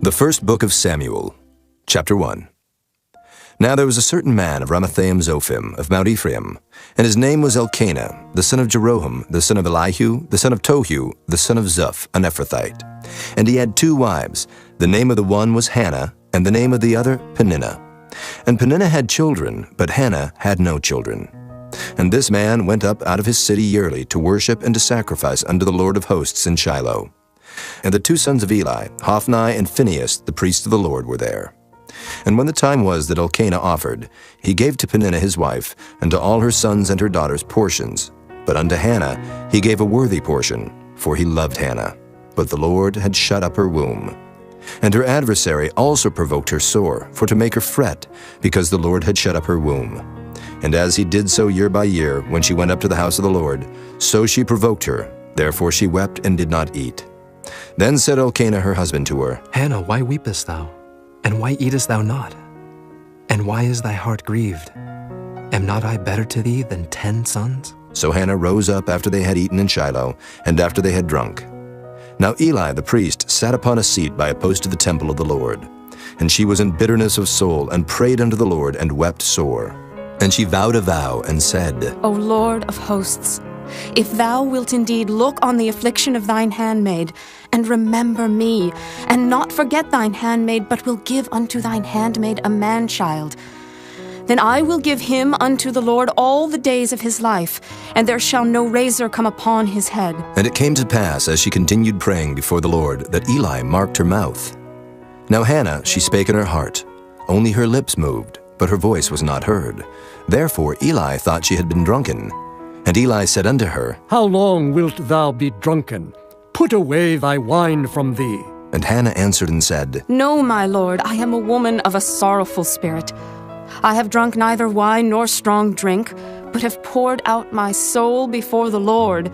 The first book of Samuel, chapter 1. Now there was a certain man of Ramathaim-Zophim of Mount Ephraim, and his name was Elkanah, the son of Jeroham, the son of Elihu, the son of Tohu, the son of Zuph, an Ephrathite. And he had 2 wives. The name of the one was Hannah, and the name of the other Peninnah. And Peninnah had children, but Hannah had no children. And this man went up out of his city yearly to worship and to sacrifice unto the Lord of hosts in Shiloh. And the 2 sons of Eli, Hophni and Phinehas, the priests of the Lord, were there. And when the time was that Elkanah offered, he gave to Peninnah his wife, and to all her sons and her daughters portions. But unto Hannah he gave a worthy portion, for he loved Hannah. But the Lord had shut up her womb. And her adversary also provoked her sore, for to make her fret, because the Lord had shut up her womb. And as he did so year by year, when she went up to the house of the Lord, so she provoked her. Therefore she wept and did not eat. Then said Elkanah her husband to her, Hannah, why weepest thou? And why eatest thou not? And why is thy heart grieved? Am not I better to thee than 10 sons? So Hannah rose up after they had eaten in Shiloh, and after they had drunk. Now Eli the priest sat upon a seat by a post of the temple of the Lord. And she was in bitterness of soul, and prayed unto the Lord, and wept sore. And she vowed a vow, and said, O Lord of hosts, if thou wilt indeed look on the affliction of thine handmaid, and remember me, and not forget thine handmaid, but will give unto thine handmaid a man-child, then I will give him unto the Lord all the days of his life, and there shall no razor come upon his head. And it came to pass, as she continued praying before the Lord, that Eli marked her mouth. Now Hannah, she spake in her heart, only her lips moved, but her voice was not heard. Therefore Eli thought she had been drunken. And Eli said unto her, How long wilt thou be drunken? Put away thy wine from thee. And Hannah answered and said, No, my lord, I am a woman of a sorrowful spirit. I have drunk neither wine nor strong drink, but have poured out my soul before the Lord.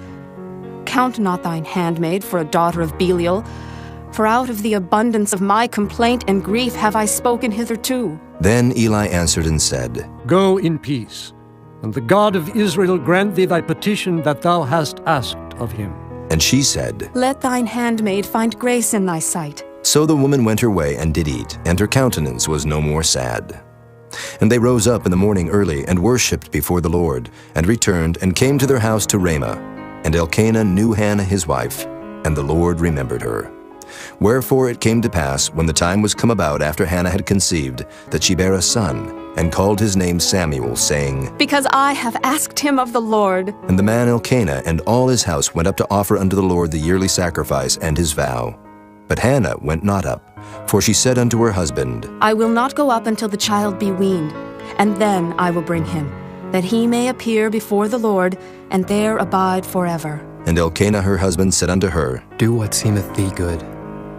Count not thine handmaid for a daughter of Belial, for out of the abundance of my complaint and grief have I spoken hitherto. Then Eli answered and said, Go in peace, and the God of Israel grant thee thy petition that thou hast asked of him. And she said, Let thine handmaid find grace in thy sight. So the woman went her way and did eat, and her countenance was no more sad. And they rose up in the morning early, and worshipped before the Lord, and returned, and came to their house to Ramah. And Elkanah knew Hannah his wife, and the Lord remembered her. Wherefore it came to pass, when the time was come about after Hannah had conceived, that she bare a son, and called his name Samuel, saying, Because I have asked him of the Lord. And the man Elkanah and all his house went up to offer unto the Lord the yearly sacrifice and his vow. But Hannah went not up, for she said unto her husband, I will not go up until the child be weaned, and then I will bring him, that he may appear before the Lord, and there abide forever. And Elkanah her husband said unto her, Do what seemeth thee good.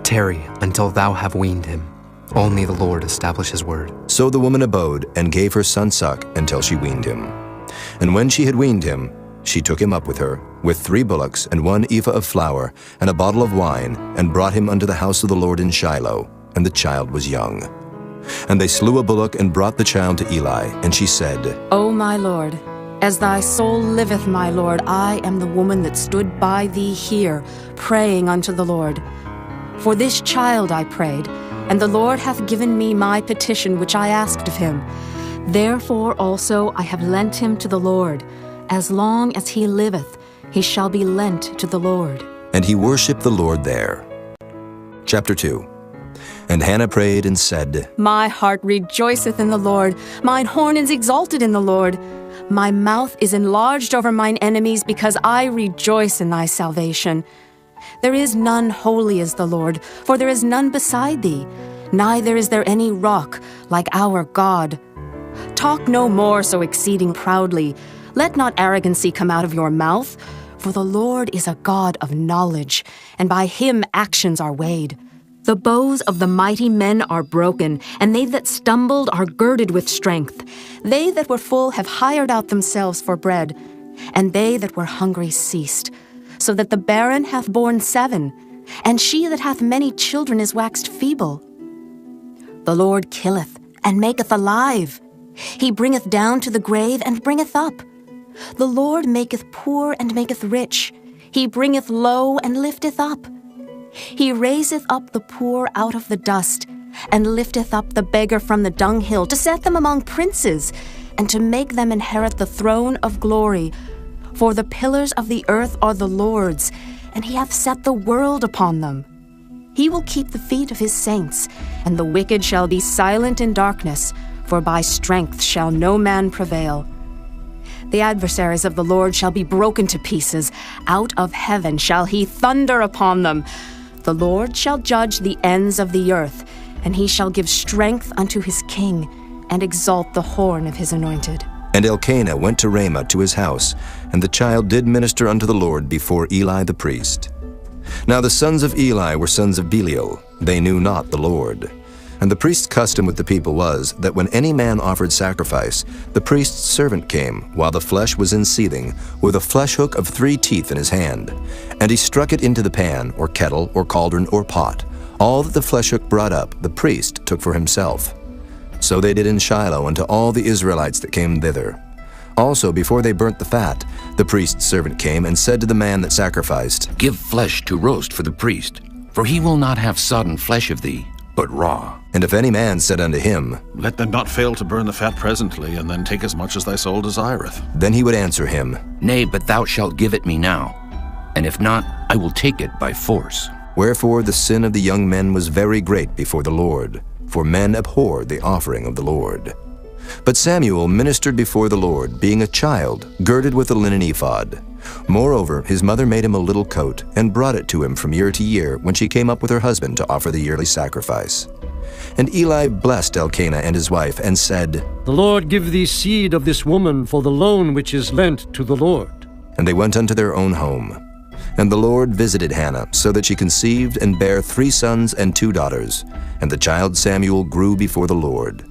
Tarry until thou have weaned him. Only the Lord establish his word. So the woman abode, and gave her son suck until she weaned him. And when she had weaned him, she took him up with her, with 3 bullocks, and 1 ephah of flour, and a bottle of wine, and brought him unto the house of the Lord in Shiloh, and the child was young. And they slew a bullock, and brought the child to Eli, and she said, O my Lord, as thy soul liveth, my Lord, I am the woman that stood by thee here, praying unto the Lord. For this child I prayed, and the Lord hath given me my petition which I asked of him. Therefore also I have lent him to the Lord. As long as he liveth, he shall be lent to the Lord. And he worshipped the Lord there. Chapter 2. And Hannah prayed and said, My heart rejoiceth in the Lord, mine horn is exalted in the Lord. My mouth is enlarged over mine enemies, because I rejoice in thy salvation. There is none holy as the Lord, for there is none beside thee, neither is there any rock like our God. Talk no more so exceeding proudly. Let not arrogancy come out of your mouth, for the Lord is a God of knowledge, and by him actions are weighed. The bows of the mighty men are broken, and they that stumbled are girded with strength. They that were full have hired out themselves for bread, and they that were hungry ceased. So that the barren hath borne 7, and she that hath many children is waxed feeble. The Lord killeth, and maketh alive. He bringeth down to the grave, and bringeth up. The Lord maketh poor, and maketh rich. He bringeth low, and lifteth up. He raiseth up the poor out of the dust, and lifteth up the beggar from the dunghill, to set them among princes, and to make them inherit the throne of glory. For the pillars of the earth are the Lord's, and he hath set the world upon them. He will keep the feet of his saints, and the wicked shall be silent in darkness, for by strength shall no man prevail. The adversaries of the Lord shall be broken to pieces. Out of heaven shall he thunder upon them. The Lord shall judge the ends of the earth, and he shall give strength unto his king, and exalt the horn of his anointed. And Elkanah went to Ramah to his house, and the child did minister unto the Lord before Eli the priest. Now the sons of Eli were sons of Belial. They knew not the Lord. And the priest's custom with the people was that when any man offered sacrifice, the priest's servant came, while the flesh was in seething, with a flesh hook of 3 teeth in his hand. And he struck it into the pan, or kettle, or cauldron, or pot. All that the flesh hook brought up, the priest took for himself. So they did in Shiloh unto all the Israelites that came thither. Also, before they burnt the fat, the priest's servant came and said to the man that sacrificed, Give flesh to roast for the priest, for he will not have sodden flesh of thee, but raw. And if any man said unto him, Let them not fail to burn the fat presently, and then take as much as thy soul desireth. Then he would answer him, Nay, but thou shalt give it me now, and if not, I will take it by force. Wherefore the sin of the young men was very great before the Lord, for men abhorred the offering of the Lord. But Samuel ministered before the Lord, being a child, girded with a linen ephod. Moreover, his mother made him a little coat, and brought it to him from year to year, when she came up with her husband to offer the yearly sacrifice. And Eli blessed Elkanah and his wife, and said, The Lord give thee seed of this woman for the loan which is lent to the Lord. And they went unto their own home. And the Lord visited Hannah, so that she conceived and bare 3 sons and 2 daughters. And the child Samuel grew before the Lord.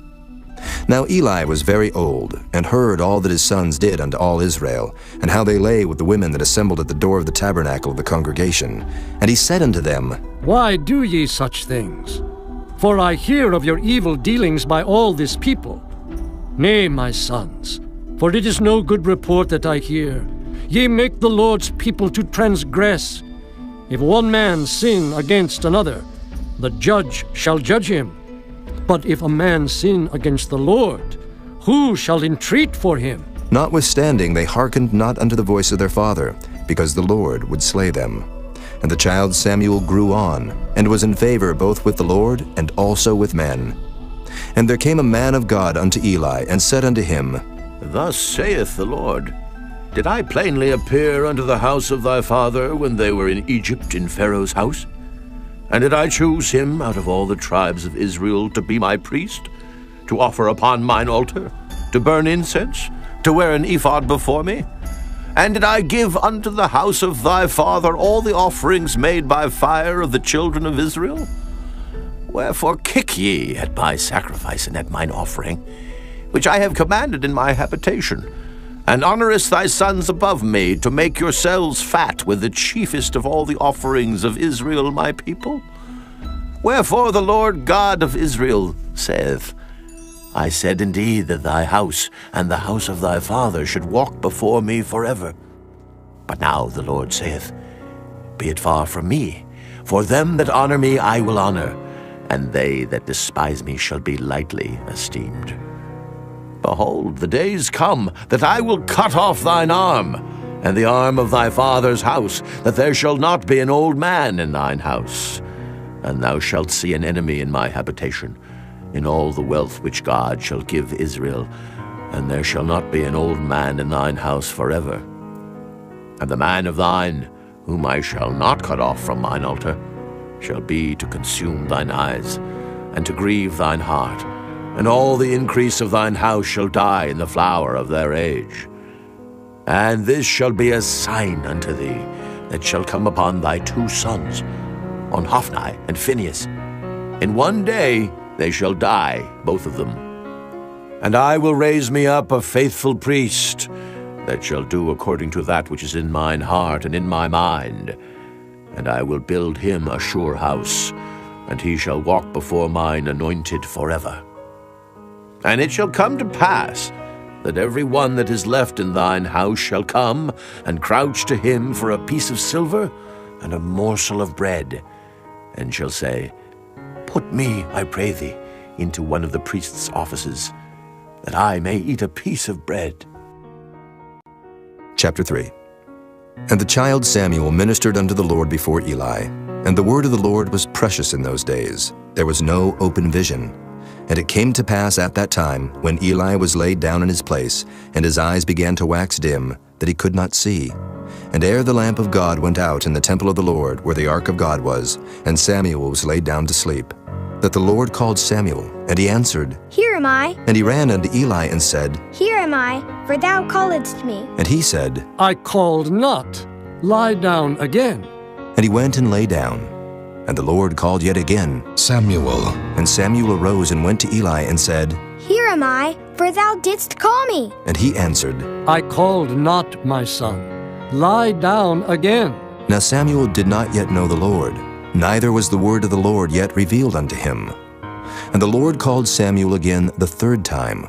Now Eli was very old, and heard all that his sons did unto all Israel, and how they lay with the women that assembled at the door of the tabernacle of the congregation. And he said unto them, Why do ye such things? For I hear of your evil dealings by all this people. Nay, my sons, for it is no good report that I hear. Ye make the Lord's people to transgress. If one man sin against another, the judge shall judge him. But if a man sin against the Lord, who shall entreat for him? Notwithstanding, they hearkened not unto the voice of their father, because the Lord would slay them. And the child Samuel grew on, and was in favor both with the Lord and also with men. And there came a man of God unto Eli, and said unto him, Thus saith the Lord, Did I plainly appear unto the house of thy father when they were in Egypt in Pharaoh's house? And did I choose him out of all the tribes of Israel to be my priest, to offer upon mine altar, to burn incense, to wear an ephod before me? And did I give unto the house of thy father all the offerings made by fire of the children of Israel? Wherefore kick ye at my sacrifice and at mine offering, which I have commanded in my habitation, and honorest thy sons above me, to make yourselves fat with the chiefest of all the offerings of Israel my people? Wherefore the Lord God of Israel saith, I said indeed that thy house and the house of thy father should walk before me forever. But now the Lord saith, Be it far from me, for them that honor me I will honor, and they that despise me shall be lightly esteemed. Behold, the days come that I will cut off thine arm, and the arm of thy father's house, that there shall not be an old man in thine house. And thou shalt see an enemy in my habitation, in all the wealth which God shall give Israel, and there shall not be an old man in thine house forever. And the man of thine, whom I shall not cut off from mine altar, shall be to consume thine eyes, and to grieve thine heart, and all the increase of thine house shall die in the flower of their age. And this shall be a sign unto thee, that shall come upon thy 2 sons, on Hophni and Phinehas. In one day they shall die, both of them. And I will raise me up a faithful priest, that shall do according to that which is in mine heart and in my mind. And I will build him a sure house, and he shall walk before mine anointed forever. And it shall come to pass, that every one that is left in thine house shall come and crouch to him for a piece of silver and a morsel of bread, and shall say, Put me, I pray thee, into one of the priest's offices, that I may eat a piece of bread. Chapter 3. And the child Samuel ministered unto the Lord before Eli. And the word of the Lord was precious in those days. There was no open vision. And it came to pass at that time, when Eli was laid down in his place, and his eyes began to wax dim, that he could not see. And ere the lamp of God went out in the temple of the Lord, where the ark of God was, and Samuel was laid down to sleep, that the Lord called Samuel, and he answered, Here am I. And he ran unto Eli and said, Here am I, for thou calledst me. And he said, I called not. Lie down again. And he went and lay down. And the Lord called yet again, Samuel. And Samuel arose and went to Eli and said, Here am I, for thou didst call me. And he answered, I called not, my son. Lie down again. Now Samuel did not yet know the Lord, neither was the word of the Lord yet revealed unto him. And the Lord called Samuel again the third time.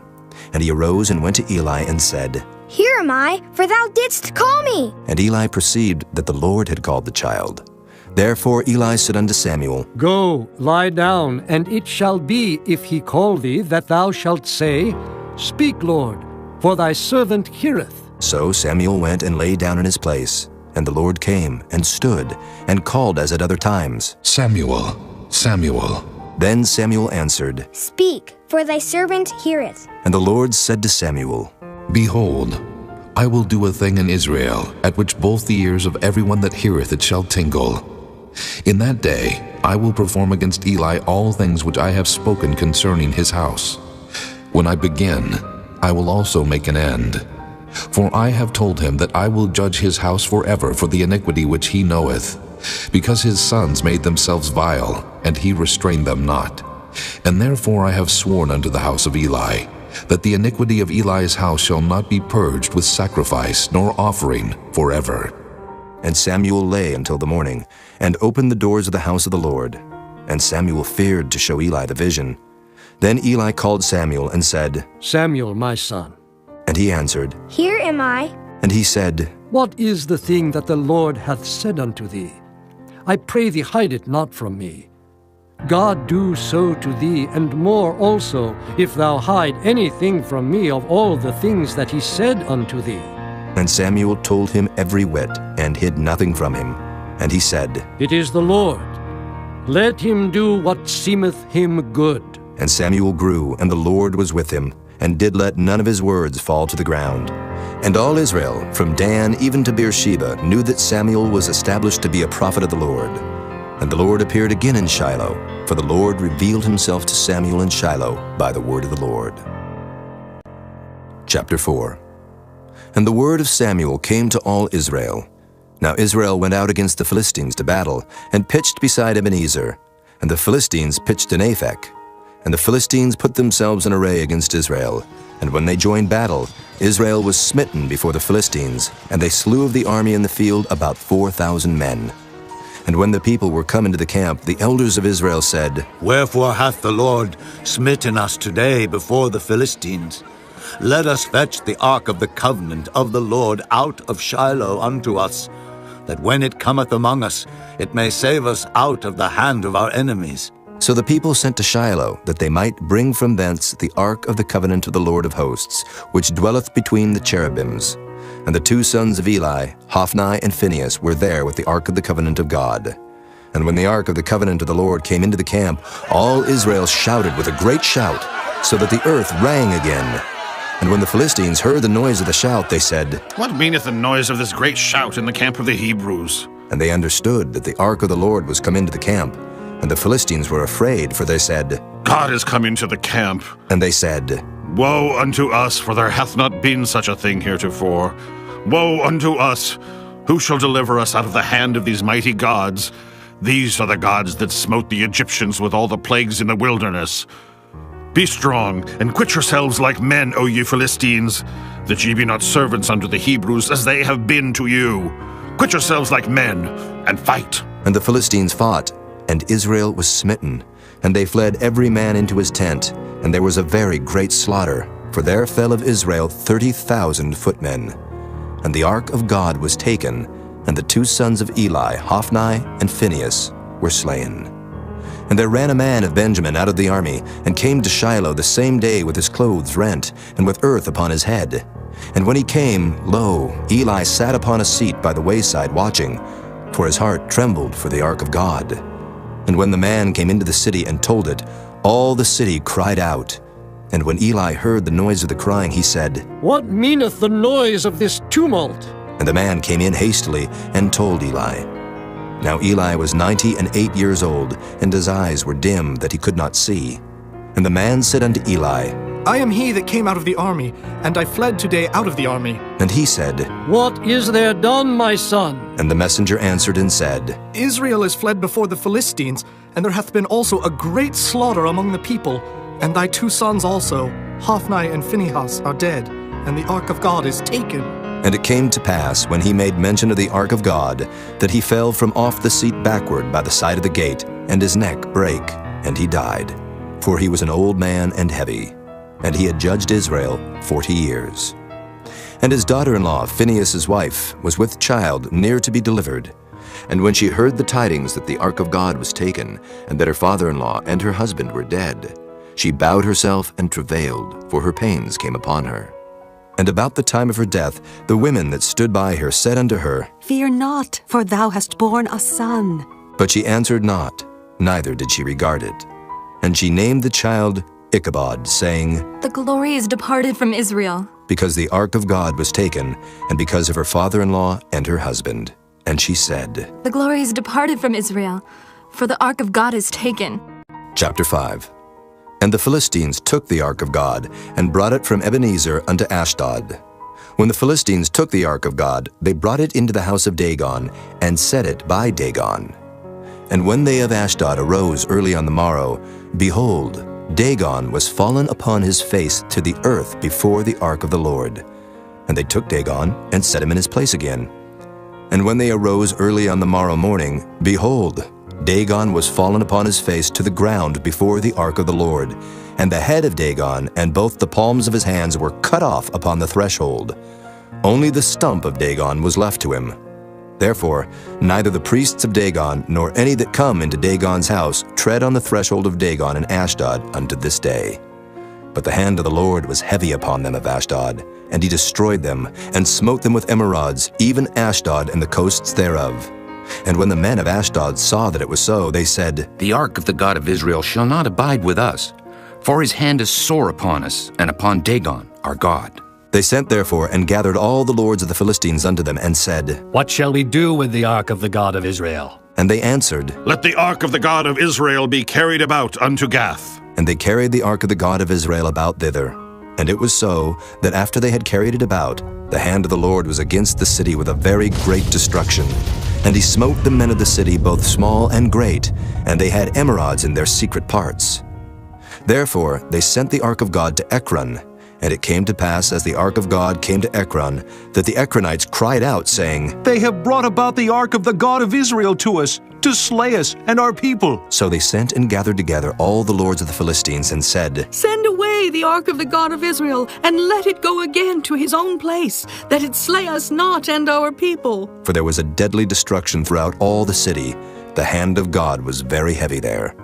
And he arose and went to Eli and said, Here am I, for thou didst call me. And Eli perceived that the Lord had called the child. Therefore Eli said unto Samuel, Go, lie down, and it shall be, if he call thee, that thou shalt say, Speak, Lord, for thy servant heareth. So Samuel went and lay down in his place. And the Lord came and stood and called as at other times, Samuel, Samuel. Then Samuel answered, Speak, for thy servant heareth. And the Lord said to Samuel, Behold, I will do a thing in Israel, at which both the ears of everyone that heareth it shall tingle. In that day I will perform against Eli all things which I have spoken concerning his house. When I begin, I will also make an end. For I have told him that I will judge his house forever for the iniquity which he knoweth, because his sons made themselves vile, and he restrained them not. And therefore I have sworn unto the house of Eli, that the iniquity of Eli's house shall not be purged with sacrifice nor offering forever. And Samuel lay until the morning, and opened the doors of the house of the Lord. And Samuel feared to show Eli the vision. Then Eli called Samuel and said, Samuel, my son. And he answered, Here am I. And he said, What is the thing that the Lord hath said unto thee? I pray thee, hide it not from me. God do so to thee, and more also, if thou hide anything from me of all the things that he said unto thee. And Samuel told him every whit, and hid nothing from him. And he said, It is the Lord. Let him do what seemeth him good. And Samuel grew, and the Lord was with him, and did let none of his words fall to the ground. And all Israel, from Dan even to Beersheba, knew that Samuel was established to be a prophet of the Lord. And the Lord appeared again in Shiloh, for the Lord revealed himself to Samuel in Shiloh by the word of the Lord. Chapter 4. And the word of Samuel came to all Israel. Now Israel went out against the Philistines to battle, and pitched beside Ebenezer. And the Philistines pitched in Aphek. And the Philistines put themselves in array against Israel. And when they joined battle, Israel was smitten before the Philistines, and they slew of the army in the field about 4,000 men. And when the people were come into the camp, the elders of Israel said, Wherefore hath the Lord smitten us today before the Philistines? Let us fetch the ark of the covenant of the Lord out of Shiloh unto us, that when it cometh among us, it may save us out of the hand of our enemies. So the people sent to Shiloh, that they might bring from thence the ark of the covenant of the Lord of hosts, which dwelleth between the cherubims. And the two sons of Eli, Hophni and Phinehas, were there with the ark of the covenant of God. And when the ark of the covenant of the Lord came into the camp, all Israel shouted with a great shout, so that the earth rang again. And when the Philistines heard the noise of the shout, they said, What meaneth the noise of this great shout in the camp of the Hebrews? And they understood that the ark of the Lord was come into the camp. And the Philistines were afraid, for they said, God is come into the camp. And they said, Woe unto us, for there hath not been such a thing heretofore. Woe unto us! Who shall deliver us out of the hand of these mighty gods? These are the gods that smote the Egyptians with all the plagues in the wilderness. Be strong, and quit yourselves like men, O ye Philistines, that ye be not servants unto the Hebrews, as they have been to you. Quit yourselves like men, and fight. And the Philistines fought, and Israel was smitten. And they fled every man into his tent, and there was a very great slaughter, for there fell of Israel 30,000 footmen. And the ark of God was taken, and the two sons of Eli, Hophni and Phinehas, were slain. And there ran a man of Benjamin out of the army, and came to Shiloh the same day with his clothes rent, and with earth upon his head. And when he came, lo, Eli sat upon a seat by the wayside watching, for his heart trembled for the ark of God. And when the man came into the city and told it, all the city cried out. And when Eli heard the noise of the crying, he said, What meaneth the noise of this tumult? And the man came in hastily and told Eli. Now Eli was 98 years old, and his eyes were dim that he could not see. And the man said unto Eli, I am he that came out of the army, and I fled today out of the army. And he said, What is there done, my son? And the messenger answered and said, Israel is fled before the Philistines, and there hath been also a great slaughter among the people. And thy 2 sons also, Hophni and Phinehas, are dead, and the ark of God is taken. And it came to pass, when he made mention of the ark of God, that he fell from off the seat backward by the side of the gate, and his neck brake, and he died. For he was an old man and heavy, and he had judged Israel 40 years. And his daughter-in-law, Phinehas' wife, was with child near to be delivered. And when she heard the tidings that the ark of God was taken, and that her father-in-law and her husband were dead, she bowed herself and travailed, for her pains came upon her. And about the time of her death, the women that stood by her said unto her, Fear not, for thou hast borne a son. But she answered not, neither did she regard it. And she named the child Ichabod, saying, The glory is departed from Israel. Because the ark of God was taken, and because of her father-in-law and her husband. And she said, The glory is departed from Israel, for the ark of God is taken. Chapter 5. And the Philistines took the ark of God, and brought it from Ebenezer unto Ashdod. When the Philistines took the ark of God, they brought it into the house of Dagon, and set it by Dagon. And when they of Ashdod arose early on the morrow, behold, Dagon was fallen upon his face to the earth before the ark of the Lord. And they took Dagon, and set him in his place again. And when they arose early on the morrow morning, behold, Dagon was fallen upon his face to the ground before the ark of the Lord, and the head of Dagon and both the palms of his hands were cut off upon the threshold. Only the stump of Dagon was left to him. Therefore, neither the priests of Dagon nor any that come into Dagon's house tread on the threshold of Dagon in Ashdod unto this day. But the hand of the Lord was heavy upon them of Ashdod, and he destroyed them, and smote them with emerods, even Ashdod and the coasts thereof. And when the men of Ashdod saw that it was so, they said, The ark of the God of Israel shall not abide with us, for his hand is sore upon us, and upon Dagon our God. They sent therefore and gathered all the lords of the Philistines unto them, and said, What shall we do with the ark of the God of Israel? And they answered, Let the ark of the God of Israel be carried about unto Gath. And they carried the ark of the God of Israel about thither. And it was so, that after they had carried it about, the hand of the Lord was against the city with a very great destruction. And he smote the men of the city, both small and great, and they had emerods in their secret parts. Therefore they sent the ark of God to Ekron. And it came to pass, as the ark of God came to Ekron, that the Ekronites cried out, saying, They have brought about the ark of the God of Israel to us, to slay us and our people. So they sent and gathered together all the lords of the Philistines, and said, Send away the ark of the God of Israel, and let it go again to his own place, that it slay us not and our people. For there was a deadly destruction throughout all the city. The hand of God was very heavy there.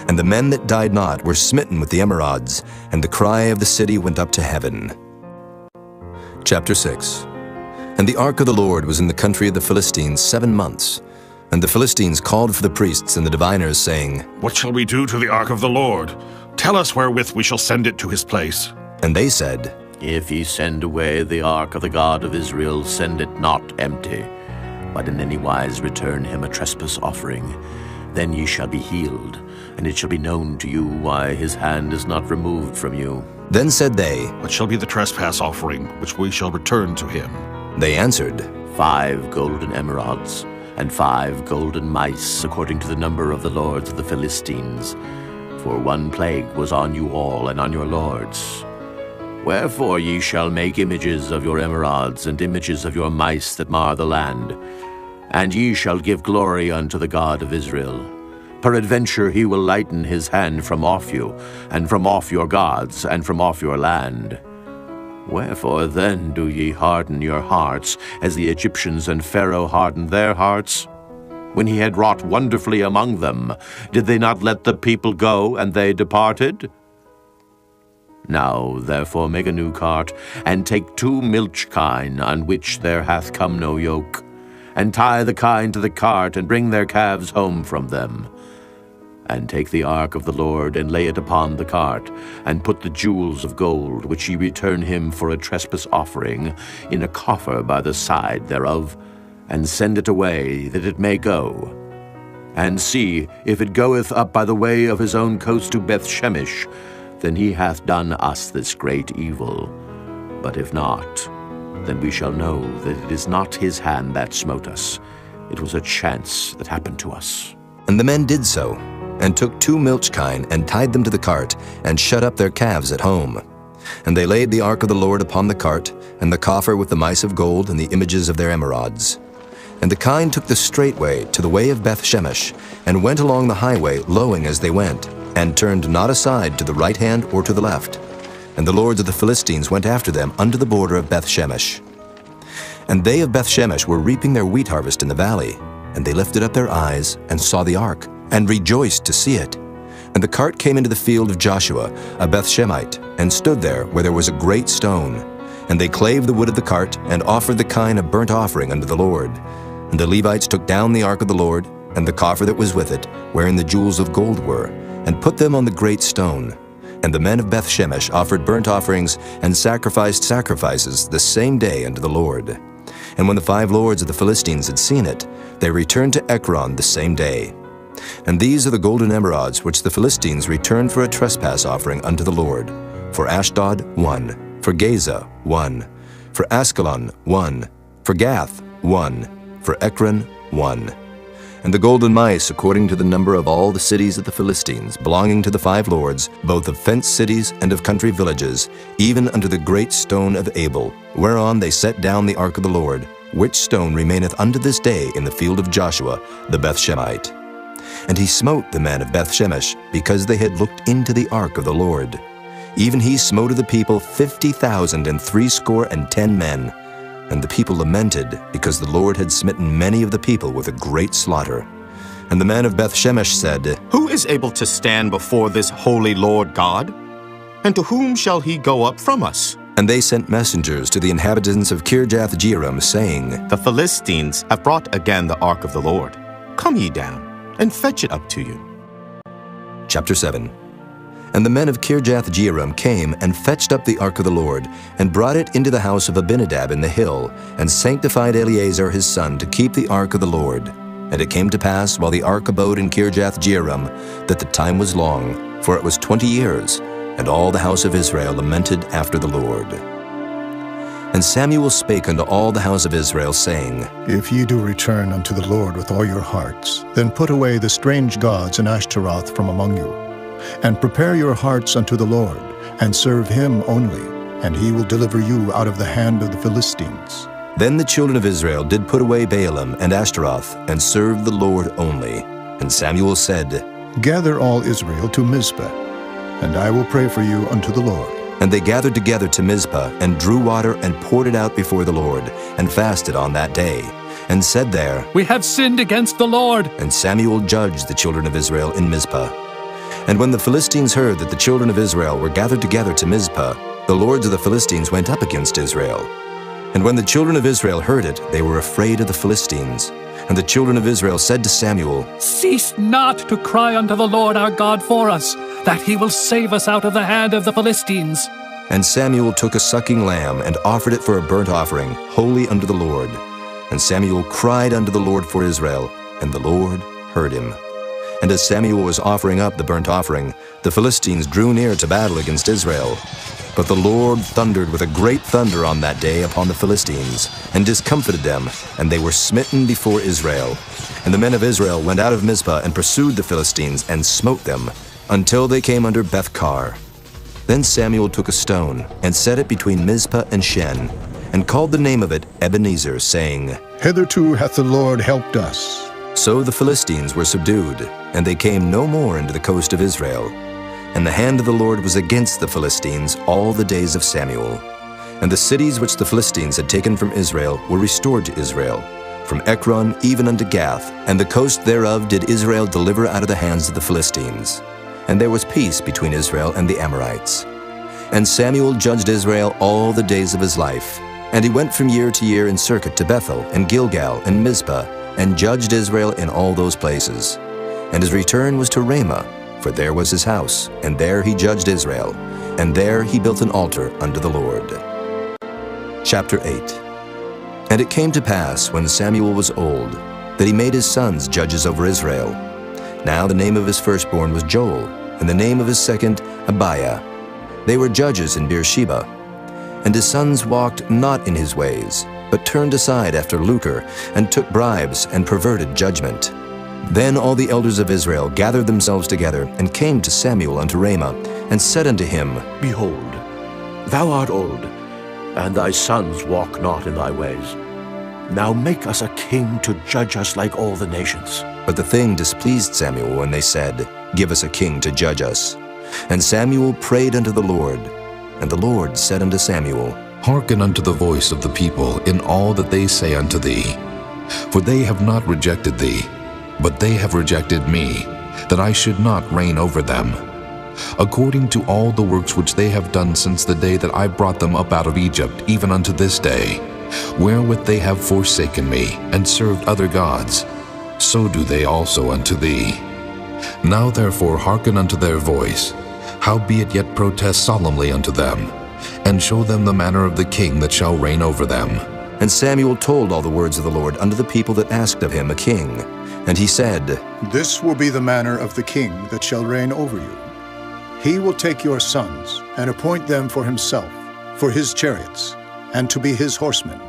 And the men that died not were smitten with the emerods, and the cry of the city went up to heaven. Chapter 6. And the ark of the Lord was in the country of the Philistines 7 months. And the Philistines called for the priests and the diviners, saying, What shall we do to the ark of the Lord? Tell us wherewith we shall send it to his place. And they said, If ye send away the ark of the God of Israel, send it not empty, but in any wise return him a trespass offering. Then ye shall be healed, and it shall be known to you why his hand is not removed from you. Then said they, What shall be the trespass offering which we shall return to him? They answered, 5 golden emerods, and 5 golden mice, according to the number of the lords of the Philistines. For 1 plague was on you all and on your lords. Wherefore ye shall make images of your emerods, and images of your mice that mar the land. And ye shall give glory unto the God of Israel. Peradventure he will lighten his hand from off you, and from off your gods, and from off your land. Wherefore then do ye harden your hearts, as the Egyptians and Pharaoh hardened their hearts? when he had wrought wonderfully among them, did they not let the people go, and they departed? Now therefore make a new cart, and take 2 milch kine, on which there hath come no yoke, and tie the kine to the cart, and bring their calves home from them. And take the ark of the Lord, and lay it upon the cart, and put the jewels of gold, which ye return him for a trespass offering, in a coffer by the side thereof, and send it away, that it may go. And see, if it goeth up by the way of his own coast to Beth-Shemesh, then he hath done us this great evil. But if not, then we shall know that it is not his hand that smote us. It was a chance that happened to us. And the men did so, and took 2 milch kine, and tied them to the cart, and shut up their calves at home. And they laid the ark of the Lord upon the cart, and the coffer with the mice of gold and the images of their emerods. And the kine took the straight way to the way of Beth-Shemesh, and went along the highway, lowing as they went, and turned not aside to the right hand or to the left. And the lords of the Philistines went after them unto the border of Beth-Shemesh. And they of Beth-Shemesh were reaping their wheat harvest in the valley, and they lifted up their eyes, and saw the ark, and rejoiced to see it. And the cart came into the field of Joshua, a Beth-Shemite, and stood there where there was a great stone. And they clave the wood of the cart, and offered the kine a burnt offering unto the Lord. And the Levites took down the ark of the Lord, and the coffer that was with it, wherein the jewels of gold were, and put them on the great stone. And the men of Beth-Shemesh offered burnt offerings, and sacrificed sacrifices the same day unto the Lord. And when the 5 lords of the Philistines had seen it, they returned to Ekron the same day. And these are the golden emerods which the Philistines returned for a trespass offering unto the Lord. For Ashdod 1, for Gaza 1, for Askelon 1, for Gath 1, for Ekron 1. And the golden mice according to the number of all the cities of the Philistines, belonging to the 5 lords, both of fenced cities and of country villages, even unto the great stone of Abel, whereon they set down the ark of the Lord, which stone remaineth unto this day in the field of Joshua the Beth-Shemite. And he smote the men of Beth-Shemesh, because they had looked into the ark of the Lord. Even he smote of the people 50,060 men. And the people lamented, because the Lord had smitten many of the people with a great slaughter. And the men of Beth-Shemesh said, Who is able to stand before this holy Lord God? And to whom shall he go up from us? And they sent messengers to the inhabitants of Kirjath-Jearim, saying, The Philistines have brought again the ark of the Lord. Come ye down, and fetch it up to you. Chapter 7. And the men of Kirjath-Jearim came and fetched up the ark of the Lord, and brought it into the house of Abinadab in the hill, and sanctified Eleazar his son to keep the ark of the Lord. And it came to pass, while the ark abode in Kirjath-Jearim, that the time was long, for it was 20 years, and all the house of Israel lamented after the Lord. And Samuel spake unto all the house of Israel, saying, If ye do return unto the Lord with all your hearts, then put away the strange gods and Ashtaroth from among you, and prepare your hearts unto the Lord, and serve him only, and he will deliver you out of the hand of the Philistines. Then the children of Israel did put away Baalim and Ashtaroth, and served the Lord only. And Samuel said, Gather all Israel to Mizpah, and I will pray for you unto the Lord. And they gathered together to Mizpah, and drew water, and poured it out before the Lord, and fasted on that day, and said there, We have sinned against the Lord. And Samuel judged the children of Israel in Mizpah. And when the Philistines heard that the children of Israel were gathered together to Mizpah, the lords of the Philistines went up against Israel. And when the children of Israel heard it, they were afraid of the Philistines. And the children of Israel said to Samuel, Cease not to cry unto the Lord our God for us, that he will save us out of the hand of the Philistines. And Samuel took a sucking lamb, and offered it for a burnt offering, holy unto the Lord. And Samuel cried unto the Lord for Israel, and the Lord heard him. And as Samuel was offering up the burnt offering, the Philistines drew near to battle against Israel. But the Lord thundered with a great thunder on that day upon the Philistines, and discomfited them, and they were smitten before Israel. And the men of Israel went out of Mizpah, and pursued the Philistines, and smote them, until they came under Beth-kar. Then Samuel took a stone, and set it between Mizpah and Shen, and called the name of it Ebenezer, saying, Hitherto hath the Lord helped us. So the Philistines were subdued, and they came no more into the coast of Israel. And the hand of the Lord was against the Philistines all the days of Samuel. And the cities which the Philistines had taken from Israel were restored to Israel, from Ekron even unto Gath, and the coast thereof did Israel deliver out of the hands of the Philistines. And there was peace between Israel and the Amorites. And Samuel judged Israel all the days of his life. And he went from year to year in circuit to Bethel, and Gilgal, and Mizpah, and judged Israel in all those places. And his return was to Ramah, for there was his house, and there he judged Israel, and there he built an altar unto the Lord. Chapter 8. And it came to pass, when Samuel was old, that he made his sons judges over Israel. Now the name of his firstborn was Joel, and the name of his second Abiah. They were judges in Beersheba. And his sons walked not in his ways, but turned aside after lucre, and took bribes, and perverted judgment. Then all the elders of Israel gathered themselves together, and came to Samuel unto Ramah, and said unto him, Behold, thou art old, and thy sons walk not in thy ways. Now make us a king to judge us like all the nations. But the thing displeased Samuel when they said, Give us a king to judge us. And Samuel prayed unto the Lord. And the Lord said unto Samuel, Hearken unto the voice of the people in all that they say unto thee. For they have not rejected thee, but they have rejected me, that I should not reign over them. According to all the works which they have done since the day that I brought them up out of Egypt, even unto this day, wherewith they have forsaken me, and served other gods, so do they also unto thee. Now therefore hearken unto their voice, howbeit yet protest solemnly unto them, and show them the manner of the king that shall reign over them. And Samuel told all the words of the Lord unto the people that asked of him a king. And he said, This will be the manner of the king that shall reign over you. He will take your sons, and appoint them for himself, for his chariots, and to be his horsemen,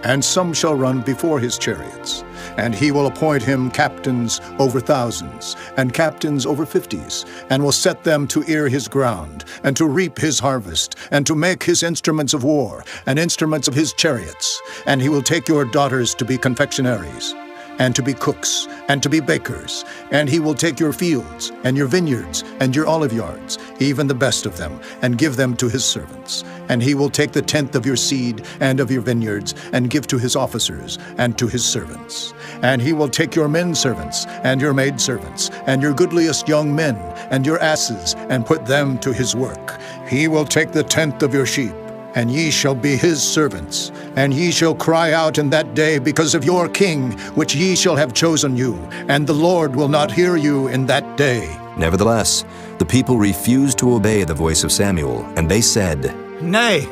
and some shall run before his chariots. And he will appoint him captains over thousands, and captains over 50s, and will set them to ear his ground, and to reap his harvest, and to make his instruments of war, and instruments of his chariots. And he will take your daughters to be confectionaries, and to be cooks, and to be bakers. And he will take your fields, and your vineyards, and your olive yards, even the best of them, and give them to his servants. And he will take the tenth of your seed, and of your vineyards, and give to his officers, and to his servants. And he will take your men servants, and your maid servants, and your goodliest young men, and your asses, and put them to his work. He will take the tenth of your sheep, and ye shall be his servants. And ye shall cry out in that day because of your king, which ye shall have chosen you, and the Lord will not hear you in that day. Nevertheless, the people refused to obey the voice of Samuel, and they said, Nay,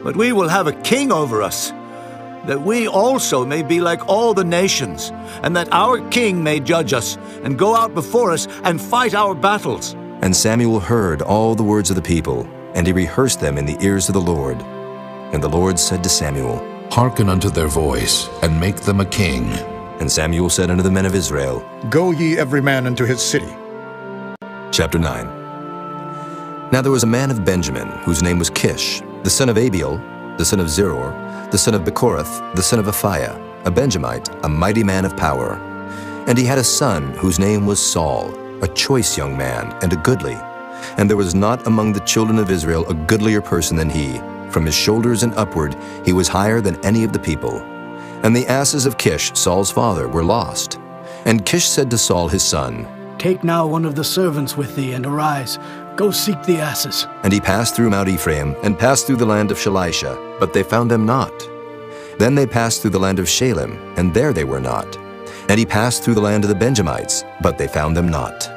but we will have a king over us, that we also may be like all the nations, and that our king may judge us, and go out before us, and fight our battles. And Samuel heard all the words of the people, and he rehearsed them in the ears of the Lord. And the Lord said to Samuel, Hearken unto their voice, and make them a king. And Samuel said unto the men of Israel, Go ye every man unto his city. Chapter 9. Now there was a man of Benjamin, whose name was Kish, the son of Abiel, the son of Zeror, the son of Bechorath, the son of Aphiah, a Benjamite, a mighty man of power. And he had a son whose name was Saul, a choice young man, and a goodly. And there was not among the children of Israel a goodlier person than he. From his shoulders and upward he was higher than any of the people. And the asses of Kish, Saul's father, were lost. And Kish said to Saul his son, Take now one of the servants with thee, and arise. Go seek the asses. And he passed through Mount Ephraim, and passed through the land of Shalisha, but they found them not. Then they passed through the land of Shalem, and there they were not. And he passed through the land of the Benjamites, but they found them not.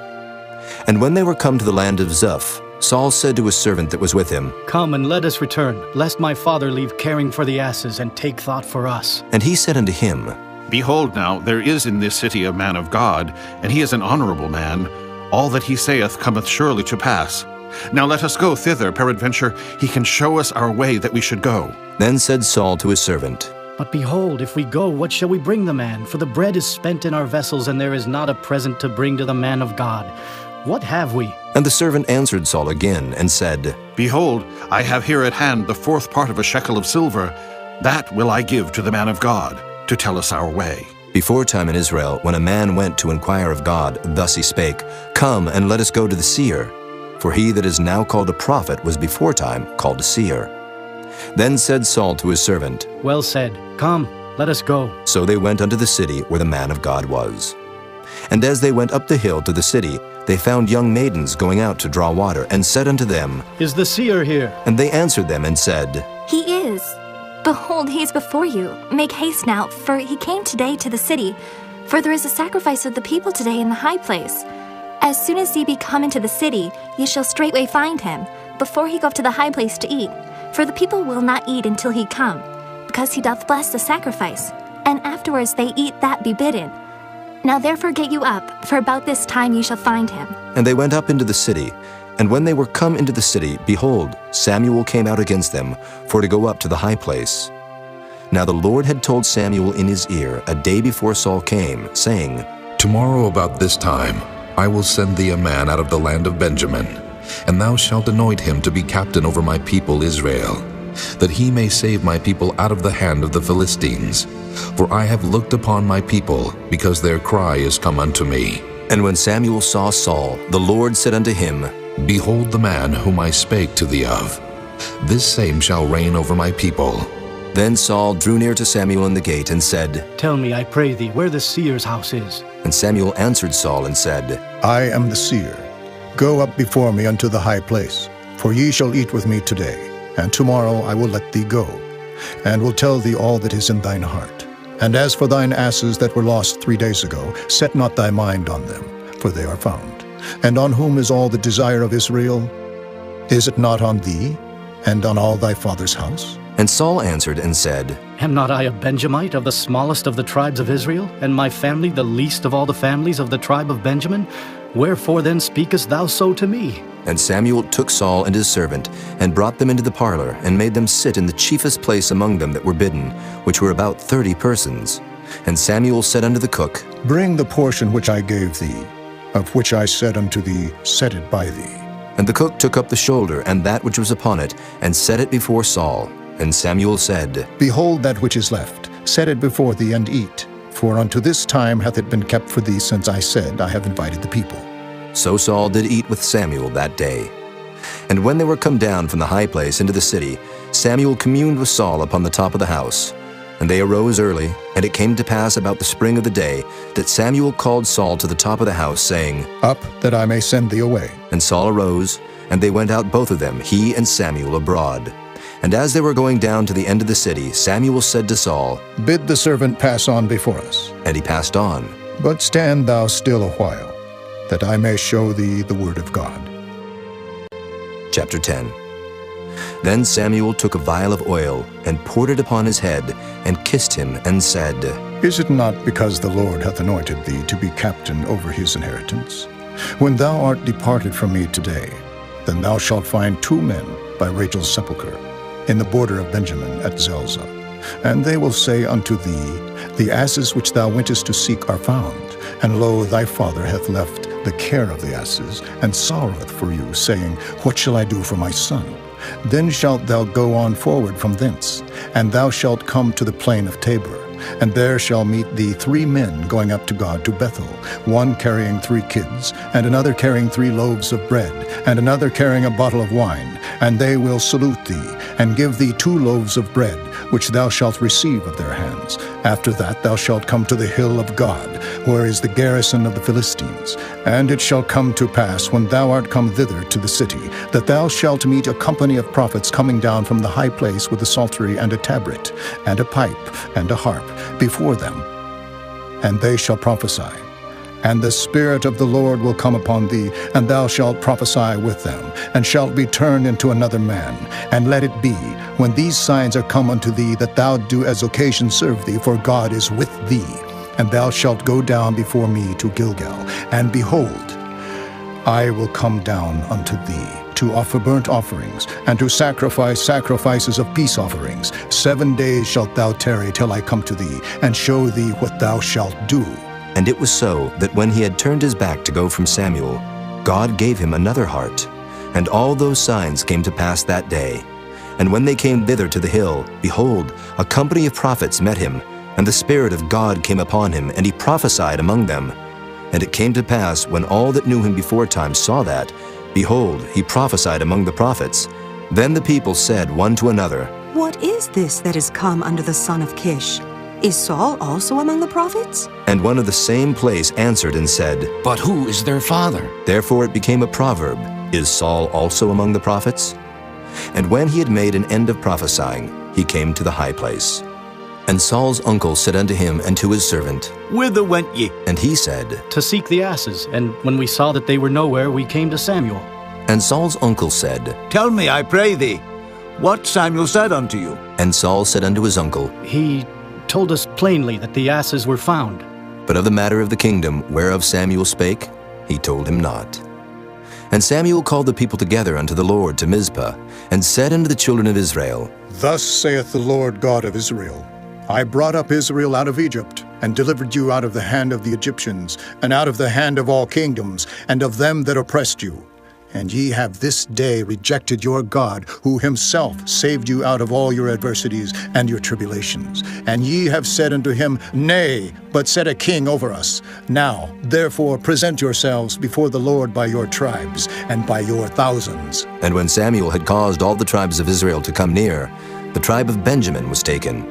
And when they were come to the land of Zuph, Saul said to his servant that was with him, Come and let us return, lest my father leave caring for the asses, and take thought for us. And he said unto him, Behold now, there is in this city a man of God, and he is an honorable man. All that he saith cometh surely to pass. Now let us go thither, peradventure he can show us our way that we should go. Then said Saul to his servant, But behold, if we go, what shall we bring the man? For the bread is spent in our vessels, and there is not a present to bring to the man of God. What have we? And the servant answered Saul again, and said, Behold, I have here at hand the 4th part of a shekel of silver. That will I give to the man of God, to tell us our way. Before time in Israel, when a man went to inquire of God, thus he spake, Come, and let us go to the seer. For he that is now called a prophet was before time called a seer. Then said Saul to his servant, Well said. Come, Let us go. So they went unto the city where the man of God was. And as they went up the hill to the city, they found young maidens going out to draw water, and said unto them, Is the seer here? And they answered them and said, He is. Behold, he is before you. Make haste now, for he came today to the city. For there is a sacrifice of the people today in the high place. As soon as ye be come into the city, ye shall straightway find him, before he go up to the high place to eat. For the people will not eat until he come, because he doth bless the sacrifice, and afterwards they eat that be bidden. Now therefore get you up, for about this time ye shall find him. And they went up into the city. And when they were come into the city, behold, Samuel came out against them, for to go up to the high place. Now the Lord had told Samuel in his ear a day before Saul came, saying, Tomorrow about this time I will send thee a man out of the land of Benjamin, and thou shalt anoint him to be captain over my people Israel, that he may save my people out of the hand of the Philistines. For I have looked upon my people, because their cry is come unto me. And when Samuel saw Saul, the Lord said unto him, Behold the man whom I spake to thee of. This same shall reign over my people. Then Saul drew near to Samuel in the gate, and said, Tell me, I pray thee, where the seer's house is. And Samuel answered Saul and said, I am the seer. Go up before me unto the high place, for ye shall eat with me today, and tomorrow I will let thee go, and will tell thee all that is in thine heart. And as for thine asses that were lost 3 days ago, set not thy mind on them, for they are found. And on whom is all the desire of Israel? Is it not on thee, and on all thy father's house? And Saul answered and said, Am not I a Benjamite of the smallest of the tribes of Israel, and my family the least of all the families of the tribe of Benjamin? Wherefore then speakest thou so to me? And Samuel took Saul and his servant, and brought them into the parlor, and made them sit in the chiefest place among them that were bidden, which were about 30 persons. And Samuel said unto the cook, Bring the portion which I gave thee, of which I said unto thee, Set it by thee. And the cook took up the shoulder, and that which was upon it, and set it before Saul. And Samuel said, Behold that which is left, set it before thee, and eat. For unto this time hath it been kept for thee, since I said, I have invited the people. So Saul did eat with Samuel that day. And when they were come down from the high place into the city, Samuel communed with Saul upon the top of the house. And they arose early, and it came to pass about the spring of the day, that Samuel called Saul to the top of the house, saying, Up, that I may send thee away. And Saul arose, and they went out both of them, he and Samuel, abroad. And as they were going down to the end of the city, Samuel said to Saul, Bid the servant pass on before us. And he passed on. But stand thou still a while, that I may show thee the word of God. Chapter 10. Then Samuel took a vial of oil, and poured it upon his head, and kissed him, and said, Is it not because the Lord hath anointed thee to be captain over his inheritance? When thou art departed from me today, then thou shalt find 2 men by Rachel's sepulchre, in the border of Benjamin at Zelzah. And they will say unto thee, The asses which thou wentest to seek are found, and lo, thy father hath left the care of the asses, and sorroweth for you, saying, What shall I do for my son? Then shalt thou go on forward from thence, and thou shalt come to the plain of Tabor. And there shall meet thee 3 men going up to God to Bethel, one carrying 3 kids, and another carrying 3 loaves of bread, and another carrying a bottle of wine. And they will salute thee, and give thee 2 loaves of bread, which thou shalt receive of their hands. After that thou shalt come to the hill of God, where is the garrison of the Philistines. And it shall come to pass, when thou art come thither to the city, that thou shalt meet a company of prophets coming down from the high place with a psaltery and a tabret, and a pipe, and a harp, before them. And they shall prophesy. And the Spirit of the Lord will come upon thee, and thou shalt prophesy with them, and shalt be turned into another man. And let it be, when these signs are come unto thee, that thou do as occasion serve thee, for God is with thee. And thou shalt go down before me to Gilgal. And behold, I will come down unto thee, to offer burnt offerings, and to sacrifice sacrifices of peace offerings. 7 days shalt thou tarry till I come to thee, and show thee what thou shalt do. And it was so, that when he had turned his back to go from Samuel, God gave him another heart. And all those signs came to pass that day. And when they came thither to the hill, behold, a company of prophets met him, and the Spirit of God came upon him, and he prophesied among them. And it came to pass, when all that knew him beforetime saw that, behold, he prophesied among the prophets. Then the people said one to another, What is this that is come unto the son of Kish? Is Saul also among the prophets? And one of the same place answered and said, But who is their father? Therefore it became a proverb, Is Saul also among the prophets? And when he had made an end of prophesying, he came to the high place. And Saul's uncle said unto him and to his servant, Whither went ye? And he said, To seek the asses, and when we saw that they were nowhere, we came to Samuel. And Saul's uncle said, Tell me, I pray thee, what Samuel said unto you. And Saul said unto his uncle, He told us plainly that the asses were found. But of the matter of the kingdom whereof Samuel spake, he told him not. And Samuel called the people together unto the Lord to Mizpah, and said unto the children of Israel, Thus saith the Lord God of Israel, I brought up Israel out of Egypt, and delivered you out of the hand of the Egyptians, and out of the hand of all kingdoms, and of them that oppressed you. And ye have this day rejected your God, who himself saved you out of all your adversities and your tribulations. And ye have said unto him, Nay, but set a king over us. Now, therefore, present yourselves before the Lord by your tribes, and by your thousands. And when Samuel had caused all the tribes of Israel to come near, the tribe of Benjamin was taken.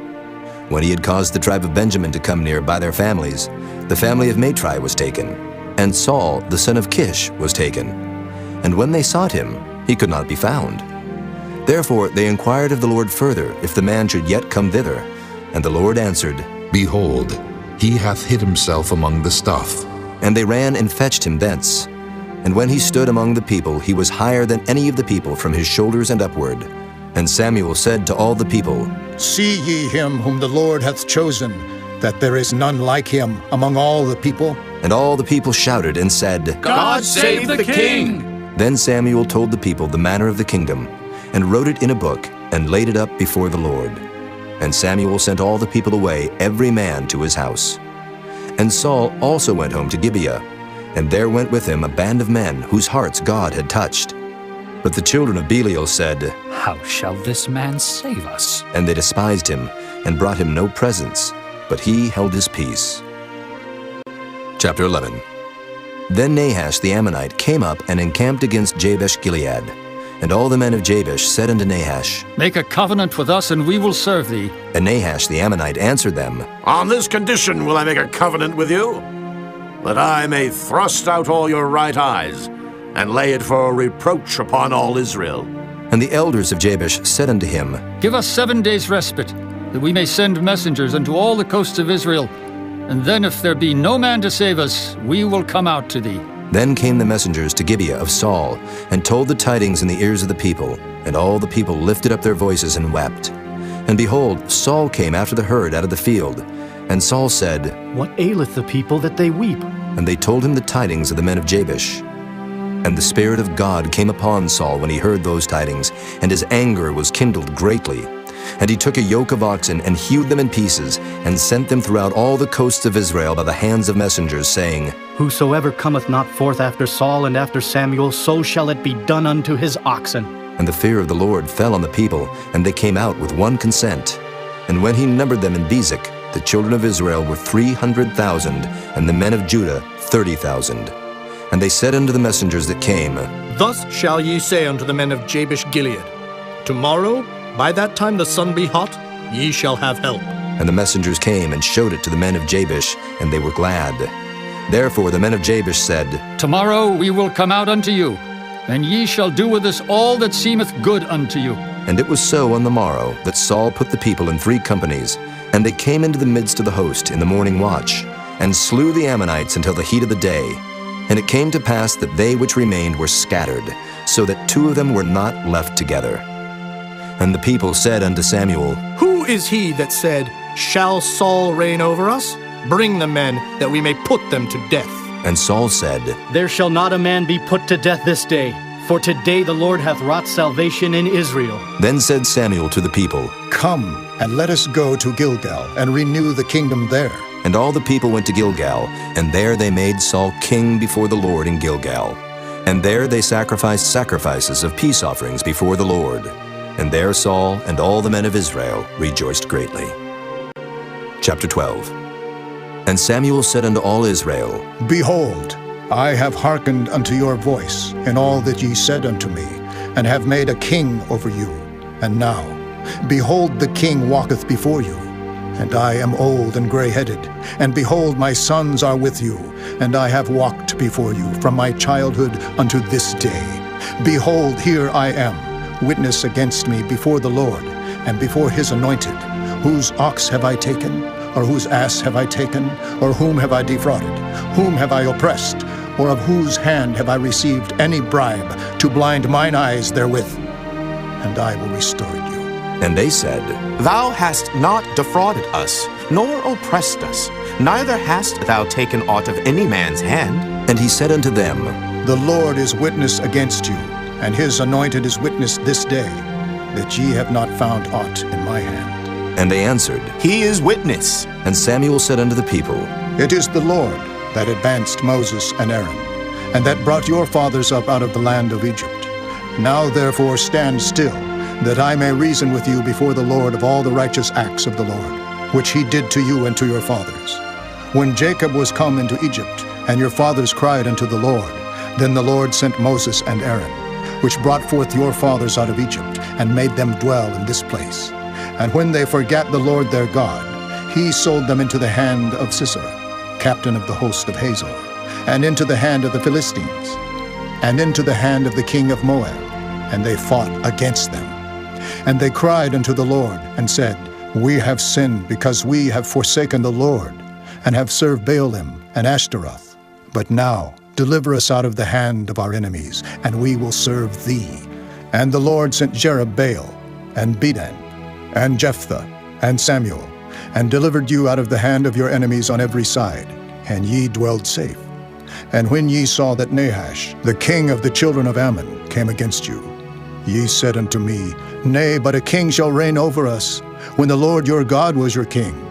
When he had caused the tribe of Benjamin to come near by their families, the family of Matri was taken, and Saul the son of Kish was taken. And when they sought him, he could not be found. Therefore they inquired of the Lord further, if the man should yet come thither. And the Lord answered, Behold, he hath hid himself among the stuff. And they ran and fetched him thence. And when he stood among the people, he was higher than any of the people from his shoulders and upward. And Samuel said to all the people, See ye him whom the Lord hath chosen, that there is none like him among all the people? And all the people shouted and said, God save the king! Then Samuel told the people the manner of the kingdom, and wrote it in a book, and laid it up before the Lord. And Samuel sent all the people away, every man to his house. And Saul also went home to Gibeah, and there went with him a band of men whose hearts God had touched. But the children of Belial said, How shall this man save us? And they despised him, and brought him no presents, but he held his peace. Chapter 11. Then Nahash the Ammonite came up and encamped against Jabesh-Gilead. And all the men of Jabesh said unto Nahash, Make a covenant with us, and we will serve thee. And Nahash the Ammonite answered them, On this condition will I make a covenant with you, that I may thrust out all your right eyes, and lay it for a reproach upon all Israel. And the elders of Jabesh said unto him, Give us 7 days' respite, that we may send messengers unto all the coasts of Israel. And then if there be no man to save us, we will come out to thee. Then came the messengers to Gibeah of Saul, and told the tidings in the ears of the people. And all the people lifted up their voices and wept. And behold, Saul came after the herd out of the field. And Saul said, What aileth the people that they weep? And they told him the tidings of the men of Jabesh. And the Spirit of God came upon Saul when he heard those tidings, and his anger was kindled greatly. And he took a yoke of oxen, and hewed them in pieces, and sent them throughout all the coasts of Israel by the hands of messengers, saying, Whosoever cometh not forth after Saul and after Samuel, so shall it be done unto his oxen. And the fear of the Lord fell on the people, and they came out with one consent. And when he numbered them in Bezek, the children of Israel were 300,000, and the men of Judah 30,000. And they said unto the messengers that came, Thus shall ye say unto the men of Jabesh-Gilead, Tomorrow, by that time the sun be hot, ye shall have help. And the messengers came and showed it to the men of Jabesh, and they were glad. Therefore the men of Jabesh said, Tomorrow we will come out unto you, and ye shall do with us all that seemeth good unto you. And it was so on the morrow that Saul put the people in 3 companies, and they came into the midst of the host in the morning watch, and slew the Ammonites until the heat of the day. And it came to pass that they which remained were scattered, so that 2 of them were not left together. And the people said unto Samuel, Who is he that said, Shall Saul reign over us? Bring the men, that we may put them to death. And Saul said, There shall not a man be put to death this day, for today the Lord hath wrought salvation in Israel. Then said Samuel to the people, Come, and let us go to Gilgal, and renew the kingdom there. And all the people went to Gilgal, and there they made Saul king before the Lord in Gilgal. And there they sacrificed sacrifices of peace offerings before the Lord. And there Saul and all the men of Israel rejoiced greatly. Chapter 12. And Samuel said unto all Israel, Behold, I have hearkened unto your voice in all that ye said unto me, and have made a king over you. And now, behold, the king walketh before you. And I am old and gray-headed, and behold, my sons are with you, and I have walked before you from my childhood unto this day. Behold, here I am, witness against me before the Lord, and before his anointed. Whose ox have I taken? Or whose ass have I taken? Or whom have I defrauded? Whom have I oppressed? Or of whose hand have I received any bribe to blind mine eyes therewith? And I will restore you. And they said, Thou hast not defrauded us, nor oppressed us, neither hast thou taken aught of any man's hand. And he said unto them, The Lord is witness against you, and his anointed is witness this day, that ye have not found aught in my hand. And they answered, He is witness. And Samuel said unto the people, It is the Lord that advanced Moses and Aaron, and that brought your fathers up out of the land of Egypt. Now therefore stand still, that I may reason with you before the Lord of all the righteous acts of the Lord, which he did to you and to your fathers. When Jacob was come into Egypt, and your fathers cried unto the Lord, then the Lord sent Moses and Aaron, which brought forth your fathers out of Egypt, and made them dwell in this place. And when they forgat the Lord their God, he sold them into the hand of Sisera, captain of the host of Hazor, and into the hand of the Philistines, and into the hand of the king of Moab, and they fought against them. And they cried unto the Lord, and said, We have sinned, because we have forsaken the Lord, and have served Baalim and Ashtaroth. But now deliver us out of the hand of our enemies, and we will serve thee. And the Lord sent Jerubbaal, and Bedan, and Jephthah, and Samuel, and delivered you out of the hand of your enemies on every side, and ye dwelled safe. And when ye saw that Nahash, the king of the children of Ammon, came against you, ye said unto me, Nay, but a king shall reign over us, when the Lord your God was your king.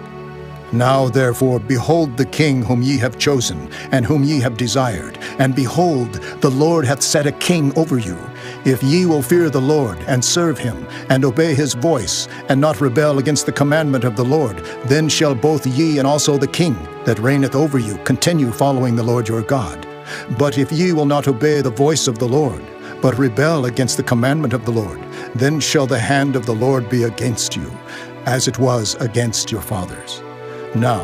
Now therefore behold the king whom ye have chosen, and whom ye have desired, and behold, the Lord hath set a king over you. If ye will fear the Lord, and serve him, and obey his voice, and not rebel against the commandment of the Lord, then shall both ye and also the king that reigneth over you continue following the Lord your God. But if ye will not obey the voice of the Lord, but rebel against the commandment of the Lord, then shall the hand of the Lord be against you, as it was against your fathers. Now,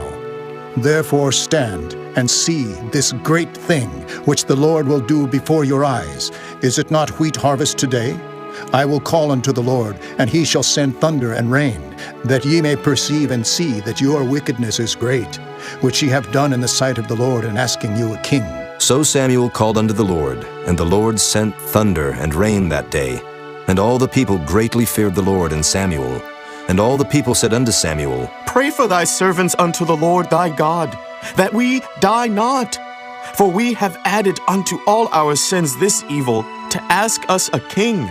therefore stand and see this great thing which the Lord will do before your eyes. Is it not wheat harvest today? I will call unto the Lord, and he shall send thunder and rain, that ye may perceive and see that your wickedness is great, which ye have done in the sight of the Lord in asking you a king. So Samuel called unto the Lord, and the Lord sent thunder and rain that day. And all the people greatly feared the Lord and Samuel. And all the people said unto Samuel, Pray for thy servants unto the Lord thy God, that we die not. For we have added unto all our sins this evil, to ask us a king.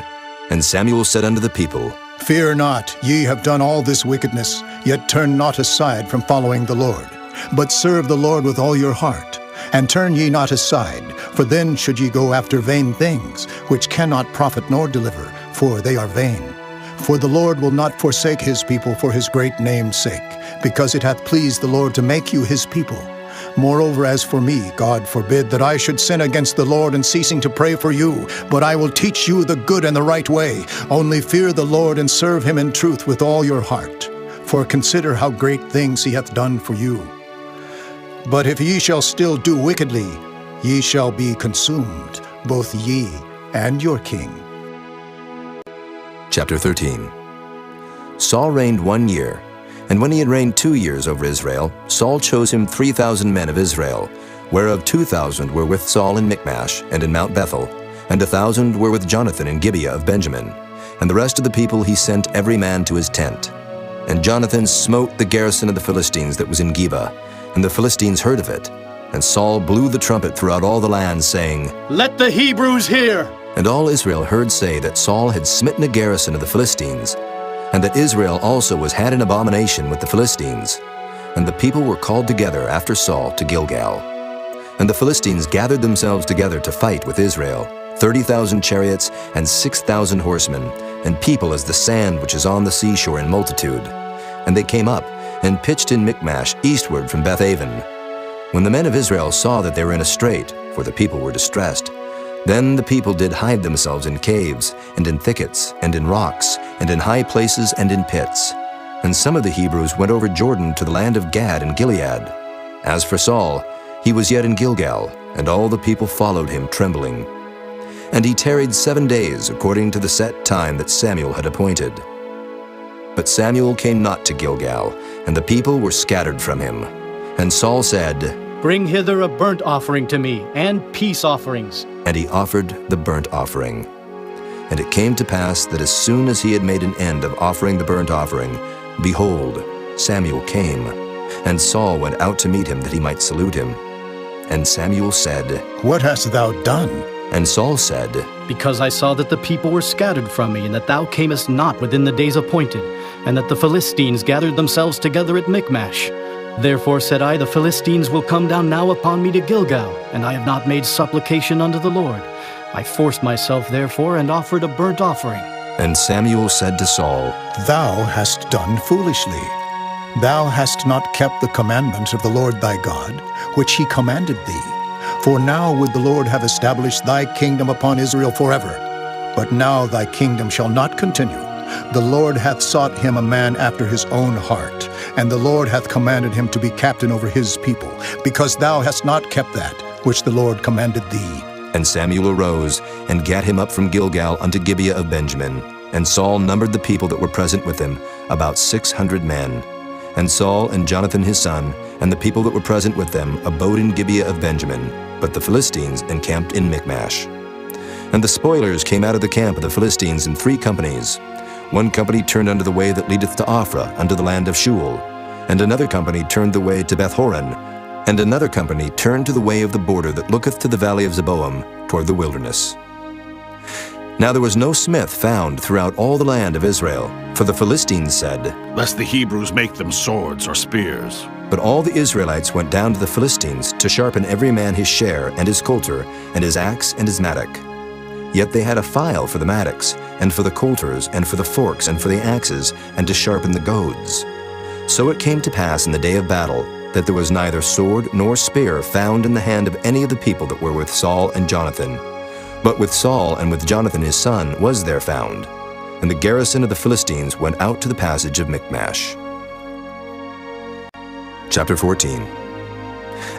And Samuel said unto the people, Fear not, ye have done all this wickedness, yet turn not aside from following the Lord, but serve the Lord with all your heart. And turn ye not aside, for then should ye go after vain things, which cannot profit nor deliver, for they are vain. For the Lord will not forsake his people for his great name's sake, because it hath pleased the Lord to make you his people. Moreover, as for me, God forbid that I should sin against the Lord in ceasing to pray for you, but I will teach you the good and the right way. Only fear the Lord and serve him in truth with all your heart. For consider how great things he hath done for you. But if ye shall still do wickedly, ye shall be consumed, both ye and your king. Chapter 13. Saul reigned 1 year, and when he had reigned 2 years over Israel, Saul chose him 3,000 men of Israel, whereof 2,000 were with Saul in Michmash and in Mount Bethel, and 1,000 were with Jonathan in Gibeah of Benjamin. And the rest of the people he sent every man to his tent. And Jonathan smote the garrison of the Philistines that was in Geba, and the Philistines heard of it. And Saul blew the trumpet throughout all the land, saying, Let the Hebrews hear! And all Israel heard say that Saul had smitten a garrison of the Philistines, and that Israel also was had an abomination with the Philistines. And the people were called together after Saul to Gilgal. And the Philistines gathered themselves together to fight with Israel, 30,000 chariots and 6,000 horsemen, and people as the sand which is on the seashore in multitude. And they came up and pitched in Michmash eastward from Bethaven. When the men of Israel saw that they were in a strait, for the people were distressed, then the people did hide themselves in caves, and in thickets, and in rocks, and in high places, and in pits. And some of the Hebrews went over Jordan to the land of Gad and Gilead. As for Saul, he was yet in Gilgal, and all the people followed him trembling. And he tarried 7 days according to the set time that Samuel had appointed. But Samuel came not to Gilgal, and the people were scattered from him. And Saul said, Bring hither a burnt offering to me, and peace offerings. And he offered the burnt offering. And it came to pass that as soon as he had made an end of offering the burnt offering, behold, Samuel came, and Saul went out to meet him that he might salute him. And Samuel said, What hast thou done? And Saul said, Because I saw that the people were scattered from me, and that thou camest not within the days appointed, and that the Philistines gathered themselves together at Michmash. Therefore said I, The Philistines will come down now upon me to Gilgal, and I have not made supplication unto the Lord. I forced myself therefore, and offered a burnt offering. And Samuel said to Saul, Thou hast done foolishly. Thou hast not kept the commandments of the Lord thy God, which he commanded thee. For now would the Lord have established thy kingdom upon Israel forever. But now thy kingdom shall not continue. The Lord hath sought him a man after his own heart, and the Lord hath commanded him to be captain over his people, because thou hast not kept that which the Lord commanded thee. And Samuel arose, and gat him up from Gilgal unto Gibeah of Benjamin. And Saul numbered the people that were present with him, about 600 men. And Saul and Jonathan his son, and the people that were present with them, abode in Gibeah of Benjamin, but the Philistines encamped in Michmash. And the spoilers came out of the camp of the Philistines in 3 companies. One company turned unto the way that leadeth to Ophrah, unto the land of Shual. And another company turned the way to Bethhoron. And another company turned to the way of the border that looketh to the valley of Zeboam, toward the wilderness. Now there was no smith found throughout all the land of Israel, for the Philistines said, Lest the Hebrews make them swords or spears. But all the Israelites went down to the Philistines to sharpen every man his share, and his coulter, and his axe, and his mattock. Yet they had a file for the mattocks, and for the coulters, and for the forks, and for the axes, and to sharpen the goads. So it came to pass in the day of battle, that there was neither sword nor spear found in the hand of any of the people that were with Saul and Jonathan. But with Saul and with Jonathan his son was there found. And the garrison of the Philistines went out to the passage of Michmash. Chapter 14.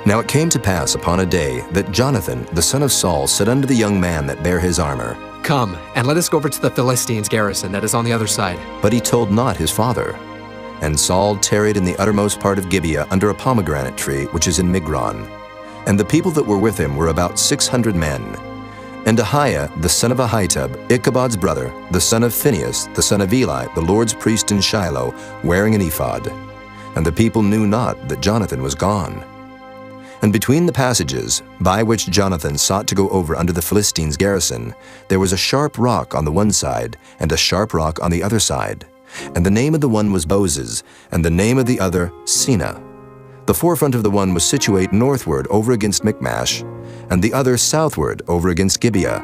Now it came to pass upon a day that Jonathan the son of Saul said unto the young man that bare his armor, Come, and let us go over to the Philistines' garrison that is on the other side. But he told not his father. And Saul tarried in the uttermost part of Gibeah under a pomegranate tree which is in Migron. And the people that were with him were about 600 men. And Ahiah the son of Ahitub, Ichabod's brother, the son of Phinehas, the son of Eli, the Lord's priest in Shiloh, wearing an ephod. And the people knew not that Jonathan was gone. And between the passages, by which Jonathan sought to go over unto the Philistines' garrison, there was a sharp rock on the one side, and a sharp rock on the other side. And the name of the one was Bozez, and the name of the other Seneh. The forefront of the one was situate northward over against Michmash, and the other southward over against Gibeah.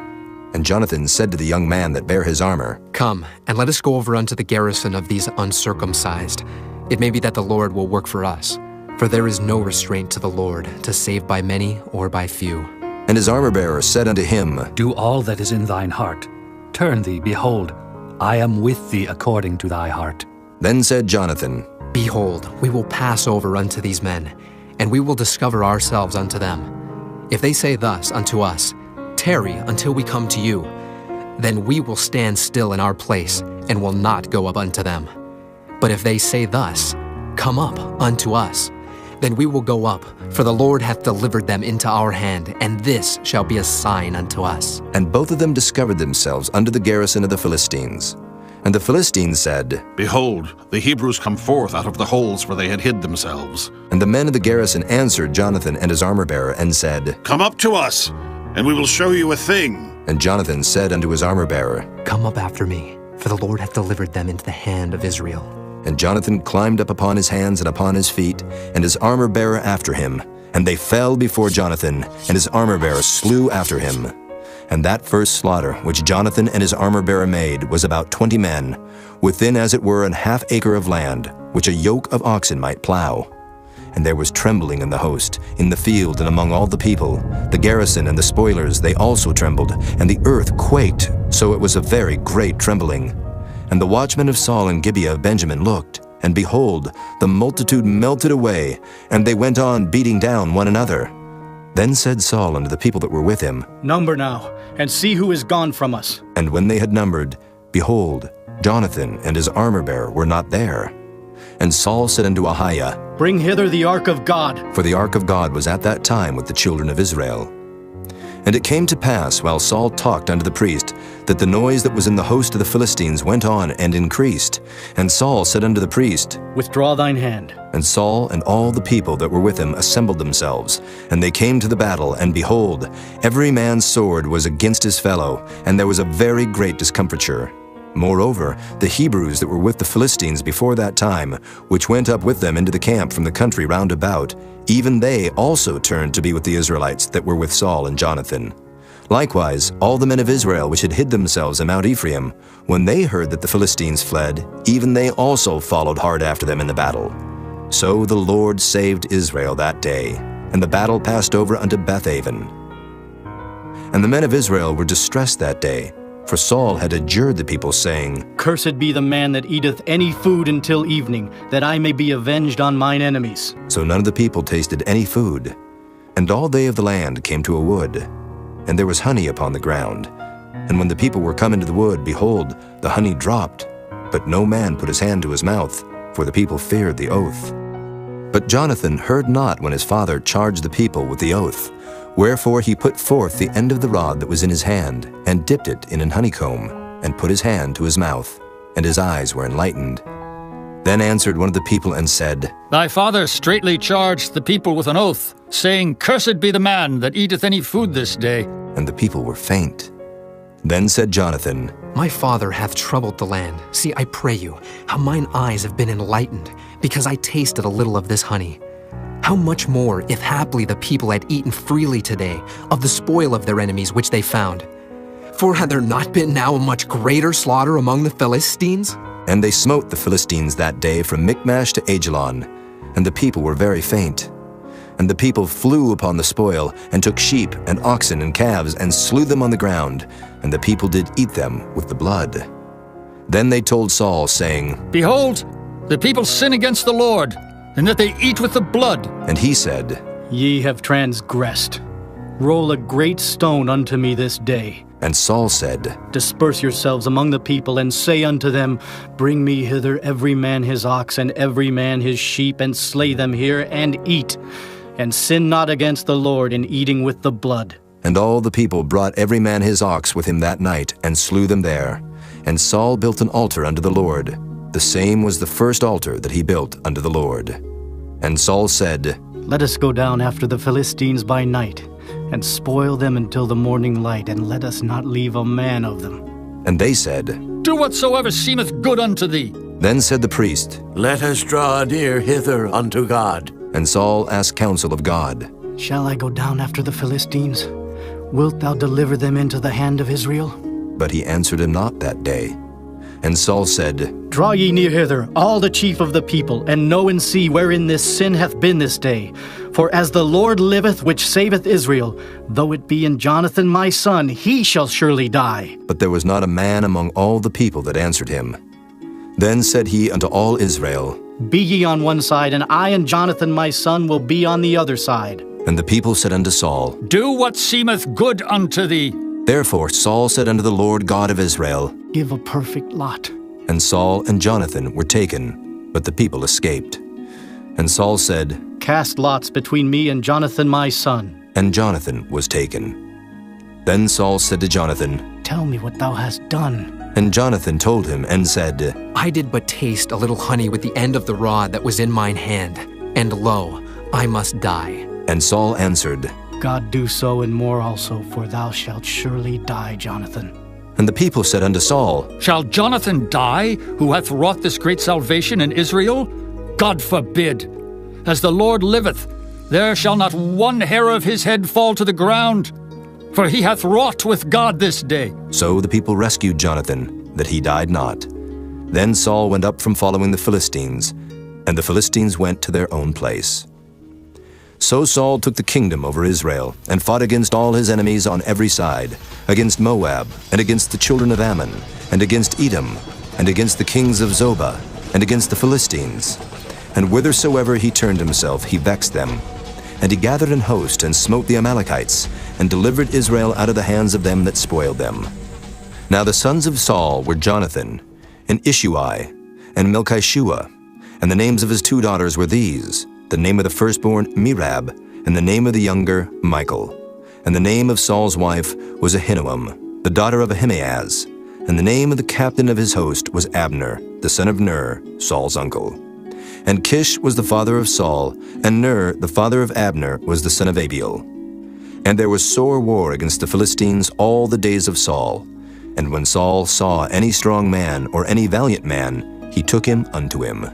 And Jonathan said to the young man that bare his armor, Come, and let us go over unto the garrison of these uncircumcised. It may be that the Lord will work for us. For there is no restraint to the Lord, to save by many or by few. And his armor-bearer said unto him, Do all that is in thine heart. Turn thee, behold, I am with thee according to thy heart. Then said Jonathan, Behold, we will pass over unto these men, and we will discover ourselves unto them. If they say thus unto us, Tarry until we come to you, then we will stand still in our place, and will not go up unto them. But if they say thus, Come up unto us, then we will go up, for the Lord hath delivered them into our hand, and this shall be a sign unto us. And both of them discovered themselves unto the garrison of the Philistines. And the Philistines said, Behold, the Hebrews come forth out of the holes where they had hid themselves. And the men of the garrison answered Jonathan and his armor-bearer, and said, Come up to us, and we will show you a thing. And Jonathan said unto his armor-bearer, Come up after me, for the Lord hath delivered them into the hand of Israel. And Jonathan climbed up upon his hands and upon his feet, and his armor-bearer after him. And they fell before Jonathan, and his armor-bearer slew after him. And that first slaughter which Jonathan and his armor-bearer made was about 20 men, within as it were an half acre of land, which a yoke of oxen might plow. And there was trembling in the host, in the field and among all the people. The garrison and the spoilers, they also trembled, and the earth quaked, so it was a very great trembling. And the watchmen of Saul and Gibeah of Benjamin looked, And behold, the multitude melted away, and they went on beating down one another. Then said Saul unto the people that were with him, Number now, and see who is gone from us. And when they had numbered, behold, Jonathan and his armor-bearer were not there. And Saul said unto Ahiah, Bring hither the ark of God. For the ark of God was at that time with the children of Israel. And it came to pass, while Saul talked unto the priest, that the noise that was in the host of the Philistines went on and increased. And Saul said unto the priest, Withdraw thine hand. And Saul and all the people that were with him assembled themselves. And they came to the battle, and behold, every man's sword was against his fellow, and there was a very great discomfiture. Moreover, the Hebrews that were with the Philistines before that time, which went up with them into the camp from the country round about, even they also turned to be with the Israelites that were with Saul and Jonathan. Likewise, all the men of Israel which had hid themselves in Mount Ephraim, when they heard that the Philistines fled, even they also followed hard after them in the battle. So the Lord saved Israel that day, and the battle passed over unto Bethaven. And the men of Israel were distressed that day, for Saul had adjured the people, saying, Cursed be the man that eateth any food until evening, that I may be avenged on mine enemies. So none of the people tasted any food. And all they of the land came to a wood, and there was honey upon the ground. And when the people were come into the wood, behold, the honey dropped, but no man put his hand to his mouth, for the people feared the oath. But Jonathan heard not when his father charged the people with the oath. Wherefore he put forth the end of the rod that was in his hand, and dipped it in an honeycomb, and put his hand to his mouth, and his eyes were enlightened. Then answered one of the people and said, Thy father straitly charged the people with an oath, saying, Cursed be the man that eateth any food this day. And the people were faint. Then said Jonathan, My father hath troubled the land. See, I pray you, how mine eyes have been enlightened, because I tasted a little of this honey. How much more, if haply the people had eaten freely today of the spoil of their enemies which they found? For had there not been now a much greater slaughter among the Philistines? And they smote the Philistines that day from Michmash to Ajalon, and the people were very faint. And the people flew upon the spoil, and took sheep and oxen and calves, and slew them on the ground, and the people did eat them with the blood. Then they told Saul, saying, Behold, the people sin against the Lord, and that they eat with the blood. And he said, Ye have transgressed. Roll a great stone unto me this day. And Saul said, Disperse yourselves among the people, and say unto them, Bring me hither every man his ox, and every man his sheep, and slay them here, and eat. And sin not against the Lord in eating with the blood. And all the people brought every man his ox with him that night, and slew them there. And Saul built an altar unto the Lord. The same was the first altar that he built unto the Lord. And Saul said, Let us go down after the Philistines by night, and spoil them until the morning light, and let us not leave a man of them. And they said, Do whatsoever seemeth good unto thee. Then said the priest, Let us draw near hither unto God. And Saul asked counsel of God, Shall I go down after the Philistines? Wilt thou deliver them into the hand of Israel? But he answered him not that day. And Saul said, Draw ye near hither, all the chief of the people, and know and see wherein this sin hath been this day. For as the Lord liveth, which saveth Israel, though it be in Jonathan my son, he shall surely die. But there was not a man among all the people that answered him. Then said he unto all Israel, Be ye on one side, and I and Jonathan my son will be on the other side. And the people said unto Saul, Do what seemeth good unto thee. Therefore Saul said unto the Lord God of Israel, Give a perfect lot. And Saul and Jonathan were taken, but the people escaped. And Saul said, Cast lots between me and Jonathan my son. And Jonathan was taken. Then Saul said to Jonathan, Tell me what thou hast done. And Jonathan told him and said, I did but taste a little honey with the end of the rod that was in mine hand, and lo, I must die. And Saul answered, God do so and more also, for thou shalt surely die, Jonathan. And the people said unto Saul, Shall Jonathan die, who hath wrought this great salvation in Israel? God forbid. As the Lord liveth, there shall not one hair of his head fall to the ground, for he hath wrought with God this day. So the people rescued Jonathan, that he died not. Then Saul went up from following the Philistines, and the Philistines went to their own place. So Saul took the kingdom over Israel, and fought against all his enemies on every side, against Moab, and against the children of Ammon, and against Edom, and against the kings of Zobah, and against the Philistines. And whithersoever he turned himself, he vexed them. And he gathered an host, and smote the Amalekites, and delivered Israel out of the hands of them that spoiled them. Now the sons of Saul were Jonathan, and Ishuai, and Melchishua. And the names of his 2 daughters were these, the name of the firstborn Merab, and the name of the younger Michal. And the name of Saul's wife was Ahinoam, the daughter of Ahimaaz. And the name of the captain of his host was Abner, the son of Ner, Saul's uncle. And Kish was the father of Saul, and Ner, the father of Abner, was the son of Abiel. And there was sore war against the Philistines all the days of Saul. And when Saul saw any strong man or any valiant man, he took him unto him.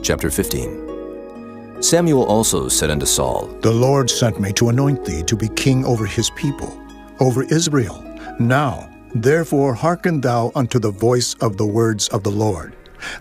Chapter 15. Samuel also said unto Saul, The Lord sent me to anoint thee to be king over his people, over Israel. Now, therefore, hearken thou unto the voice of the words of the Lord.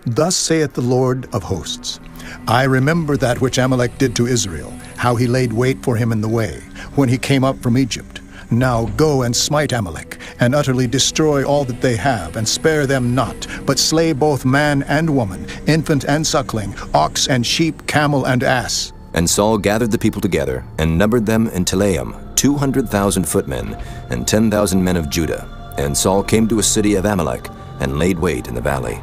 Thus saith the Lord of hosts, I remember that which Amalek did to Israel, how he laid wait for him in the way, when he came up from Egypt. Now go and smite Amalek, and utterly destroy all that they have, and spare them not, but slay both man and woman, infant and suckling, ox and sheep, camel and ass. And Saul gathered the people together, and numbered them in Telaim, 200,000 footmen, and 10,000 men of Judah. And Saul came to a city of Amalek, and laid wait in the valley.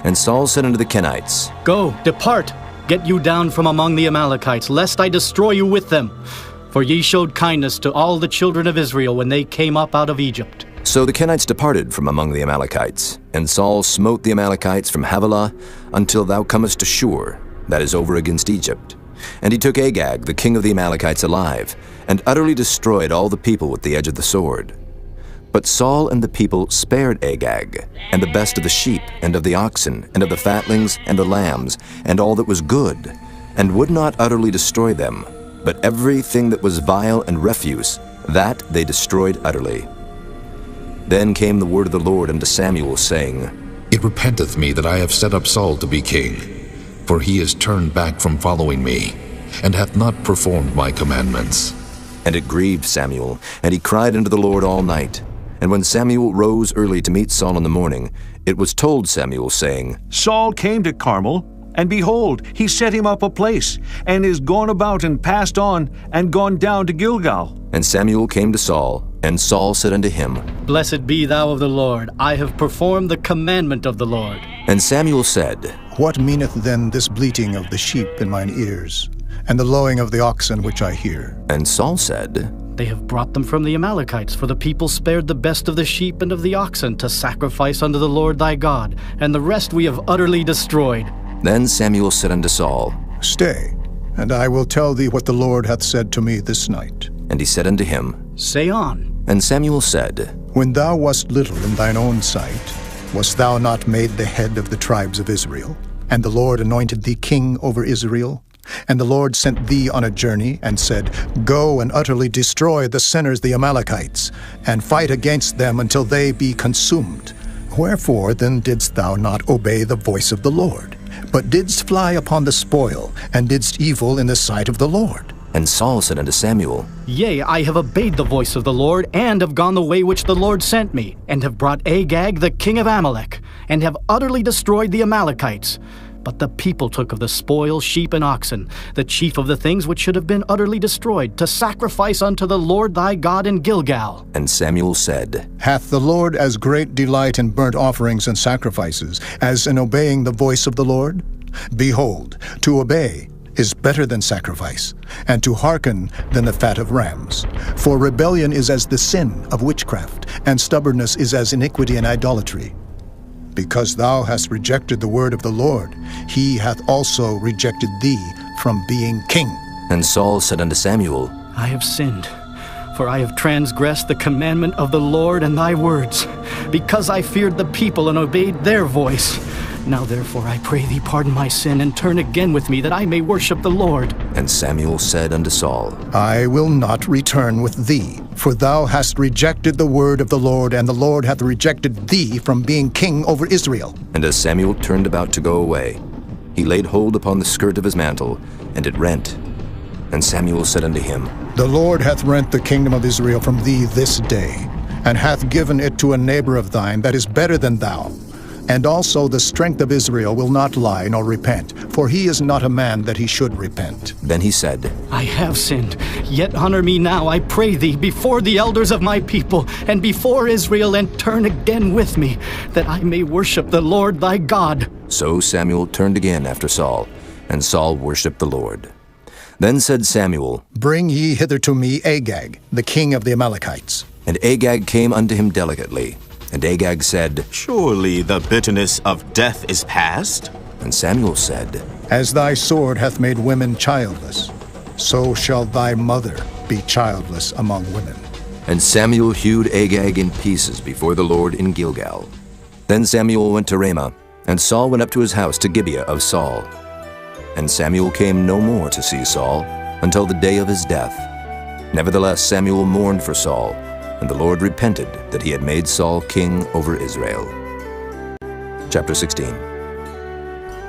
And Saul said unto the Kenites, Go, depart, get you down from among the Amalekites, lest I destroy you with them. For ye showed kindness to all the children of Israel when they came up out of Egypt. So the Kenites departed from among the Amalekites, and Saul smote the Amalekites from Havilah until thou comest to Shur, that is over against Egypt. And he took Agag, the king of the Amalekites, alive, and utterly destroyed all the people with the edge of the sword. But Saul and the people spared Agag, and the best of the sheep, and of the oxen, and of the fatlings, and the lambs, and all that was good, and would not utterly destroy them, but everything that was vile and refuse, that they destroyed utterly. Then came the word of the Lord unto Samuel, saying, It repenteth me that I have set up Saul to be king, for he is turned back from following me, and hath not performed my commandments. And it grieved Samuel, and he cried unto the Lord all night. And when Samuel rose early to meet Saul in the morning, it was told Samuel, saying, Saul came to Carmel, and behold, he set him up a place, and is gone about and passed on, and gone down to Gilgal. And Samuel came to Saul, and Saul said unto him, Blessed be thou of the Lord, I have performed the commandment of the Lord. And Samuel said, What meaneth then this bleating of the sheep in mine ears, and the lowing of the oxen which I hear? And Saul said, They have brought them from the Amalekites, for the people spared the best of the sheep and of the oxen to sacrifice unto the Lord thy God, and the rest we have utterly destroyed. Then Samuel said unto Saul, Stay, and I will tell thee what the Lord hath said to me this night. And he said unto him, Say on. And Samuel said, When thou wast little in thine own sight, wast thou not made the head of the tribes of Israel? And the Lord anointed thee king over Israel? And the Lord sent thee on a journey, and said, Go and utterly destroy the sinners the Amalekites, and fight against them until they be consumed. Wherefore then didst thou not obey the voice of the Lord, but didst fly upon the spoil, and didst evil in the sight of the Lord? And Saul said unto Samuel, Yea, I have obeyed the voice of the Lord, and have gone the way which the Lord sent me, and have brought Agag the king of Amalek, and have utterly destroyed the Amalekites. But the people took of the spoil sheep and oxen, the chief of the things which should have been utterly destroyed, to sacrifice unto the Lord thy God in Gilgal. And Samuel said, Hath the Lord as great delight in burnt offerings and sacrifices as in obeying the voice of the Lord? Behold, to obey is better than sacrifice, and to hearken than the fat of rams. For rebellion is as the sin of witchcraft, and stubbornness is as iniquity and idolatry. Because thou hast rejected the word of the Lord, he hath also rejected thee from being king. And Saul said unto Samuel, I have sinned, for I have transgressed the commandment of the Lord and thy words, because I feared the people and obeyed their voice. Now therefore I pray thee pardon my sin, and turn again with me, that I may worship the Lord. And Samuel said unto Saul, I will not return with thee, for thou hast rejected the word of the Lord, and the Lord hath rejected thee from being king over Israel. And as Samuel turned about to go away, he laid hold upon the skirt of his mantle, and it rent. And Samuel said unto him, The Lord hath rent the kingdom of Israel from thee this day, and hath given it to a neighbor of thine that is better than thou. And also the strength of Israel will not lie nor repent, for he is not a man that he should repent. Then he said, I have sinned, yet honor me now, I pray thee, before the elders of my people, and before Israel, and turn again with me, that I may worship the Lord thy God. So Samuel turned again after Saul, and Saul worshipped the Lord. Then said Samuel, Bring ye hither to me Agag, the king of the Amalekites. And Agag came unto him delicately. And Agag said, Surely the bitterness of death is past? And Samuel said, As thy sword hath made women childless, so shall thy mother be childless among women. And Samuel hewed Agag in pieces before the Lord in Gilgal. Then Samuel went to Ramah, and Saul went up to his house to Gibeah of Saul. And Samuel came no more to see Saul until the day of his death. Nevertheless Samuel mourned for Saul, and the Lord repented that he had made Saul king over Israel. Chapter 16.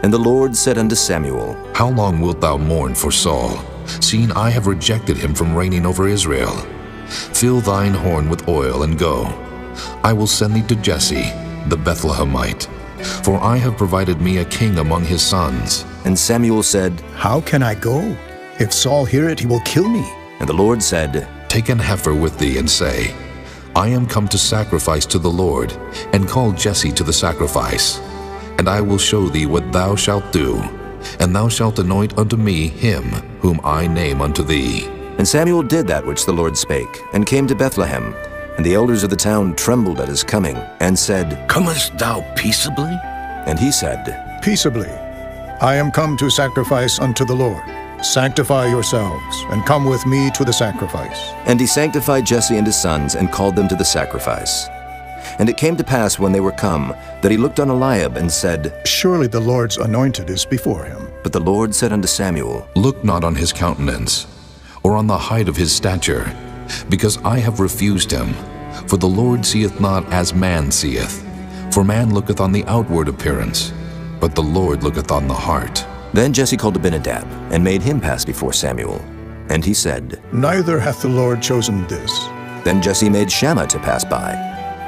And the Lord said unto Samuel, How long wilt thou mourn for Saul, seeing I have rejected him from reigning over Israel? Fill thine horn with oil, and go. I will send thee to Jesse, the Bethlehemite, for I have provided me a king among his sons. And Samuel said, How can I go? If Saul hear it, he will kill me. And the Lord said, Take an heifer with thee, and say, I am come to sacrifice to the Lord, and call Jesse to the sacrifice. And I will show thee what thou shalt do, and thou shalt anoint unto me him whom I name unto thee. And Samuel did that which the Lord spake, and came to Bethlehem. And the elders of the town trembled at his coming, and said, Comest thou peaceably? And he said, Peaceably. I am come to sacrifice unto the Lord. Sanctify yourselves, and come with me to the sacrifice. And he sanctified Jesse and his sons, and called them to the sacrifice. And it came to pass when they were come, that he looked on Eliab, and said, Surely the Lord's anointed is before him. But the Lord said unto Samuel, Look not on his countenance, or on the height of his stature, because I have refused him. For the Lord seeth not as man seeth. For man looketh on the outward appearance, but the Lord looketh on the heart. Then Jesse called Abinadab, and made him pass before Samuel. And he said, Neither hath the Lord chosen this. Then Jesse made Shammah to pass by.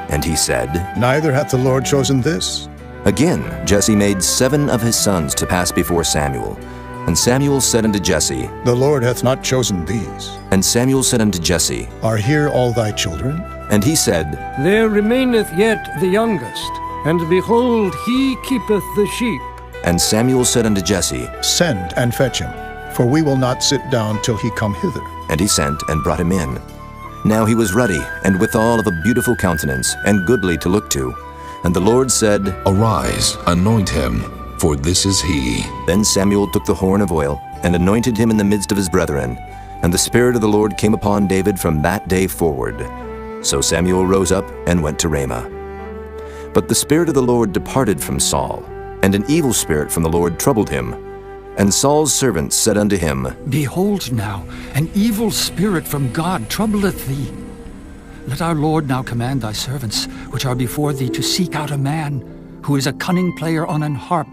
And he said, Neither hath the Lord chosen this. Again Jesse made 7 of his sons to pass before Samuel. And Samuel said unto Jesse, The Lord hath not chosen these. And Samuel said unto Jesse, Are here all thy children? And he said, There remaineth yet the youngest, and behold, he keepeth the sheep. And Samuel said unto Jesse, Send and fetch him, for we will not sit down till he come hither. And he sent and brought him in. Now he was ruddy, and withal of a beautiful countenance, and goodly to look to. And the Lord said, Arise, anoint him, for this is he. Then Samuel took the horn of oil, and anointed him in the midst of his brethren. And the Spirit of the Lord came upon David from that day forward. So Samuel rose up and went to Ramah. But the Spirit of the Lord departed from Saul, and an evil spirit from the Lord troubled him. And Saul's servants said unto him, Behold now, an evil spirit from God troubleth thee. Let our Lord now command thy servants, which are before thee, to seek out a man, who is a cunning player on an harp.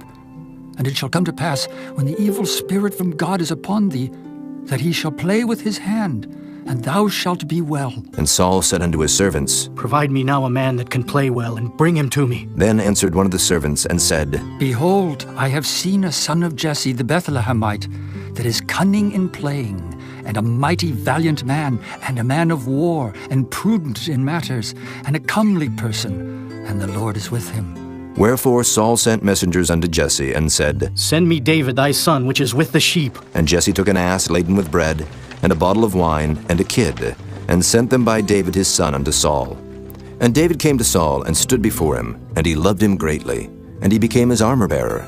And it shall come to pass, when the evil spirit from God is upon thee, that he shall play with his hand, and thou shalt be well. And Saul said unto his servants, Provide me now a man that can play well, and bring him to me. Then answered one of the servants, and said, Behold, I have seen a son of Jesse the Bethlehemite, that is cunning in playing, and a mighty valiant man, and a man of war, and prudent in matters, and a comely person, and the Lord is with him. Wherefore Saul sent messengers unto Jesse, and said, Send me David thy son, which is with the sheep. And Jesse took an ass laden with bread, and a bottle of wine, and a kid, and sent them by David his son unto Saul. And David came to Saul, and stood before him, and he loved him greatly, and he became his armor-bearer.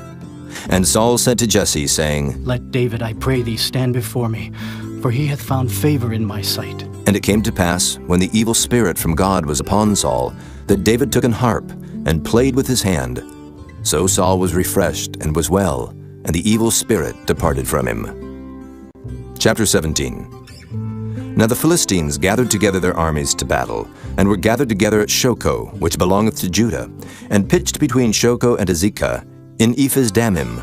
And Saul sent to Jesse, saying, Let David, I pray thee, stand before me, for he hath found favor in my sight. And it came to pass, when the evil spirit from God was upon Saul, that David took an harp, and played with his hand. So Saul was refreshed, and was well, and the evil spirit departed from him. Chapter 17. Now the Philistines gathered together their armies to battle, and were gathered together at Shochoh, which belongeth to Judah, and pitched between Shochoh and Azekah, in Ephes-dammim.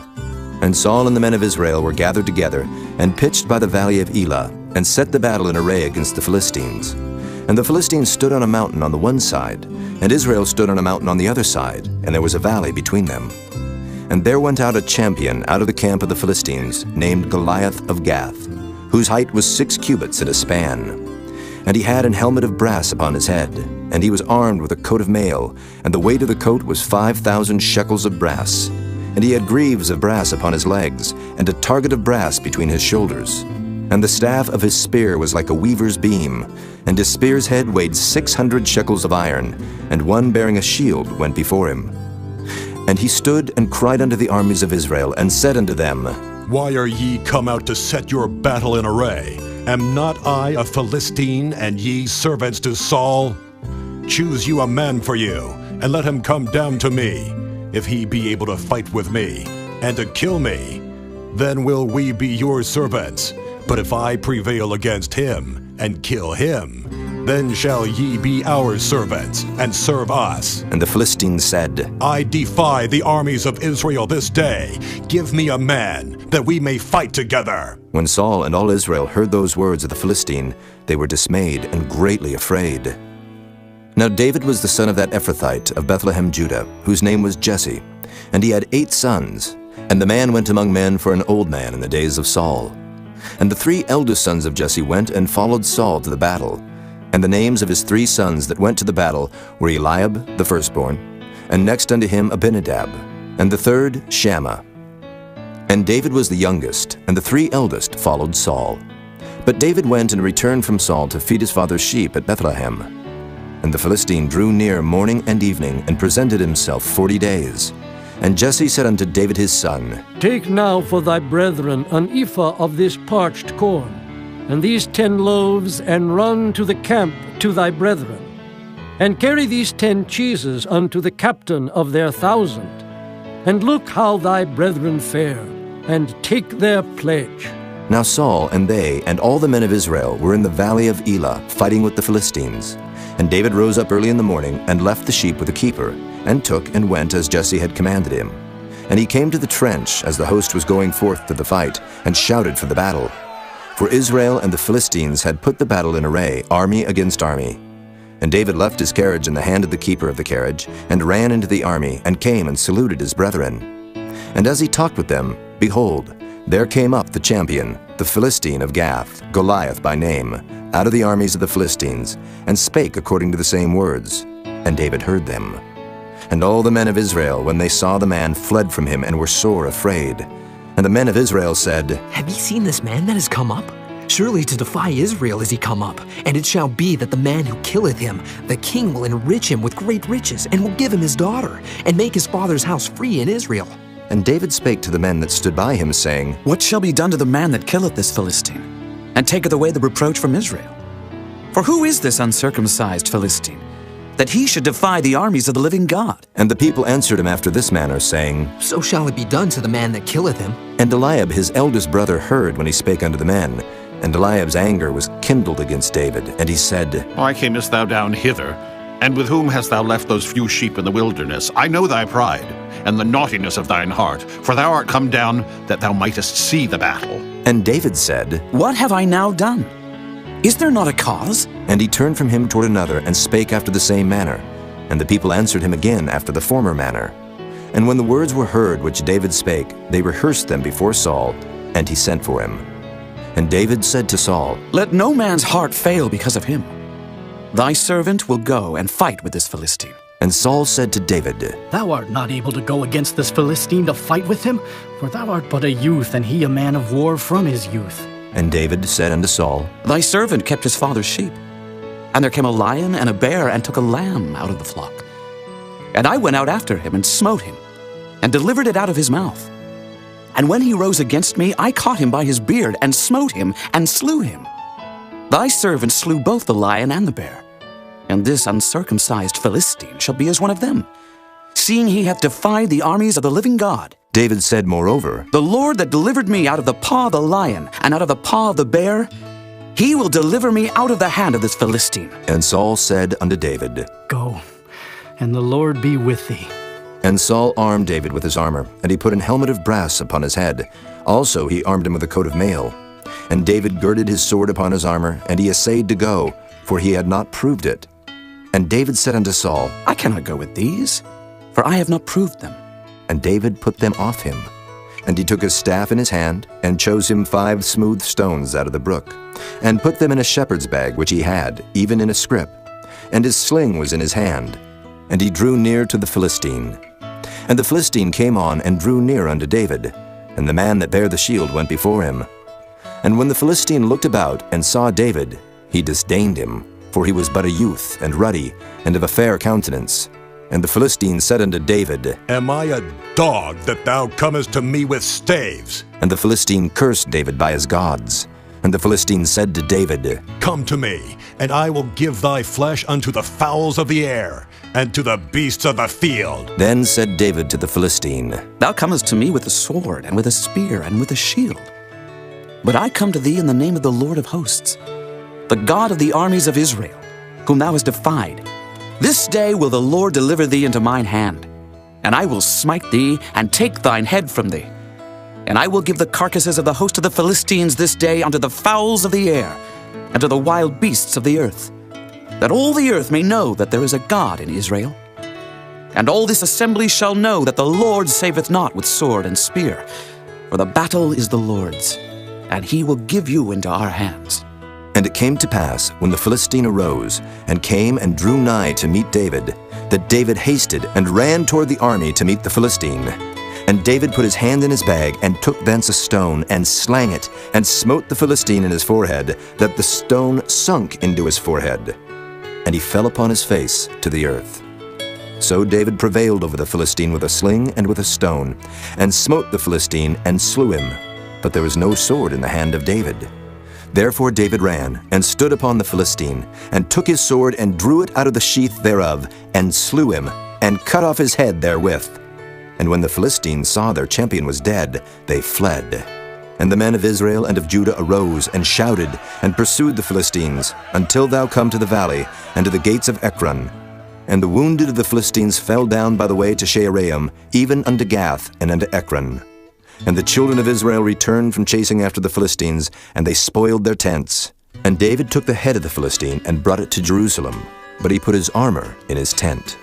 And Saul and the men of Israel were gathered together, and pitched by the valley of Elah, and set the battle in array against the Philistines. And the Philistines stood on a mountain on the one side, and Israel stood on a mountain on the other side, and there was a valley between them. And there went out a champion out of the camp of the Philistines, named Goliath of Gath, whose height was 6 cubits and a span. And he had an helmet of brass upon his head, and he was armed with a coat of mail, and the weight of the coat was 5,000 shekels of brass. And he had greaves of brass upon his legs, and a target of brass between his shoulders. And the staff of his spear was like a weaver's beam, and his spear's head weighed 600 shekels of iron, and one bearing a shield went before him. And he stood and cried unto the armies of Israel, and said unto them, Why are ye come out to set your battle in array? Am not I a Philistine, and ye servants to Saul? Choose you a man for you, and let him come down to me, if he be able to fight with me, and to kill me. Then will we be your servants. But if I prevail against him, and kill him, then shall ye be our servants, and serve us. And the Philistines said, I defy the armies of Israel this day. Give me a man, that we may fight together. When Saul and all Israel heard those words of the Philistine, they were dismayed and greatly afraid. Now David was the son of that Ephrathite of Bethlehem, Judah, whose name was Jesse, and he had 8 sons. And the man went among men for an old man in the days of Saul. And the 3 eldest sons of Jesse went and followed Saul to the battle. And the names of his 3 sons that went to the battle were Eliab, the firstborn, and next unto him Abinadab, and the third Shammah. And David was the youngest, and the 3 eldest followed Saul. But David went and returned from Saul to feed his father's sheep at Bethlehem. And the Philistine drew near morning and evening, and presented himself 40 days. And Jesse said unto David his son, Take now for thy brethren an ephah of this parched corn, and these 10 loaves, and run to the camp to thy brethren. And carry these 10 cheeses unto the captain of their 1,000. And look how thy brethren fare, and take their pledge. Now Saul and they and all the men of Israel were in the valley of Elah, fighting with the Philistines. And David rose up early in the morning, and left the sheep with the keeper, and took and went as Jesse had commanded him. And he came to the trench as the host was going forth to the fight, and shouted for the battle. For Israel and the Philistines had put the battle in array, army against army. And David left his carriage in the hand of the keeper of the carriage, and ran into the army, and came and saluted his brethren. And as he talked with them, behold, there came up the champion, the Philistine of Gath, Goliath by name, out of the armies of the Philistines, and spake according to the same words. And David heard them. And all the men of Israel, when they saw the man, fled from him, and were sore afraid. And the men of Israel said, Have ye seen this man that is come up? Surely to defy Israel is he come up. And it shall be that the man who killeth him, the king will enrich him with great riches, and will give him his daughter, and make his father's house free in Israel. And David spake to the men that stood by him, saying, What shall be done to the man that killeth this Philistine, and taketh away the reproach from Israel? For who is this uncircumcised Philistine, that he should defy the armies of the living God? And the people answered him after this manner, saying, So shall it be done to the man that killeth him. And Eliab his eldest brother heard when he spake unto the men. And Eliab's anger was kindled against David, and he said, Why camest thou down hither? And with whom hast thou left those few sheep in the wilderness? I know thy pride, and the naughtiness of thine heart, for thou art come down that thou mightest see the battle. And David said, What have I now done? Is there not a cause? And he turned from him toward another, and spake after the same manner. And the people answered him again after the former manner. And when the words were heard which David spake, they rehearsed them before Saul, and he sent for him. And David said to Saul, Let no man's heart fail because of him. Thy servant will go and fight with this Philistine. And Saul said to David, Thou art not able to go against this Philistine to fight with him, for thou art but a youth, and he a man of war from his youth. And David said unto Saul, Thy servant kept his father's sheep. And there came a lion and a bear, and took a lamb out of the flock. And I went out after him, and smote him, and delivered it out of his mouth. And when he rose against me, I caught him by his beard, and smote him, and slew him. Thy servant slew both the lion and the bear. And this uncircumcised Philistine shall be as one of them, seeing he hath defied the armies of the living God. David said moreover, The Lord that delivered me out of the paw of the lion, and out of the paw of the bear, he will deliver me out of the hand of this Philistine. And Saul said unto David, Go, and the Lord be with thee. And Saul armed David with his armor, and he put an helmet of brass upon his head. Also he armed him with a coat of mail. And David girded his sword upon his armor, and he essayed to go. for he had not proved it. And David said unto Saul, I cannot go with these, for I have not proved them. And David put them off him. And he took his staff in his hand, and chose him 5 smooth stones out of the brook, and put them in a shepherd's bag which he had, even in a scrip. And his sling was in his hand. And he drew near to the Philistine. And the Philistine came on and drew near unto David, and the man that bare the shield went before him. And when the Philistine looked about and saw David, he disdained him, for he was but a youth, and ruddy, and of a fair countenance. And the Philistine said unto David, Am I a dog that thou comest to me with staves? And the Philistine cursed David by his gods. And the Philistine said to David, Come to me, and I will give thy flesh unto the fowls of the air, and to the beasts of the field. Then said David to the Philistine, Thou comest to me with a sword, and with a spear, and with a shield. But I come to thee in the name of the Lord of hosts, the God of the armies of Israel, whom thou hast defied. This day will the Lord deliver thee into mine hand, and I will smite thee, and take thine head from thee. And I will give the carcasses of the host of the Philistines this day unto the fowls of the air, and to the wild beasts of the earth, that all the earth may know that there is a God in Israel. And all this assembly shall know that the Lord saveth not with sword and spear, for the battle is the Lord's, and he will give you into our hands. And it came to pass, when the Philistine arose, and came and drew nigh to meet David, that David hasted and ran toward the army to meet the Philistine. And David put his hand in his bag, and took thence a stone, and slang it, and smote the Philistine in his forehead, that the stone sunk into his forehead. And he fell upon his face to the earth. So David prevailed over the Philistine with a sling and with a stone, and smote the Philistine, and slew him. But there was no sword in the hand of David. Therefore David ran, and stood upon the Philistine, and took his sword, and drew it out of the sheath thereof, and slew him, and cut off his head therewith. And when the Philistines saw their champion was dead, they fled. And the men of Israel and of Judah arose, and shouted, and pursued the Philistines, until thou come to the valley, and to the gates of Ekron. And the wounded of the Philistines fell down by the way to Shaaraim, even unto Gath, and unto Ekron. And the children of Israel returned from chasing after the Philistines, and they spoiled their tents. And David took the head of the Philistine, and brought it to Jerusalem, but he put his armor in his tent.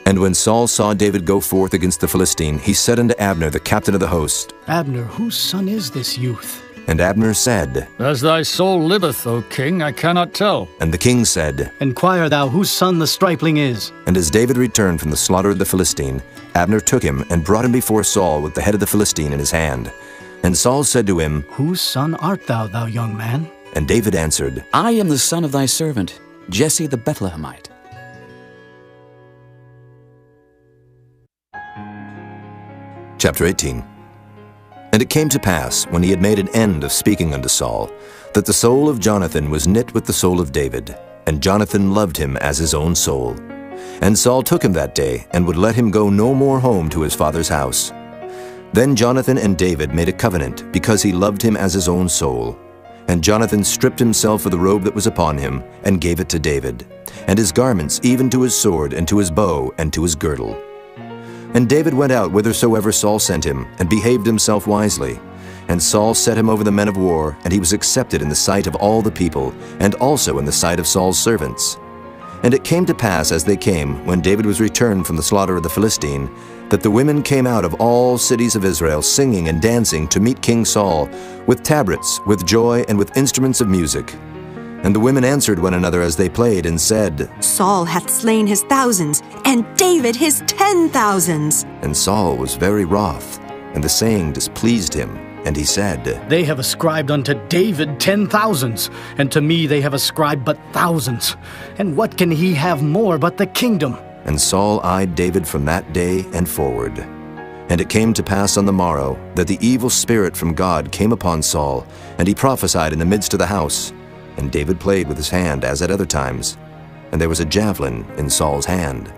And when Saul saw David go forth against the Philistine, he said unto Abner, the captain of the host, Abner, whose son is this youth? And Abner said, As thy soul liveth, O king, I cannot tell. And the king said, Inquire thou whose son the stripling is. And as David returned from the slaughter of the Philistine, Abner took him, and brought him before Saul with the head of the Philistine in his hand. And Saul said to him, Whose son art thou, thou young man? And David answered, I am the son of thy servant, Jesse the Bethlehemite. Chapter 18. And it came to pass, when he had made an end of speaking unto Saul, that the soul of Jonathan was knit with the soul of David, and Jonathan loved him as his own soul. And Saul took him that day, and would let him go no more home to his father's house. Then Jonathan and David made a covenant, because he loved him as his own soul. And Jonathan stripped himself of the robe that was upon him, and gave it to David, and his garments, even to his sword, and to his bow, and to his girdle. And David went out whithersoever Saul sent him, and behaved himself wisely. And Saul set him over the men of war, and he was accepted in the sight of all the people, and also in the sight of Saul's servants. And it came to pass, as they came, when David was returned from the slaughter of the Philistine, that the women came out of all cities of Israel, singing and dancing to meet King Saul, with tabrets, with joy, and with instruments of music. And the women answered one another as they played, and said, Saul hath slain his thousands, and David his 10,000s. And Saul was very wroth, and the saying displeased him. And he said, They have ascribed unto David 10,000s, and to me they have ascribed but thousands. And what can he have more but the kingdom? And Saul eyed David from that day and forward. And it came to pass on the morrow, that the evil spirit from God came upon Saul, and he prophesied in the midst of the house. And David played with his hand as at other times. And there was a javelin in Saul's hand.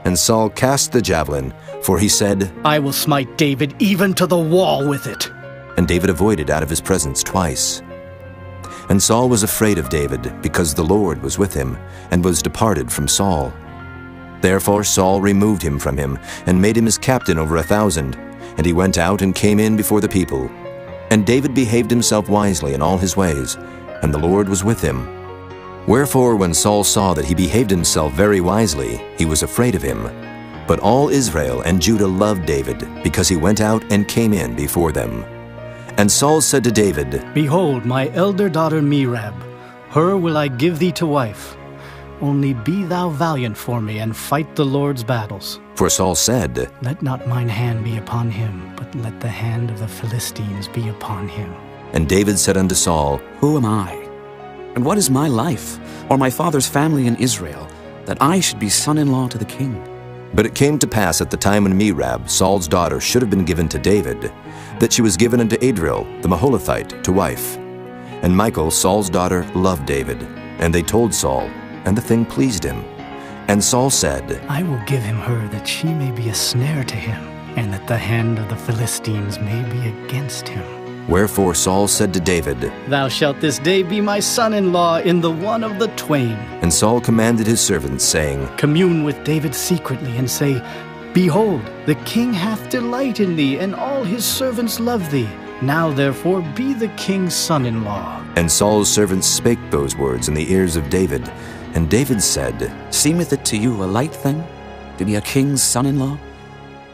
And Saul cast the javelin, for he said, I will smite David even to the wall with it. And David avoided out of his presence twice. And Saul was afraid of David, because the Lord was with him, and was departed from Saul. Therefore Saul removed him from him, and made him his captain over 1,000. And he went out and came in before the people. And David behaved himself wisely in all his ways, and the Lord was with him. Wherefore when Saul saw that he behaved himself very wisely, he was afraid of him. But all Israel and Judah loved David, because he went out and came in before them. And Saul said to David, Behold, my elder daughter Merab, her will I give thee to wife. Only be thou valiant for me, and fight the Lord's battles. For Saul said, Let not mine hand be upon him, but let the hand of the Philistines be upon him. And David said unto Saul, Who am I? And what is my life, or my father's family in Israel, that I should be son-in-law to the king? But it came to pass at the time when Merab, Saul's daughter, should have been given to David, that she was given unto Adriel, the Maholathite, to wife. And Michal, Saul's daughter, loved David. And they told Saul, and the thing pleased him. And Saul said, I will give him her, that she may be a snare to him, and that the hand of the Philistines may be against him. Wherefore Saul said to David, Thou shalt this day be my son-in-law in the one of the twain. And Saul commanded his servants, saying, Commune with David secretly, and say, Behold, the king hath delight in thee, and all his servants love thee. Now therefore be the king's son-in-law. And Saul's servants spake those words in the ears of David. And David said, Seemeth it to you a light thing, to be a king's son-in-law,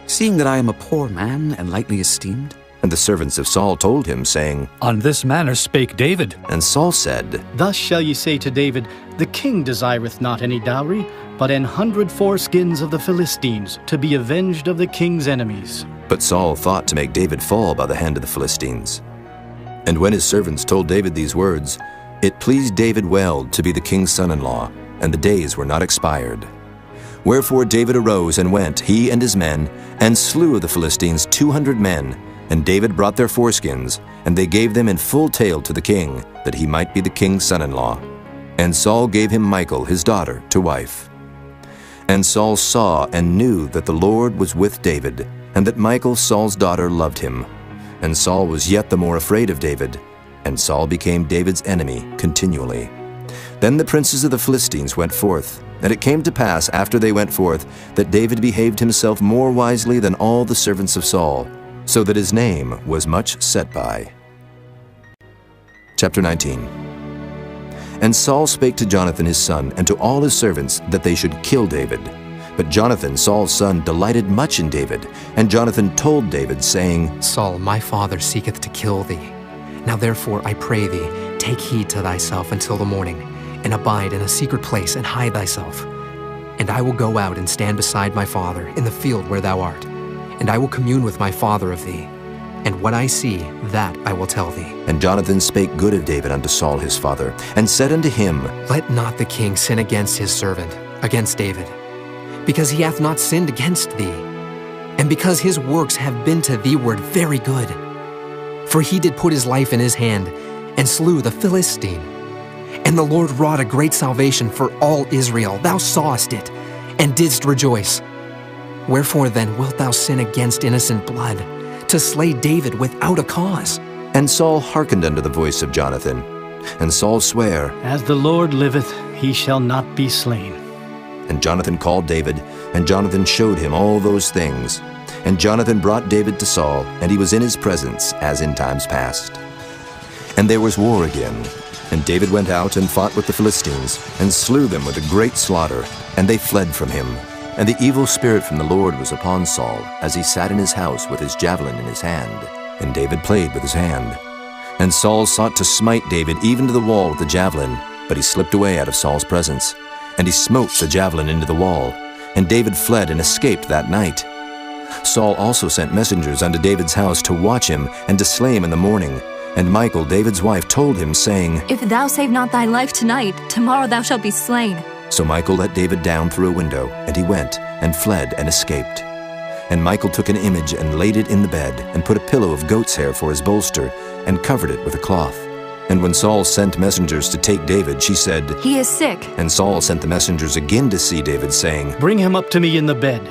seeing that I am a poor man and lightly esteemed? And the servants of Saul told him, saying, On this manner spake David. And Saul said, Thus shall ye say to David, The king desireth not any dowry, but 100 foreskins of the Philistines, to be avenged of the king's enemies. But Saul thought to make David fall by the hand of the Philistines. And when his servants told David these words, it pleased David well to be the king's son-in-law, and the days were not expired. Wherefore David arose and went, he and his men, and slew of the Philistines 200 men. And David brought their foreskins, and they gave them in full tale to the king, that he might be the king's son-in-law. And Saul gave him Michal his daughter to wife. And Saul saw and knew that the Lord was with David, and that Michal Saul's daughter loved him. And Saul was yet the more afraid of David, and Saul became David's enemy continually. Then the princes of the Philistines went forth, and it came to pass after they went forth, that David behaved himself more wisely than all the servants of Saul, so that his name was much set by. Chapter 19. And Saul spake to Jonathan his son, and to all his servants, that they should kill David. But Jonathan, Saul's son, delighted much in David. And Jonathan told David, saying, Saul, my father seeketh to kill thee. Now therefore, I pray thee, take heed to thyself until the morning, and abide in a secret place, and hide thyself. And I will go out and stand beside my father in the field where thou art. And I will commune with my father of thee. And what I see, that I will tell thee. And Jonathan spake good of David unto Saul his father, and said unto him, Let not the king sin against his servant, against David, because he hath not sinned against thee, and because his works have been to thee ward very good. For he did put his life in his hand, and slew the Philistine. And the Lord wrought a great salvation for all Israel. Thou sawest it, and didst rejoice. Wherefore then wilt thou sin against innocent blood, to slay David without a cause? And Saul hearkened unto the voice of Jonathan. And Saul sware, As the Lord liveth, he shall not be slain. And Jonathan called David, and Jonathan showed him all those things. And Jonathan brought David to Saul, and he was in his presence, as in times past. And there was war again. And David went out and fought with the Philistines, and slew them with a great slaughter, and they fled from him. And the evil spirit from the Lord was upon Saul, as he sat in his house with his javelin in his hand. And David played with his hand. And Saul sought to smite David even to the wall with the javelin, but he slipped away out of Saul's presence. And he smote the javelin into the wall. And David fled and escaped that night. Saul also sent messengers unto David's house to watch him, and to slay him in the morning. And Michal, David's wife, told him, saying, If thou save not thy life tonight, tomorrow thou shalt be slain. So Michal let David down through a window, and he went, and fled, and escaped. And Michal took an image, and laid it in the bed, and put a pillow of goat's hair for his bolster, and covered it with a cloth. And when Saul sent messengers to take David, she said, He is sick. And Saul sent the messengers again to see David, saying, Bring him up to me in the bed,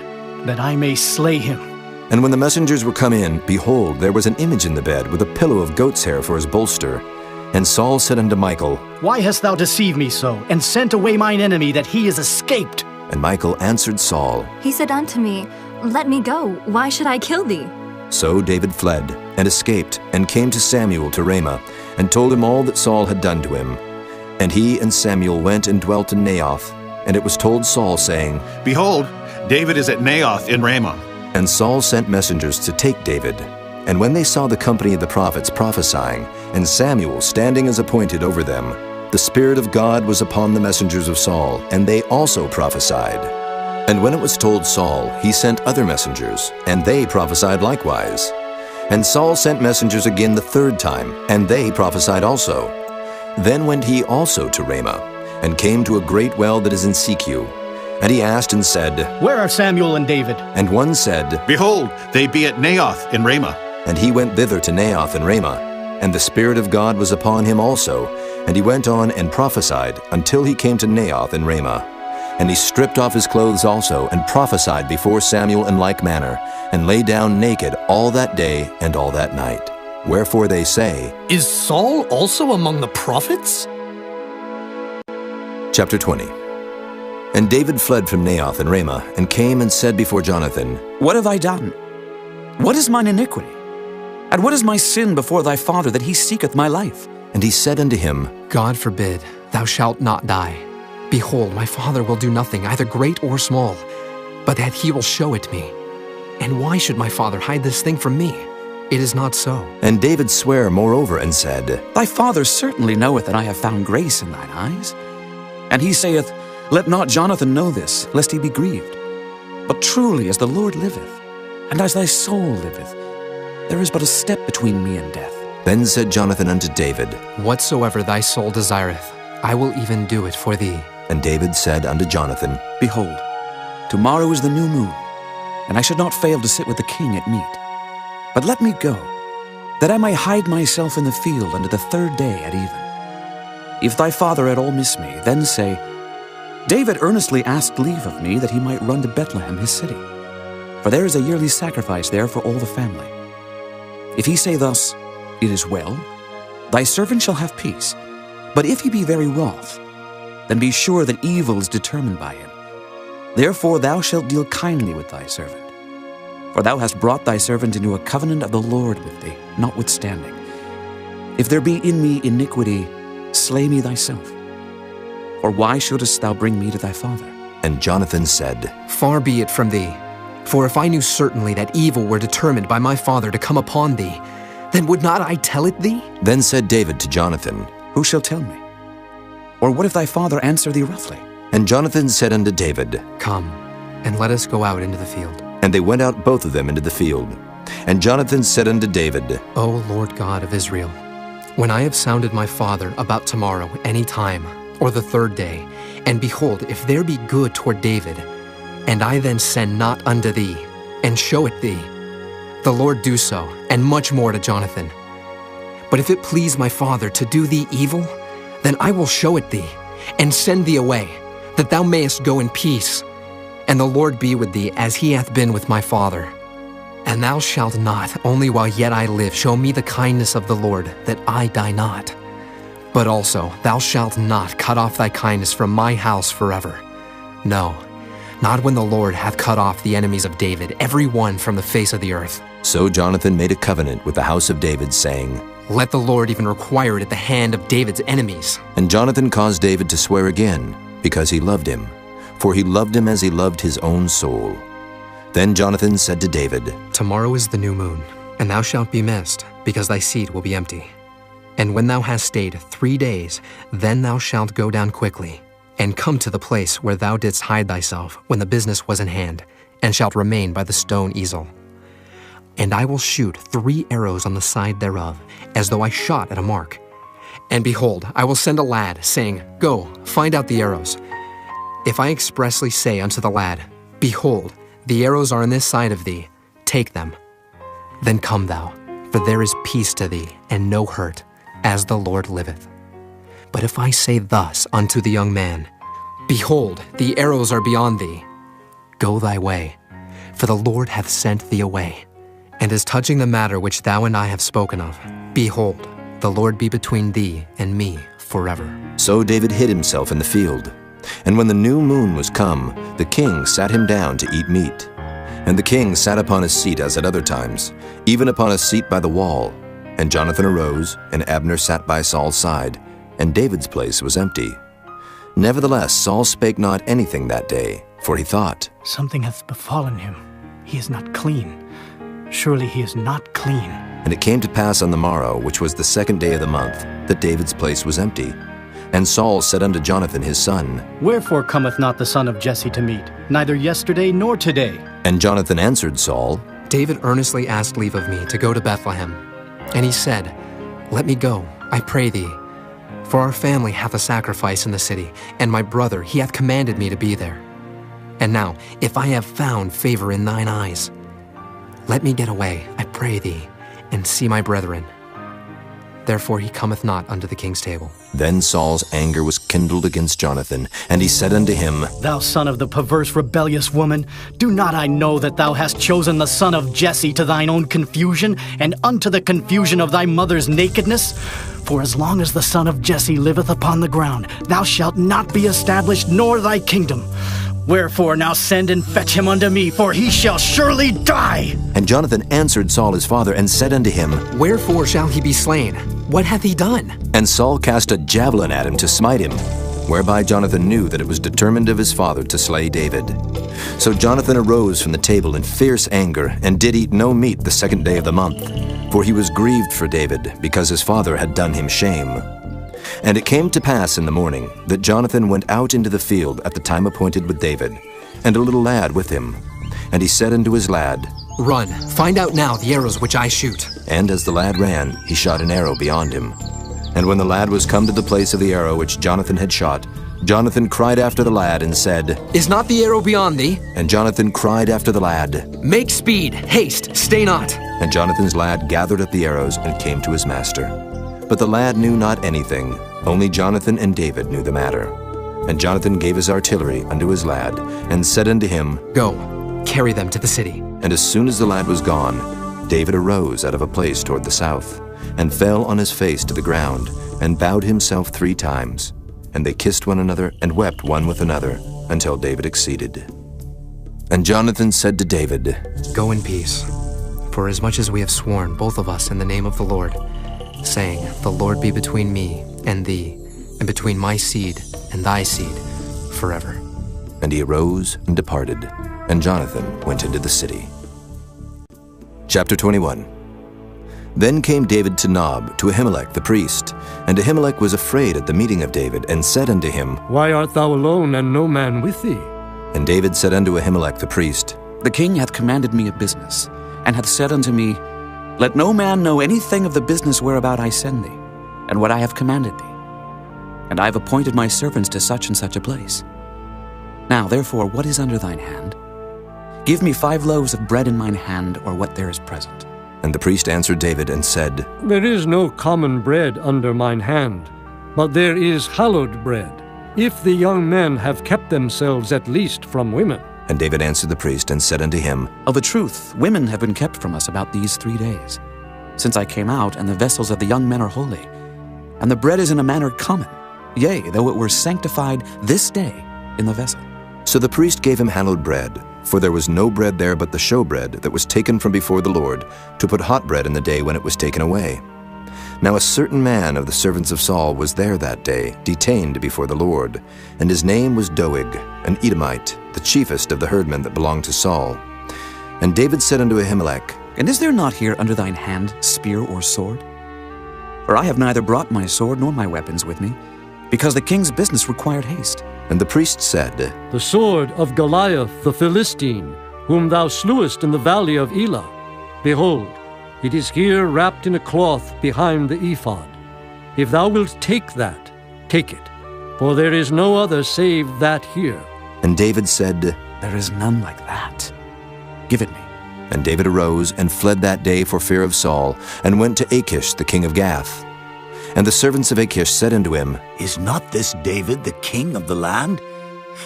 that I may slay him. And when the messengers were come in, behold, there was an image in the bed, with a pillow of goat's hair for his bolster. And Saul said unto Michal, Why hast thou deceived me so, and sent away mine enemy, that he is escaped? And Michal answered Saul, He said unto me, Let me go, why should I kill thee? So David fled, and escaped, and came to Samuel to Ramah, and told him all that Saul had done to him. And he and Samuel went and dwelt in Naioth. And it was told Saul, saying, Behold, David is at Naioth in Ramah. And Saul sent messengers to take David. And when they saw the company of the prophets prophesying, and Samuel standing as appointed over them, the Spirit of God was upon the messengers of Saul, and they also prophesied. And when it was told Saul, he sent other messengers, and they prophesied likewise. And Saul sent messengers again the third time, and they prophesied also. Then went he also to Ramah, and came to a great well that is in Secu. And he asked and said, Where are Samuel and David? And one said, Behold, they be at Naioth in Ramah. And he went thither to Naioth in Ramah. And the Spirit of God was upon him also. And he went on and prophesied until he came to Naioth in Ramah. And he stripped off his clothes also, and prophesied before Samuel in like manner, and lay down naked all that day and all that night. Wherefore they say, Is Saul also among the prophets? Chapter 20. And David fled from Naioth in Ramah, and came and said before Jonathan, What have I done? What is mine iniquity? And what is my sin before thy father, that he seeketh my life? And he said unto him, God forbid, thou shalt not die. Behold, my father will do nothing, either great or small, but that he will show it me. And why should my father hide this thing from me? It is not so. And David sware moreover and said, Thy father certainly knoweth that I have found grace in thine eyes. And he saith, Let not Jonathan know this, lest he be grieved. But truly as the Lord liveth, and as thy soul liveth, there is but a step between me and death. Then said Jonathan unto David, Whatsoever thy soul desireth, I will even do it for thee. And David said unto Jonathan, Behold, tomorrow is the new moon, and I should not fail to sit with the king at meat. But let me go, that I may hide myself in the field unto the third day at even. If thy father at all miss me, then say, David earnestly asked leave of me that he might run to Bethlehem his city, for there is a yearly sacrifice there for all the family. If he say thus, It is well, thy servant shall have peace. But if he be very wroth, then be sure that evil is determined by him. Therefore thou shalt deal kindly with thy servant. For thou hast brought thy servant into a covenant of the Lord with thee, notwithstanding. If there be in me iniquity, slay me thyself. For why shouldest thou bring me to thy father? And Jonathan said, Far be it from thee. For if I knew certainly that evil were determined by my father to come upon thee, then would not I tell it thee? Then said David to Jonathan, Who shall tell me? Or what if thy father answer thee roughly? And Jonathan said unto David, Come, and let us go out into the field. And they went out both of them into the field. And Jonathan said unto David, O Lord God of Israel, when I have sounded my father about tomorrow any time, or the third day, and behold, if there be good toward David, and I then send not unto thee, and show it thee, the Lord do so, and much more to Jonathan. But if it please my father to do thee evil, then I will show it thee, and send thee away, that thou mayest go in peace. And the Lord be with thee as he hath been with my father. And thou shalt not, only while yet I live, show me the kindness of the Lord, that I die not. But also thou shalt not cut off thy kindness from my house forever. No, not when the Lord hath cut off the enemies of David, every one from the face of the earth. So Jonathan made a covenant with the house of David, saying, Let the Lord even require it at the hand of David's enemies. And Jonathan caused David to swear again, because he loved him. For he loved him as he loved his own soul. Then Jonathan said to David, Tomorrow is the new moon, and thou shalt be missed, because thy seat will be empty. And when thou hast stayed 3 days, then thou shalt go down quickly, and come to the place where thou didst hide thyself when the business was in hand, and shalt remain by the stone easel. And I will shoot 3 arrows on the side thereof, as though I shot at a mark. And behold, I will send a lad, saying, Go, find out the arrows. If I expressly say unto the lad, Behold, the arrows are on this side of thee, take them. Then come thou, for there is peace to thee, and no hurt, as the Lord liveth. But if I say thus unto the young man, Behold, the arrows are beyond thee, go thy way, for the Lord hath sent thee away. And as touching the matter which thou and I have spoken of, behold, the Lord be between thee and me forever. So David hid himself in the field. And when the new moon was come, the king sat him down to eat meat. And the king sat upon his seat as at other times, even upon a seat by the wall. And Jonathan arose, and Abner sat by Saul's side. and David's place was empty. Nevertheless, Saul spake not anything that day, for he thought, Something hath befallen him. He is not clean. Surely he is not clean. And it came to pass on the morrow, which was the 2nd day of the month, that David's place was empty. And Saul said unto Jonathan his son, Wherefore cometh not the son of Jesse to meet, neither yesterday nor today? And Jonathan answered Saul, David earnestly asked leave of me to go to Bethlehem. And he said, Let me go, I pray thee. For our family hath a sacrifice in the city, and my brother, he hath commanded me to be there. And now, if I have found favor in thine eyes, let me get away, I pray thee, and see my brethren. Therefore he cometh not unto the king's table. Then Saul's anger was kindled against Jonathan, and he said unto him, Thou son of the perverse rebellious woman, do not I know that thou hast chosen the son of Jesse to thine own confusion, and unto the confusion of thy mother's nakedness? For as long as the son of Jesse liveth upon the ground, thou shalt not be established, nor thy kingdom. Wherefore now send and fetch him unto me, for he shall surely die. And Jonathan answered Saul his father, and said unto him, Wherefore shall he be slain? What hath he done? And Saul cast a javelin at him to smite him, whereby Jonathan knew that it was determined of his father to slay David. So Jonathan arose from the table in fierce anger, and did eat no meat the 2nd day of the month, for he was grieved for David, because his father had done him shame. And it came to pass in the morning that Jonathan went out into the field at the time appointed with David, and a little lad with him. And he said unto his lad, Run, find out now the arrows which I shoot. And as the lad ran, he shot an arrow beyond him. And when the lad was come to the place of the arrow which Jonathan had shot, Jonathan cried after the lad and said, Is not the arrow beyond thee? And Jonathan cried after the lad, Make speed, haste, stay not. And Jonathan's lad gathered up the arrows and came to his master. But the lad knew not anything, only Jonathan and David knew the matter. And Jonathan gave his artillery unto his lad, and said unto him, Go, carry them to the city. And as soon as the lad was gone, David arose out of a place toward the south, and fell on his face to the ground, and bowed himself 3 times. And they kissed one another, and wept one with another, until David exceeded. And Jonathan said to David, Go in peace, for as much as we have sworn, both of us, in the name of the Lord, saying, The Lord be between me and thee, and between my seed and thy seed, forever. And he arose and departed, and Jonathan went into the city. Chapter 21. Then came David to Nob, to Ahimelech the priest. And Ahimelech was afraid at the meeting of David, and said unto him, Why art thou alone, and no man with thee? And David said unto Ahimelech the priest, The king hath commanded me a business, and hath said unto me, Let no man know anything of the business whereabout I send thee, and what I have commanded thee. And I have appointed my servants to such and such a place. Now therefore, what is under thine hand? Give me 5 loaves of bread in mine hand, or what there is present. And the priest answered David and said, There is no common bread under mine hand, but there is hallowed bread, if the young men have kept themselves at least from women. And David answered the priest and said unto him, Of a truth, women have been kept from us about these 3 days, since I came out, and the vessels of the young men are holy. And the bread is in a manner common, yea, though it were sanctified this day in the vessel. So the priest gave him hallowed bread, for there was no bread there but the showbread that was taken from before the Lord, to put hot bread in the day when it was taken away. Now a certain man of the servants of Saul was there that day, detained before the Lord, and his name was Doeg, an Edomite, the chiefest of the herdmen that belonged to Saul. And David said unto Ahimelech, And is there not here under thine hand spear or sword? For I have neither brought my sword nor my weapons with me, because the king's business required haste. And the priest said, The sword of Goliath the Philistine, whom thou slewest in the valley of Elah. Behold, it is here wrapped in a cloth behind the ephod. If thou wilt take that, take it, for there is no other save that here. And David said, There is none like that. Give it me. And David arose and fled that day for fear of Saul, and went to Achish the king of Gath. And the servants of Achish said unto him, Is not this David the king of the land?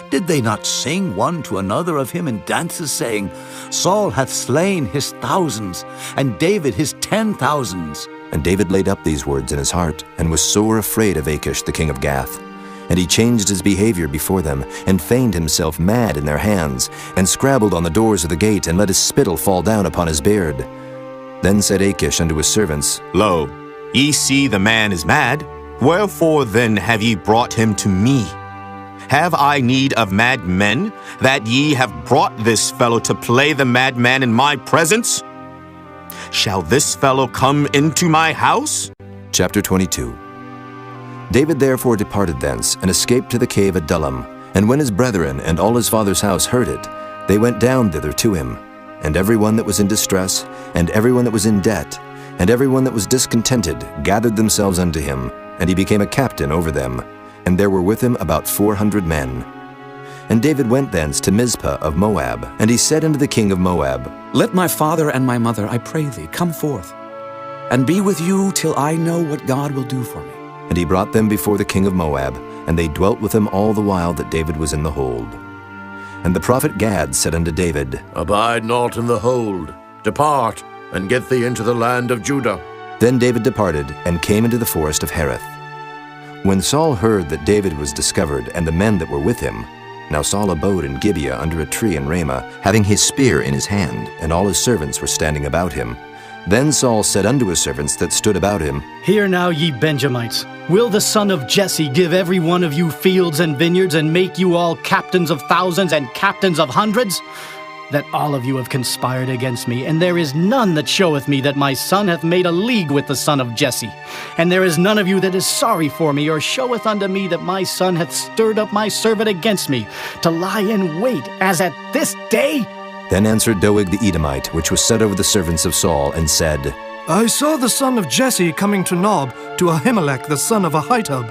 Did they not sing one to another of him in dances, saying, Saul hath slain his thousands, and David his 10,000s? And David laid up these words in his heart, and was sore afraid of Achish the king of Gath. And he changed his behavior before them, and feigned himself mad in their hands, and scrabbled on the doors of the gate, and let his spittle fall down upon his beard. Then said Achish unto his servants, Lo, ye see the man is mad. Wherefore then have ye brought him to me? Have I need of madmen, that ye have brought this fellow to play the madman in my presence? Shall this fellow come into my house? Chapter 22. David therefore departed thence, and escaped to the cave Adullam. And when his brethren and all his father's house heard it, they went down thither to him. And every one that was in distress, and every one that was in debt, and every one that was discontented, gathered themselves unto him, and he became a captain over them. And there were with him about 400 men. And David went thence to Mizpah of Moab, and he said unto the king of Moab, Let my father and my mother, I pray thee, come forth, and be with you till I know what God will do for me. And he brought them before the king of Moab, and they dwelt with him all the while that David was in the hold. And the prophet Gad said unto David, Abide not in the hold. Depart, and get thee into the land of Judah. Then David departed, and came into the forest of Hereth. When Saul heard that David was discovered, and the men that were with him, now Saul abode in Gibeah under a tree in Ramah, having his spear in his hand, and all his servants were standing about him. Then Saul said unto his servants that stood about him, Hear now, ye Benjamites, will the son of Jesse give every one of you fields and vineyards, and make you all captains of thousands and captains of hundreds? That all of you have conspired against me, and there is none that showeth me that my son hath made a league with the son of Jesse. And there is none of you that is sorry for me, or showeth unto me that my son hath stirred up my servant against me, to lie in wait, as at this day? Then answered Doeg the Edomite, which was set over the servants of Saul, and said, I saw the son of Jesse coming to Nob, to Ahimelech the son of Ahitub.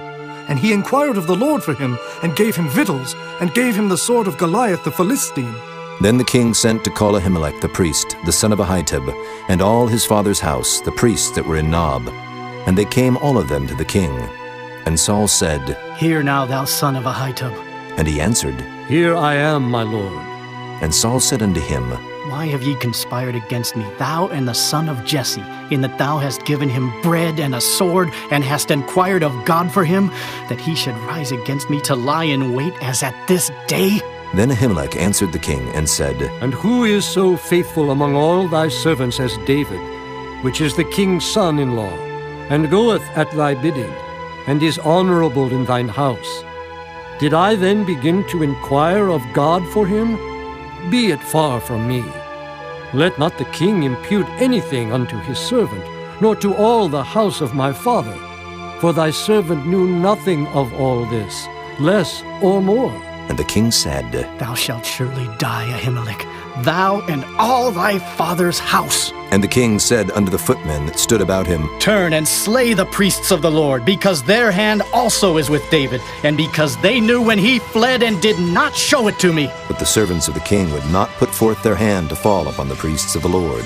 And he inquired of the Lord for him, and gave him victuals, and gave him the sword of Goliath the Philistine. Then the king sent to call Ahimelech the priest, the son of Ahitub, and all his father's house, the priests that were in Nob. And they came all of them to the king. And Saul said, Hear now, thou son of Ahitub. And he answered, Here I am, my lord. And Saul said unto him, Why have ye conspired against me, thou and the son of Jesse, in that thou hast given him bread and a sword, and hast inquired of God for him, that he should rise against me to lie in wait as at this day? Then Ahimelech answered the king, and said, And who is so faithful among all thy servants as David, which is the king's son-in-law, and goeth at thy bidding, and is honorable in thine house? Did I then begin to inquire of God for him? Be it far from me. Let not the king impute anything unto his servant, nor to all the house of my father. For thy servant knew nothing of all this, less or more. And the king said, Thou shalt surely die, Ahimelech, thou and all thy father's house. And the king said unto the footmen that stood about him, Turn and slay the priests of the Lord, because their hand also is with David, and because they knew when he fled and did not show it to me. But the servants of the king would not put forth their hand to fall upon the priests of the Lord.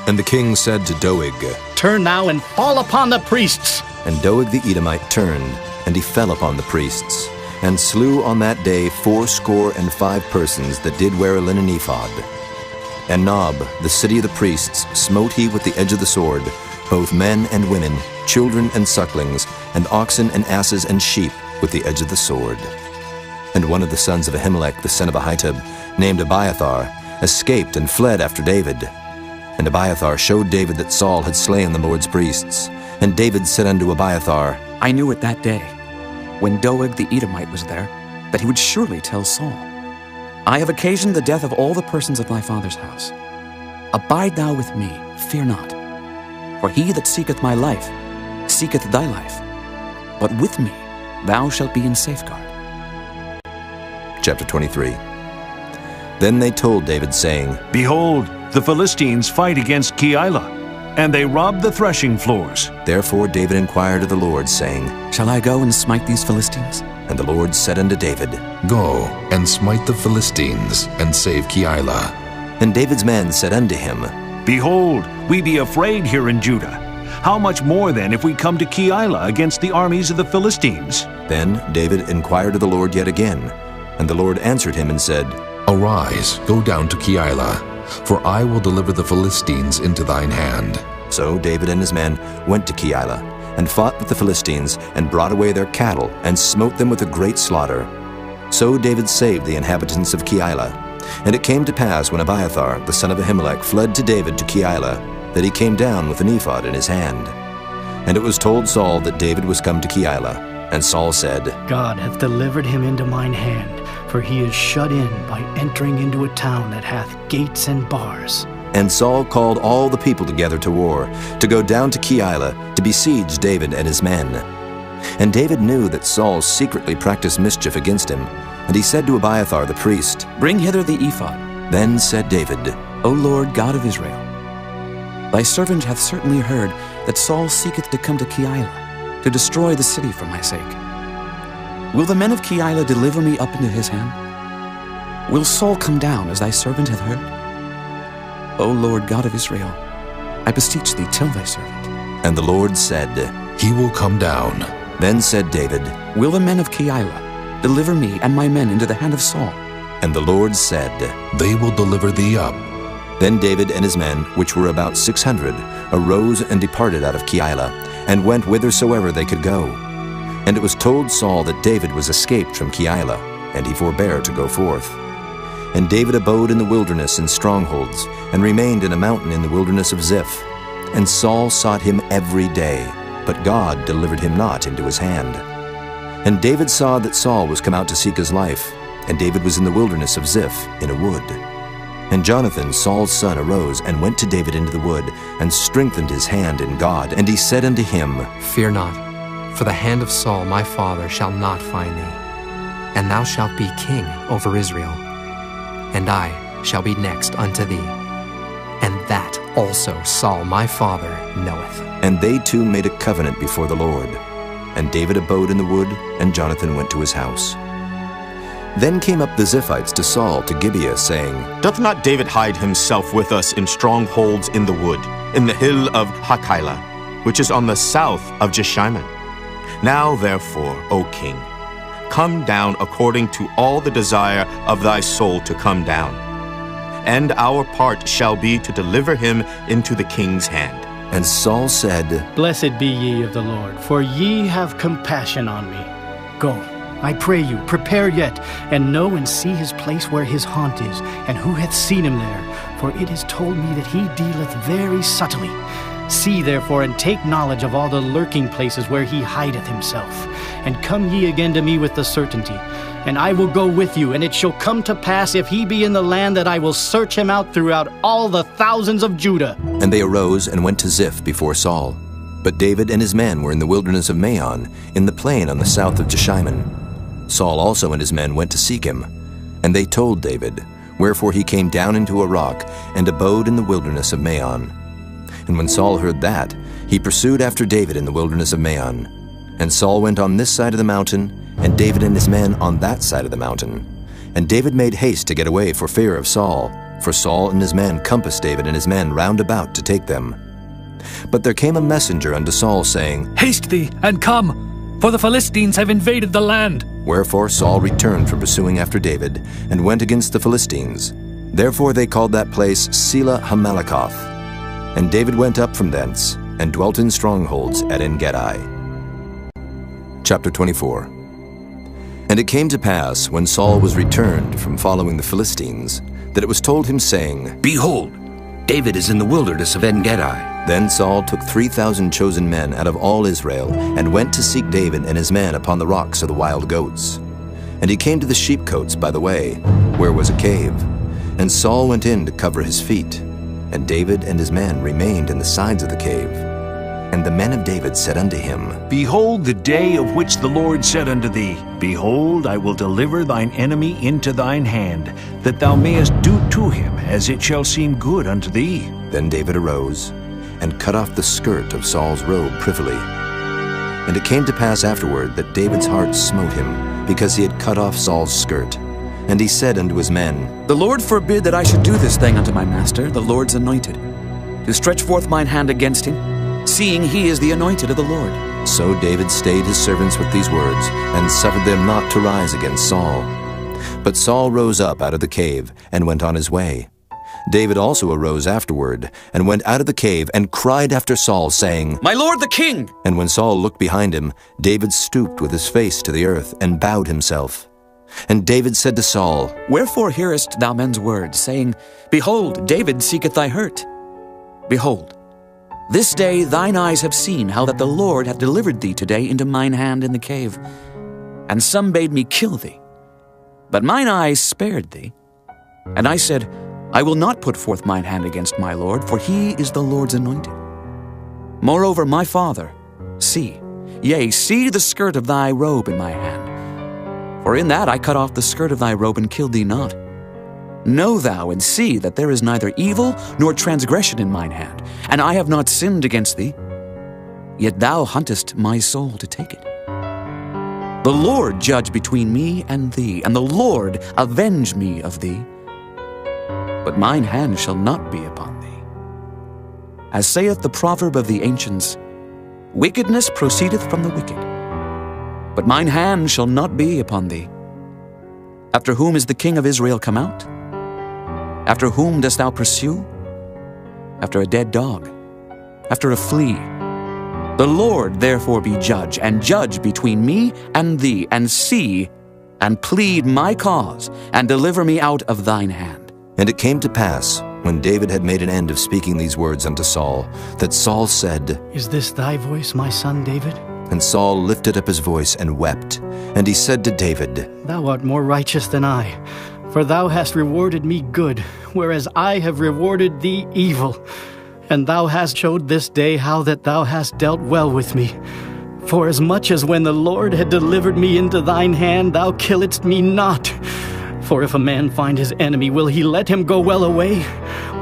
And the king said to Doeg, Turn now and fall upon the priests. And Doeg the Edomite turned, and he fell upon the priests, and slew on that day 75 persons that did wear a linen ephod. And Nob, the city of the priests, smote he with the edge of the sword, both men and women, children and sucklings, and oxen and asses and sheep, with the edge of the sword. And one of the sons of Ahimelech, the son of Ahitub, named Abiathar, escaped and fled after David. And Abiathar showed David that Saul had slain the Lord's priests. And David said unto Abiathar, I knew it that day, when Doeg the Edomite was there, that he would surely tell Saul, I have occasioned the death of all the persons of thy father's house. Abide thou with me, fear not. For he that seeketh my life, seeketh thy life. But with me thou shalt be in safeguard. Chapter 23. Then they told David, saying, Behold, the Philistines fight against Keilah, and they rob the threshing floors. Therefore David inquired of the Lord, saying, Shall I go and smite these Philistines? And the Lord said unto David, Go and smite the Philistines, and save Keilah. And David's men said unto him, Behold, we be afraid here in Judah. How much more then if we come to Keilah against the armies of the Philistines? Then David inquired of the Lord yet again. And the Lord answered him and said, Arise, go down to Keilah, for I will deliver the Philistines into thine hand. So David and his men went to Keilah, and fought with the Philistines, and brought away their cattle, and smote them with a great slaughter. So David saved the inhabitants of Keilah. And it came to pass, when Abiathar, the son of Ahimelech, fled to David to Keilah, that he came down with an ephod in his hand. And it was told Saul that David was come to Keilah. And Saul said, God hath delivered him into mine hand, for he is shut in by entering into a town that hath gates and bars. And Saul called all the people together to war, to go down to Keilah, to besiege David and his men. And David knew that Saul secretly practiced mischief against him, and he said to Abiathar the priest, Bring hither the ephod. Then said David, O Lord God of Israel, thy servant hath certainly heard that Saul seeketh to come to Keilah, to destroy the city for my sake. Will the men of Keilah deliver me up into his hand? Will Saul come down as thy servant hath heard? O Lord God of Israel, I beseech thee, tell thy servant. And the Lord said, He will come down. Then said David, Will the men of Keilah deliver me and my men into the hand of Saul? And the Lord said, They will deliver thee up. Then David and his men, which were about 600, arose and departed out of Keilah, and went whithersoever they could go. And it was told Saul that David was escaped from Keilah, and he forbare to go forth. And David abode in the wilderness in strongholds, and remained in a mountain in the wilderness of Ziph. And Saul sought him every day, but God delivered him not into his hand. And David saw that Saul was come out to seek his life, and David was in the wilderness of Ziph in a wood. And Jonathan, Saul's son, arose and went to David into the wood, and strengthened his hand in God. And he said unto him, Fear not, for the hand of Saul my father shall not find thee, and thou shalt be king over Israel, and I shall be next unto thee. And that also Saul my father knoweth. And they two made a covenant before the Lord. And David abode in the wood, and Jonathan went to his house. Then came up the Ziphites to Saul to Gibeah, saying, Doth not David hide himself with us in strongholds in the wood, in the hill of Hachilah, which is on the south of Jeshimon? Now therefore, O king, come down according to all the desire of thy soul to come down. And our part shall be to deliver him into the king's hand. And Saul said, Blessed be ye of the Lord, for ye have compassion on me. Go, I pray you, prepare yet, and know and see his place where his haunt is, and who hath seen him there. For it is told me that he dealeth very subtly. See therefore, and take knowledge of all the lurking places where he hideth himself. And come ye again to me with the certainty. And I will go with you, and it shall come to pass, if he be in the land, that I will search him out throughout all the thousands of Judah. And they arose and went to Ziph before Saul. But David and his men were in the wilderness of Maon, in the plain on the south of Jeshimon. Saul also and his men went to seek him. And they told David, wherefore he came down into a rock, and abode in the wilderness of Maon. And when Saul heard that, he pursued after David in the wilderness of Maon. And Saul went on this side of the mountain, and David and his men on that side of the mountain. And David made haste to get away for fear of Saul, for Saul and his men compassed David and his men round about to take them. But there came a messenger unto Saul, saying, Haste thee, and come, for the Philistines have invaded the land. Wherefore Saul returned from pursuing after David, and went against the Philistines. Therefore they called that place Selah Hamalakoth. And David went up from thence, and dwelt in strongholds at En-gedi. Chapter 24. And it came to pass, when Saul was returned from following the Philistines, that it was told him, saying, Behold, David is in the wilderness of En-gedi. Then Saul took 3,000 chosen men out of all Israel, and went to seek David and his men upon the rocks of the wild goats. And he came to the sheepcotes by the way, where was a cave. And Saul went in to cover his feet. And David and his men remained in the sides of the cave. And the men of David said unto him, Behold the day of which the Lord said unto thee, Behold, I will deliver thine enemy into thine hand, that thou mayest do to him as it shall seem good unto thee. Then David arose, and cut off the skirt of Saul's robe privily. And it came to pass afterward that David's heart smote him, because he had cut off Saul's skirt. And he said unto his men, The Lord forbid that I should do this thing unto my master, the Lord's anointed, to stretch forth mine hand against him, seeing he is the anointed of the Lord. So David stayed his servants with these words, and suffered them not to rise against Saul. But Saul rose up out of the cave, and went on his way. David also arose afterward, and went out of the cave, and cried after Saul, saying, My lord the king! And when Saul looked behind him, David stooped with his face to the earth, and bowed himself. And David said to Saul, Wherefore hearest thou men's words, saying, Behold, David seeketh thy hurt? Behold, This day thine eyes have seen how that the Lord hath delivered thee today into mine hand in the cave. And some bade me kill thee. But mine eyes spared thee. And I said, I will not put forth mine hand against my Lord, for he is the Lord's anointed. Moreover, my father, see, yea, see the skirt of thy robe in my hand. For in that I cut off the skirt of thy robe and killed thee not. Know thou and see that there is neither evil nor transgression in mine hand, and I have not sinned against thee. Yet thou huntest my soul to take it. The Lord judge between me and thee, and the Lord avenge me of thee. But mine hand shall not be upon thee. As saith the proverb of the ancients, wickedness proceedeth from the wicked. But mine hand shall not be upon thee. After whom is the king of Israel come out? After whom dost thou pursue? After a dead dog, after a flea. The Lord therefore be judge, and judge between me and thee, and see, and plead my cause, and deliver me out of thine hand. And it came to pass, when David had made an end of speaking these words unto Saul, that Saul said, Is this thy voice, my son David? And Saul lifted up his voice and wept. And he said to David, Thou art more righteous than I, for thou hast rewarded me good, whereas I have rewarded thee evil. And thou hast showed this day how that thou hast dealt well with me. For as much as when the Lord had delivered me into thine hand, thou killedst me not. For if a man find his enemy, will he let him go well away?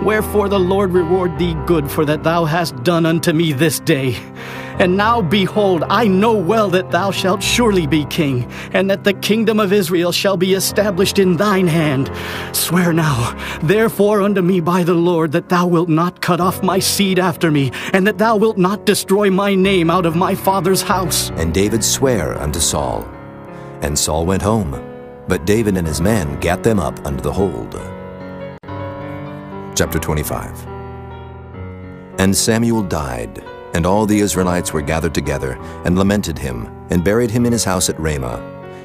Wherefore the Lord reward thee good for that thou hast done unto me this day. And now, behold, I know well that thou shalt surely be king, and that the kingdom of Israel shall be established in thine hand. Swear now, therefore, unto me by the Lord, that thou wilt not cut off my seed after me, and that thou wilt not destroy my name out of my father's house. And David sware unto Saul. And Saul went home, but David and his men gat them up unto the hold. Chapter 25. And Samuel died, and all the Israelites were gathered together, and lamented him, and buried him in his house at Ramah.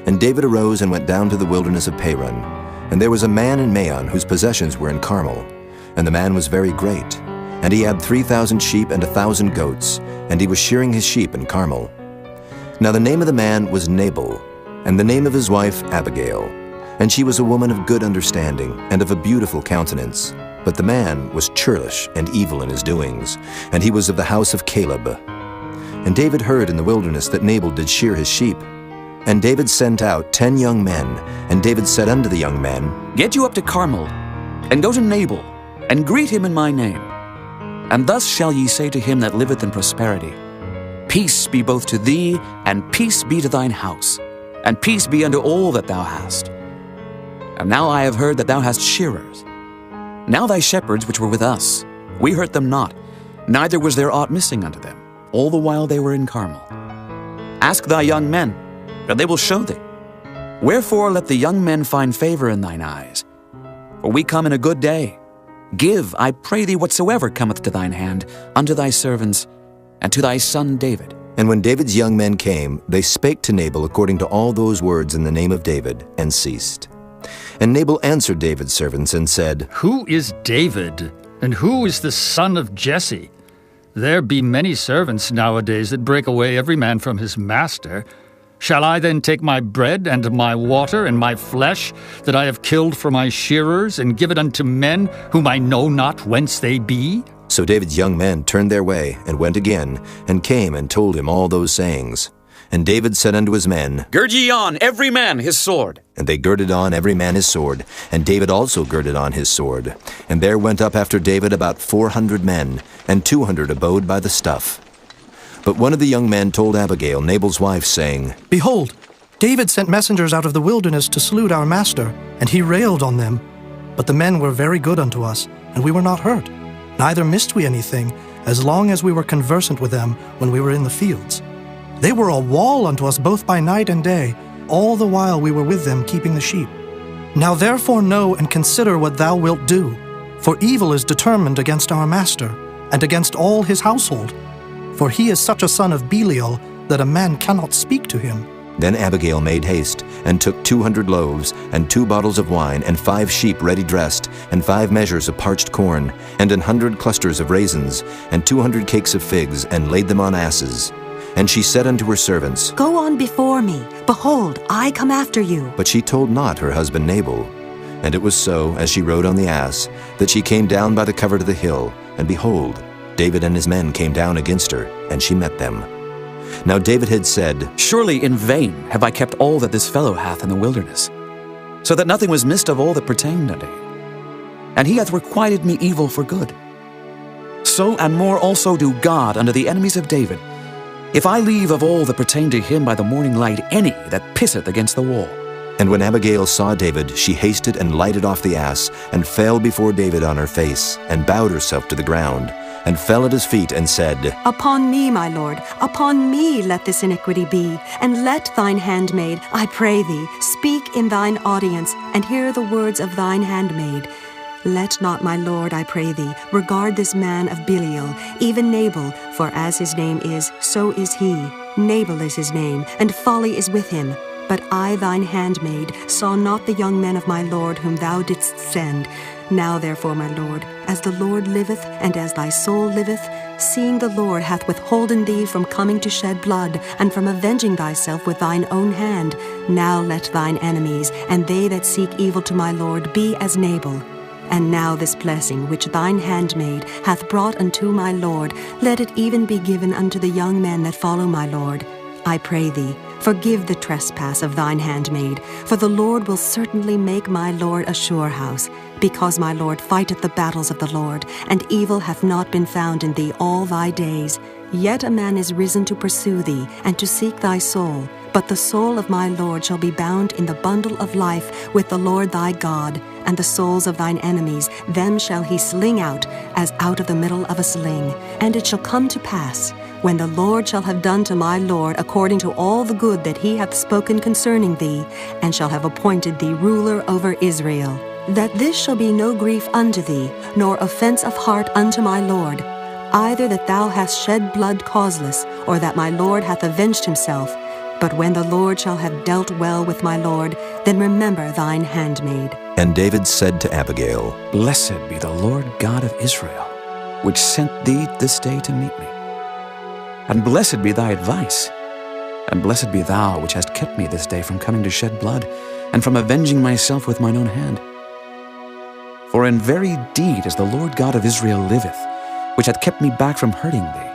And David arose and went down to the wilderness of Paran. And there was a man in Maon whose possessions were in Carmel. And the man was very great. And he had 3,000 sheep and 1,000 goats, and he was shearing his sheep in Carmel. Now the name of the man was Nabal, and the name of his wife Abigail. And she was a woman of good understanding, and of a beautiful countenance. But the man was churlish and evil in his doings, and he was of the house of Caleb. And David heard in the wilderness that Nabal did shear his sheep. And David sent out 10 young men, and David said unto the young men, Get you up to Carmel, and go to Nabal, and greet him in my name. And thus shall ye say to him that liveth in prosperity, Peace be both to thee, and peace be to thine house, and peace be unto all that thou hast. And now I have heard that thou hast shearers. Now thy shepherds which were with us, we hurt them not, neither was there aught missing unto them, all the while they were in Carmel. Ask thy young men, and they will show thee. Wherefore let the young men find favor in thine eyes. For we come in a good day. Give, I pray thee, whatsoever cometh to thine hand, unto thy servants, and to thy son David. And when David's young men came, they spake to Nabal according to all those words in the name of David, and ceased. And Nabal answered David's servants and said, Who is David, and who is the son of Jesse? There be many servants nowadays that break away every man from his master. Shall I then take my bread and my water and my flesh that I have killed for my shearers, and give it unto men whom I know not whence they be? So David's young men turned their way, and went again, and came and told him all those sayings. And David said unto his men, Gird ye on, every man his sword. And they girded on every man his sword, and David also girded on his sword. And there went up after David about 400 men, and 200 abode by the stuff. But one of the young men told Abigail, Nabal's wife, saying, Behold, David sent messengers out of the wilderness to salute our master, and he railed on them. But the men were very good unto us, and we were not hurt. Neither missed we anything, as long as we were conversant with them when we were in the fields. They were a wall unto us both by night and day, all the while we were with them keeping the sheep. Now therefore know and consider what thou wilt do, for evil is determined against our master, and against all his household. For he is such a son of Belial, that a man cannot speak to him. Then Abigail made haste, and took 200 loaves, and 2 bottles of wine, and 5 sheep ready dressed, and 5 measures of parched corn, and 100 clusters of raisins, and 200 cakes of figs, and laid them on asses. And she said unto her servants, Go on before me. Behold, I come after you. But she told not her husband Nabal. And it was so, as she rode on the ass, that she came down by the covert of the hill, and behold, David and his men came down against her, and she met them. Now David had said, Surely in vain have I kept all that this fellow hath in the wilderness, so that nothing was missed of all that pertained unto him. And he hath requited me evil for good. So and more also do God unto the enemies of David, if I leave of all that pertain to him by the morning light any that pisseth against the wall. And when Abigail saw David, she hasted and lighted off the ass, and fell before David on her face, and bowed herself to the ground, and fell at his feet, and said, Upon me, my lord, upon me let this iniquity be, and let thine handmaid, I pray thee, speak in thine audience, and hear the words of thine handmaid. Let not, my lord, I pray thee, regard this man of Belial, even Nabal, for as his name is, so is he. Nabal is his name, and folly is with him. But I, thine handmaid, saw not the young men of my lord whom thou didst send. Now therefore, my lord, as the Lord liveth, and as thy soul liveth, seeing the Lord hath withholden thee from coming to shed blood, and from avenging thyself with thine own hand, now let thine enemies, and they that seek evil to my lord, be as Nabal. And now this blessing which thine handmaid hath brought unto my lord, let it even be given unto the young men that follow my lord. I pray thee, forgive the trespass of thine handmaid, for the Lord will certainly make my lord a sure house, because my lord fighteth the battles of the Lord, and evil hath not been found in thee all thy days. Yet a man is risen to pursue thee, and to seek thy soul. But the soul of my lord shall be bound in the bundle of life with the Lord thy God, and the souls of thine enemies, them shall he sling out, as out of the middle of a sling. And it shall come to pass, when the Lord shall have done to my lord according to all the good that he hath spoken concerning thee, and shall have appointed thee ruler over Israel, that this shall be no grief unto thee, nor offense of heart unto my lord, either that thou hast shed blood causeless, or that my lord hath avenged himself. But when the Lord shall have dealt well with my lord, then remember thine handmaid. And David said to Abigail, Blessed be the Lord God of Israel, which sent thee this day to meet me. And blessed be thy advice, and blessed be thou which hast kept me this day from coming to shed blood, and from avenging myself with mine own hand. For in very deed as the Lord God of Israel liveth, which hath kept me back from hurting thee,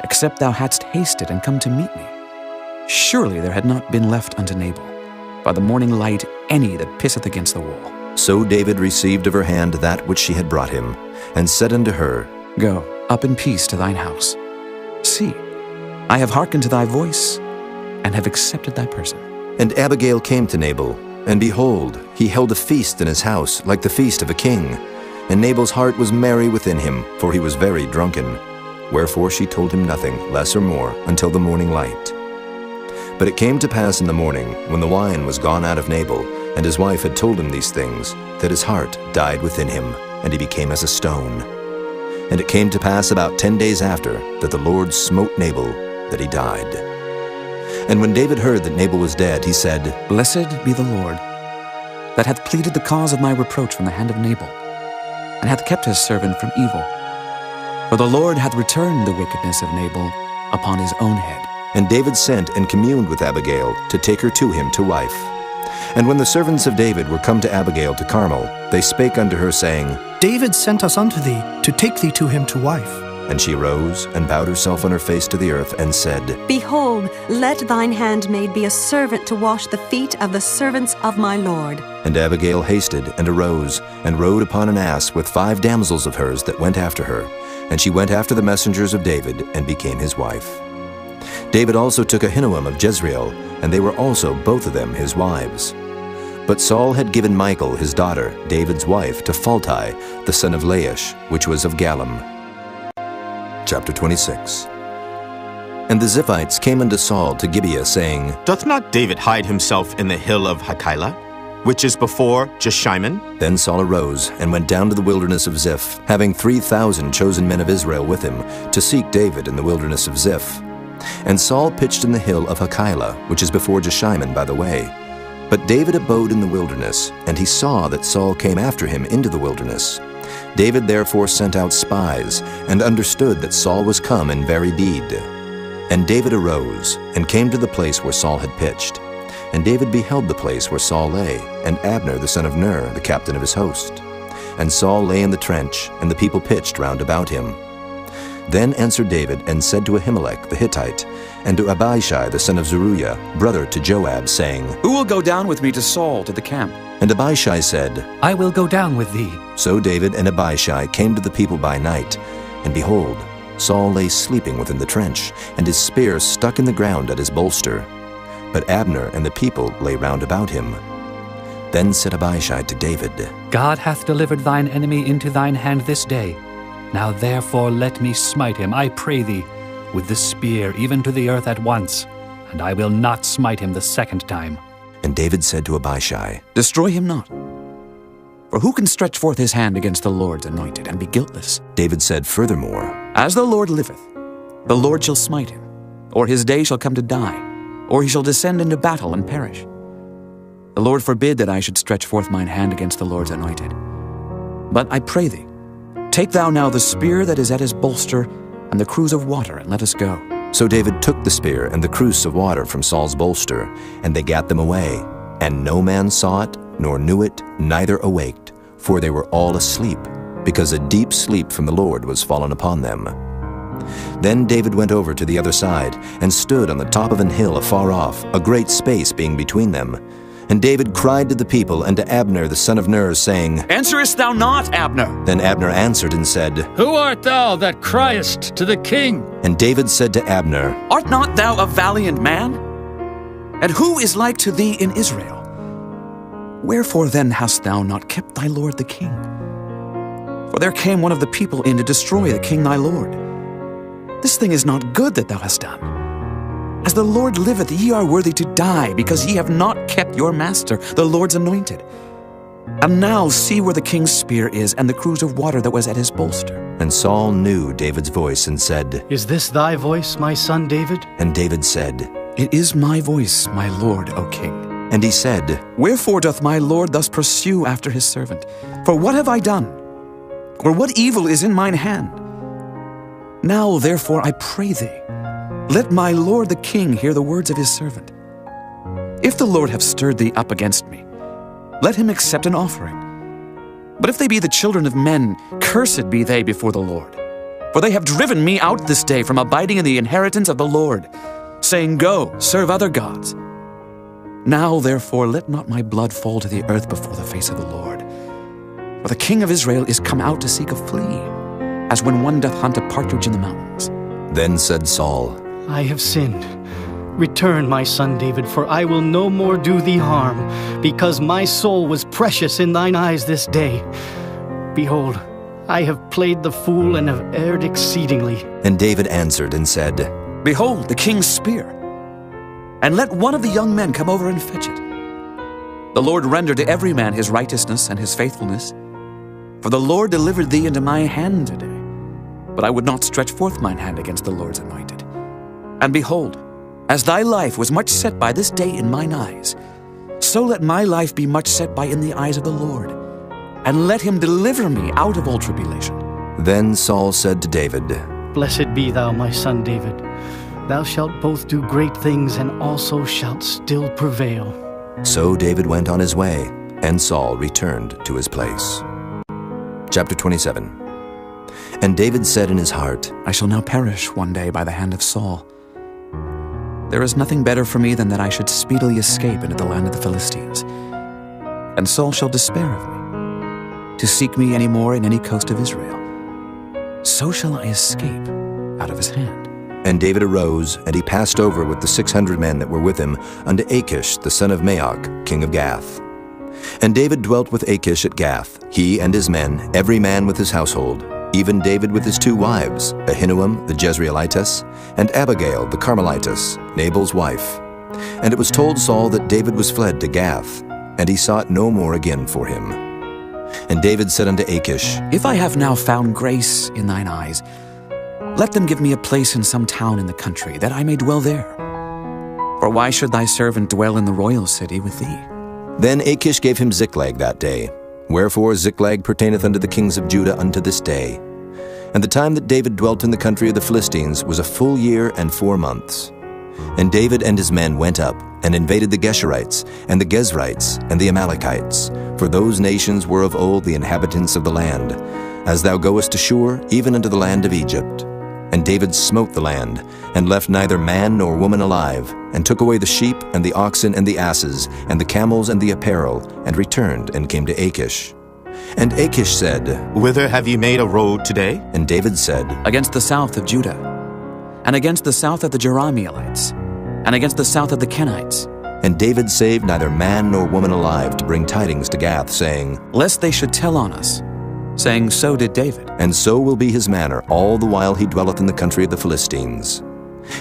except thou hadst hasted and come to meet me, surely there had not been left unto Nabal, by the morning light, any that pisseth against the wall. So David received of her hand that which she had brought him, and said unto her, Go up in peace to thine house. See, I have hearkened to thy voice, and have accepted thy person. And Abigail came to Nabal, and behold, he held a feast in his house, like the feast of a king. And Nabal's heart was merry within him, for he was very drunken. Wherefore she told him nothing, less or more, until the morning light. But it came to pass in the morning, when the wine was gone out of Nabal, and his wife had told him these things, that his heart died within him, and he became as a stone. And it came to pass about 10 days after, that the Lord smote Nabal, that he died. And when David heard that Nabal was dead, he said, Blessed be the Lord, that hath pleaded the cause of my reproach from the hand of Nabal, and hath kept his servant from evil. For the Lord hath returned the wickedness of Nabal upon his own head. And David sent and communed with Abigail to take her to him to wife. And when the servants of David were come to Abigail to Carmel, they spake unto her, saying, David sent us unto thee, to take thee to him to wife. And she rose, and bowed herself on her face to the earth, and said, Behold, let thine handmaid be a servant to wash the feet of the servants of my lord. And Abigail hasted, and arose, and rode upon an ass with 5 damsels of hers that went after her. And she went after the messengers of David, and became his wife. David also took Ahinoam of Jezreel, and they were also both of them his wives. But Saul had given Michal his daughter, David's wife, to Phalti, the son of Laish, which was of Gallim. Chapter 26. And the Ziphites came unto Saul to Gibeah, saying, Doth not David hide himself in the hill of Hachilah, which is before Jeshimon? Then Saul arose, and went down to the wilderness of Ziph, having 3,000 chosen men of Israel with him, to seek David in the wilderness of Ziph. And Saul pitched in the hill of Hachilah, which is before Jeshimon by the way. But David abode in the wilderness, and he saw that Saul came after him into the wilderness. David therefore sent out spies, and understood that Saul was come in very deed. And David arose, and came to the place where Saul had pitched. And David beheld the place where Saul lay, and Abner the son of Ner, the captain of his host. And Saul lay in the trench, and the people pitched round about him. Then answered David, and said to Ahimelech the Hittite, and to Abishai the son of Zeruiah, brother to Joab, saying, Who will go down with me to Saul to the camp? And Abishai said, I will go down with thee. So David and Abishai came to the people by night, and behold, Saul lay sleeping within the trench, and his spear stuck in the ground at his bolster. But Abner and the people lay round about him. Then said Abishai to David, God hath delivered thine enemy into thine hand this day. Now therefore let me smite him, I pray thee, with the spear even to the earth at once, and I will not smite him the second time. And David said to Abishai, Destroy him not. For who can stretch forth his hand against the Lord's anointed and be guiltless? David said furthermore, As the Lord liveth, the Lord shall smite him, or his day shall come to die, or he shall descend into battle and perish. The Lord forbid that I should stretch forth mine hand against the Lord's anointed. But I pray thee, take thou now the spear that is at his bolster and the cruse of water, and let us go. So David took the spear and the cruse of water from Saul's bolster, and they gat them away. And no man saw it, nor knew it, neither awaked, for they were all asleep, because a deep sleep from the Lord was fallen upon them. Then David went over to the other side, and stood on the top of an hill afar off, a great space being between them. And David cried to the people and to Abner the son of Ner, saying, Answerest thou not, Abner? Then Abner answered and said, Who art thou that criest to the king? And David said to Abner, Art not thou a valiant man? And who is like to thee in Israel? Wherefore then hast thou not kept thy lord the king? For there came one of the people in to destroy the king thy lord. This thing is not good that thou hast done. As the Lord liveth, ye are worthy to die, because ye have not kept your master, the Lord's anointed. And now see where the king's spear is, and the cruse of water that was at his bolster. And Saul knew David's voice, and said, Is this thy voice, my son David? And David said, It is my voice, my lord, O king. And he said, Wherefore doth my lord thus pursue after his servant? For what have I done? Or what evil is in mine hand? Now therefore I pray thee, let my lord the king hear the words of his servant. If the Lord have stirred thee up against me, let him accept an offering. But if they be the children of men, cursed be they before the Lord. For they have driven me out this day from abiding in the inheritance of the Lord, saying, Go, serve other gods. Now therefore let not my blood fall to the earth before the face of the Lord. For the king of Israel is come out to seek a flea, as when one doth hunt a partridge in the mountains. Then said Saul, I have sinned. Return, my son David, for I will no more do thee harm, because my soul was precious in thine eyes this day. Behold, I have played the fool and have erred exceedingly. And David answered and said, Behold, the king's spear, and let one of the young men come over and fetch it. The Lord render to every man his righteousness and his faithfulness. For the Lord delivered thee into my hand today, but I would not stretch forth mine hand against the Lord's anointed. And behold, as thy life was much set by this day in mine eyes, so let my life be much set by in the eyes of the Lord, and let him deliver me out of all tribulation. Then Saul said to David, Blessed be thou, my son David. Thou shalt both do great things, and also shalt still prevail. So David went on his way, and Saul returned to his place. Chapter 27. And David said in his heart, I shall now perish one day by the hand of Saul. There is nothing better for me than that I should speedily escape into the land of the Philistines. And Saul shall despair of me, to seek me any more in any coast of Israel. So shall I escape out of his hand. And David arose, and he passed over with the 600 men that were with him unto Achish the son of Maoch, king of Gath. And David dwelt with Achish at Gath, he and his men, every man with his household, even David with his 2 wives, Ahinoam the Jezreelitess, and Abigail the Carmelitess, Nabal's wife. And it was told Saul that David was fled to Gath, and he sought no more again for him. And David said unto Achish, If I have now found grace in thine eyes, Let them give me a place in some town in the country, that I may dwell there. For why should thy servant dwell in the royal city with thee? Then Achish gave him Ziklag that day. Wherefore Ziklag pertaineth unto the kings of Judah unto this day. And the time that David dwelt in the country of the Philistines was a full year and 4 months. And David and his men went up, and invaded the Geshurites, and the Gezrites, and the Amalekites, for those nations were of old the inhabitants of the land, as thou goest to Shur, even unto the land of Egypt. And David smote the land, and left neither man nor woman alive, and took away the sheep, and the oxen, and the asses, and the camels, and the apparel, and returned, and came to Achish. And Achish said, Whither have ye made a road today? And David said, Against the south of Judah, and against the south of the Jerahmeelites, and against the south of the Kenites. And David saved neither man nor woman alive to bring tidings to Gath, saying, Lest they should tell on us, saying, So did David. And so will be his manner all the while he dwelleth in the country of the Philistines.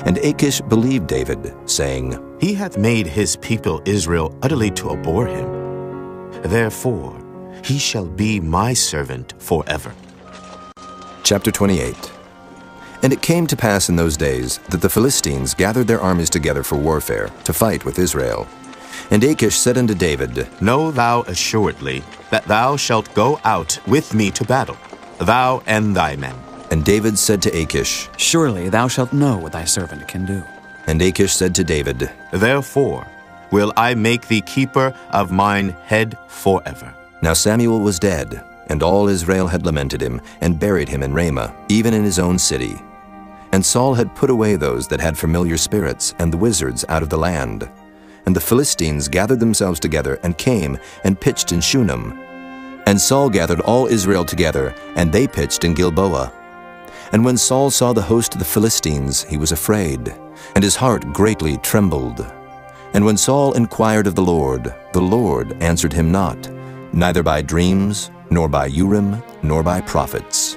And Achish believed David, saying, He hath made his people Israel utterly to abhor him. Therefore he shall be my servant forever. Chapter 28. And it came to pass in those days that the Philistines gathered their armies together for warfare, to fight with Israel. And Achish said unto David, Know thou assuredly that thou shalt go out with me to battle, thou and thy men. And David said to Achish, Surely thou shalt know what thy servant can do. And Achish said to David, Therefore will I make thee keeper of mine head forever. Now Samuel was dead, and all Israel had lamented him, and buried him in Ramah, even in his own city. And Saul had put away those that had familiar spirits, and the wizards out of the land. And the Philistines gathered themselves together, and came, and pitched in Shunem. And Saul gathered all Israel together, and they pitched in Gilboa. And when Saul saw the host of the Philistines, he was afraid, and his heart greatly trembled. And when Saul inquired of the Lord answered him not, neither by dreams, nor by Urim, nor by prophets.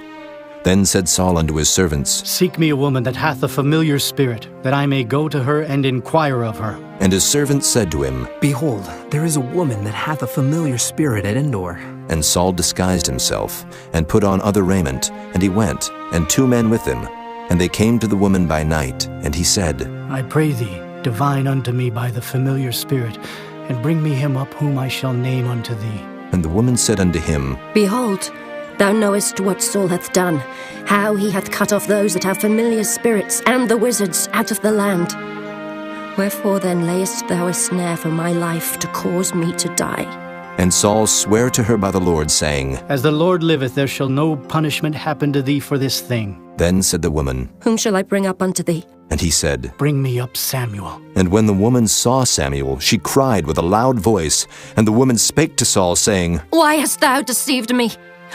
Then said Saul unto his servants, Seek me a woman that hath a familiar spirit, that I may go to her and inquire of her. And his servants said to him, Behold, there is a woman that hath a familiar spirit at Endor. And Saul disguised himself, and put on other raiment, and he went, and 2 men with him. And they came to the woman by night, and he said, I pray thee, divine unto me by the familiar spirit, and bring me him up whom I shall name unto thee. And the woman said unto him, Behold, thou knowest what Saul hath done, how he hath cut off those that have familiar spirits, and the wizards out of the land. Wherefore then layest thou a snare for my life, to cause me to die? And Saul sware to her by the Lord, saying, As the Lord liveth, there shall no punishment happen to thee for this thing. Then said the woman, Whom shall I bring up unto thee? And he said, Bring me up Samuel. And when the woman saw Samuel, she cried with a loud voice. And the woman spake to Saul, saying, Why hast thou deceived me?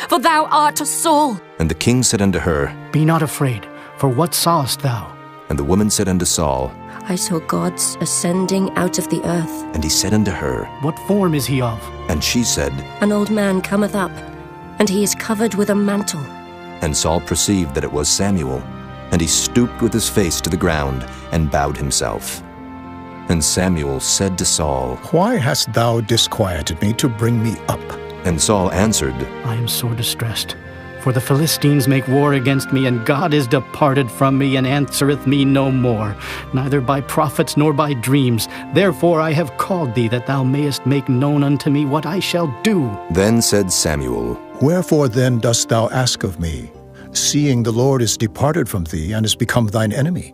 For thou art a Saul. And the king said unto her, Be not afraid, for what sawest thou? And the woman said unto Saul, I saw gods ascending out of the earth. And he said unto her, What form is he of? And she said, An old man cometh up, and he is covered with a mantle. And Saul perceived that it was Samuel. And he stooped with his face to the ground, and bowed himself. And Samuel said to Saul, Why hast thou disquieted me to bring me up? And Saul answered, I am sore distressed, for the Philistines make war against me, and God is departed from me, and answereth me no more, neither by prophets nor by dreams. Therefore I have called thee, that thou mayest make known unto me what I shall do. Then said Samuel, Wherefore then dost thou ask of me, seeing the Lord is departed from thee, and is become thine enemy?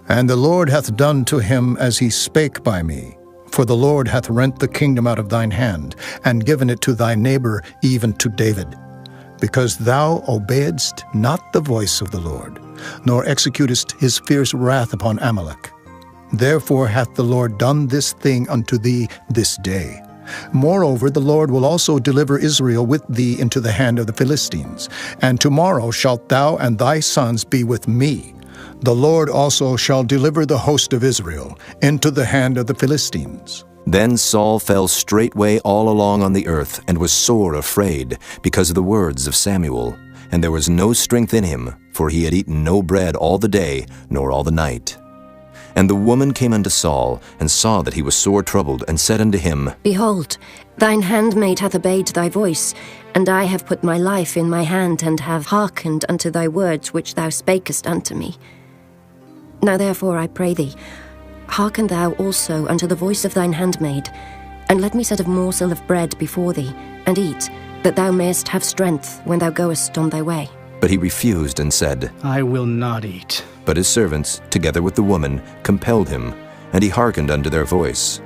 And the Lord hath done to him as he spake by me. For the Lord hath rent the kingdom out of thine hand, and given it to thy neighbor, even to David. Because thou obeyedst not the voice of the Lord, nor executest his fierce wrath upon Amalek. Therefore hath the Lord done this thing unto thee this day. Moreover, the Lord will also deliver Israel with thee into the hand of the Philistines. And tomorrow shalt thou and thy sons be with me. The Lord also shall deliver the host of Israel into the hand of the Philistines. Then Saul fell straightway all along on the earth, and was sore afraid, because of the words of Samuel. And there was no strength in him, for he had eaten no bread all the day, nor all the night. And the woman came unto Saul, and saw that he was sore troubled, and said unto him, Behold, thine handmaid hath obeyed thy voice, and I have put my life in my hand, and have hearkened unto thy words which thou spakest unto me. Now therefore, I pray thee, hearken thou also unto the voice of thine handmaid, and let me set a morsel of bread before thee, and eat, that thou mayest have strength when thou goest on thy way. But he refused and said, I will not eat. But his servants, together with the woman, compelled him, and he hearkened unto their voice.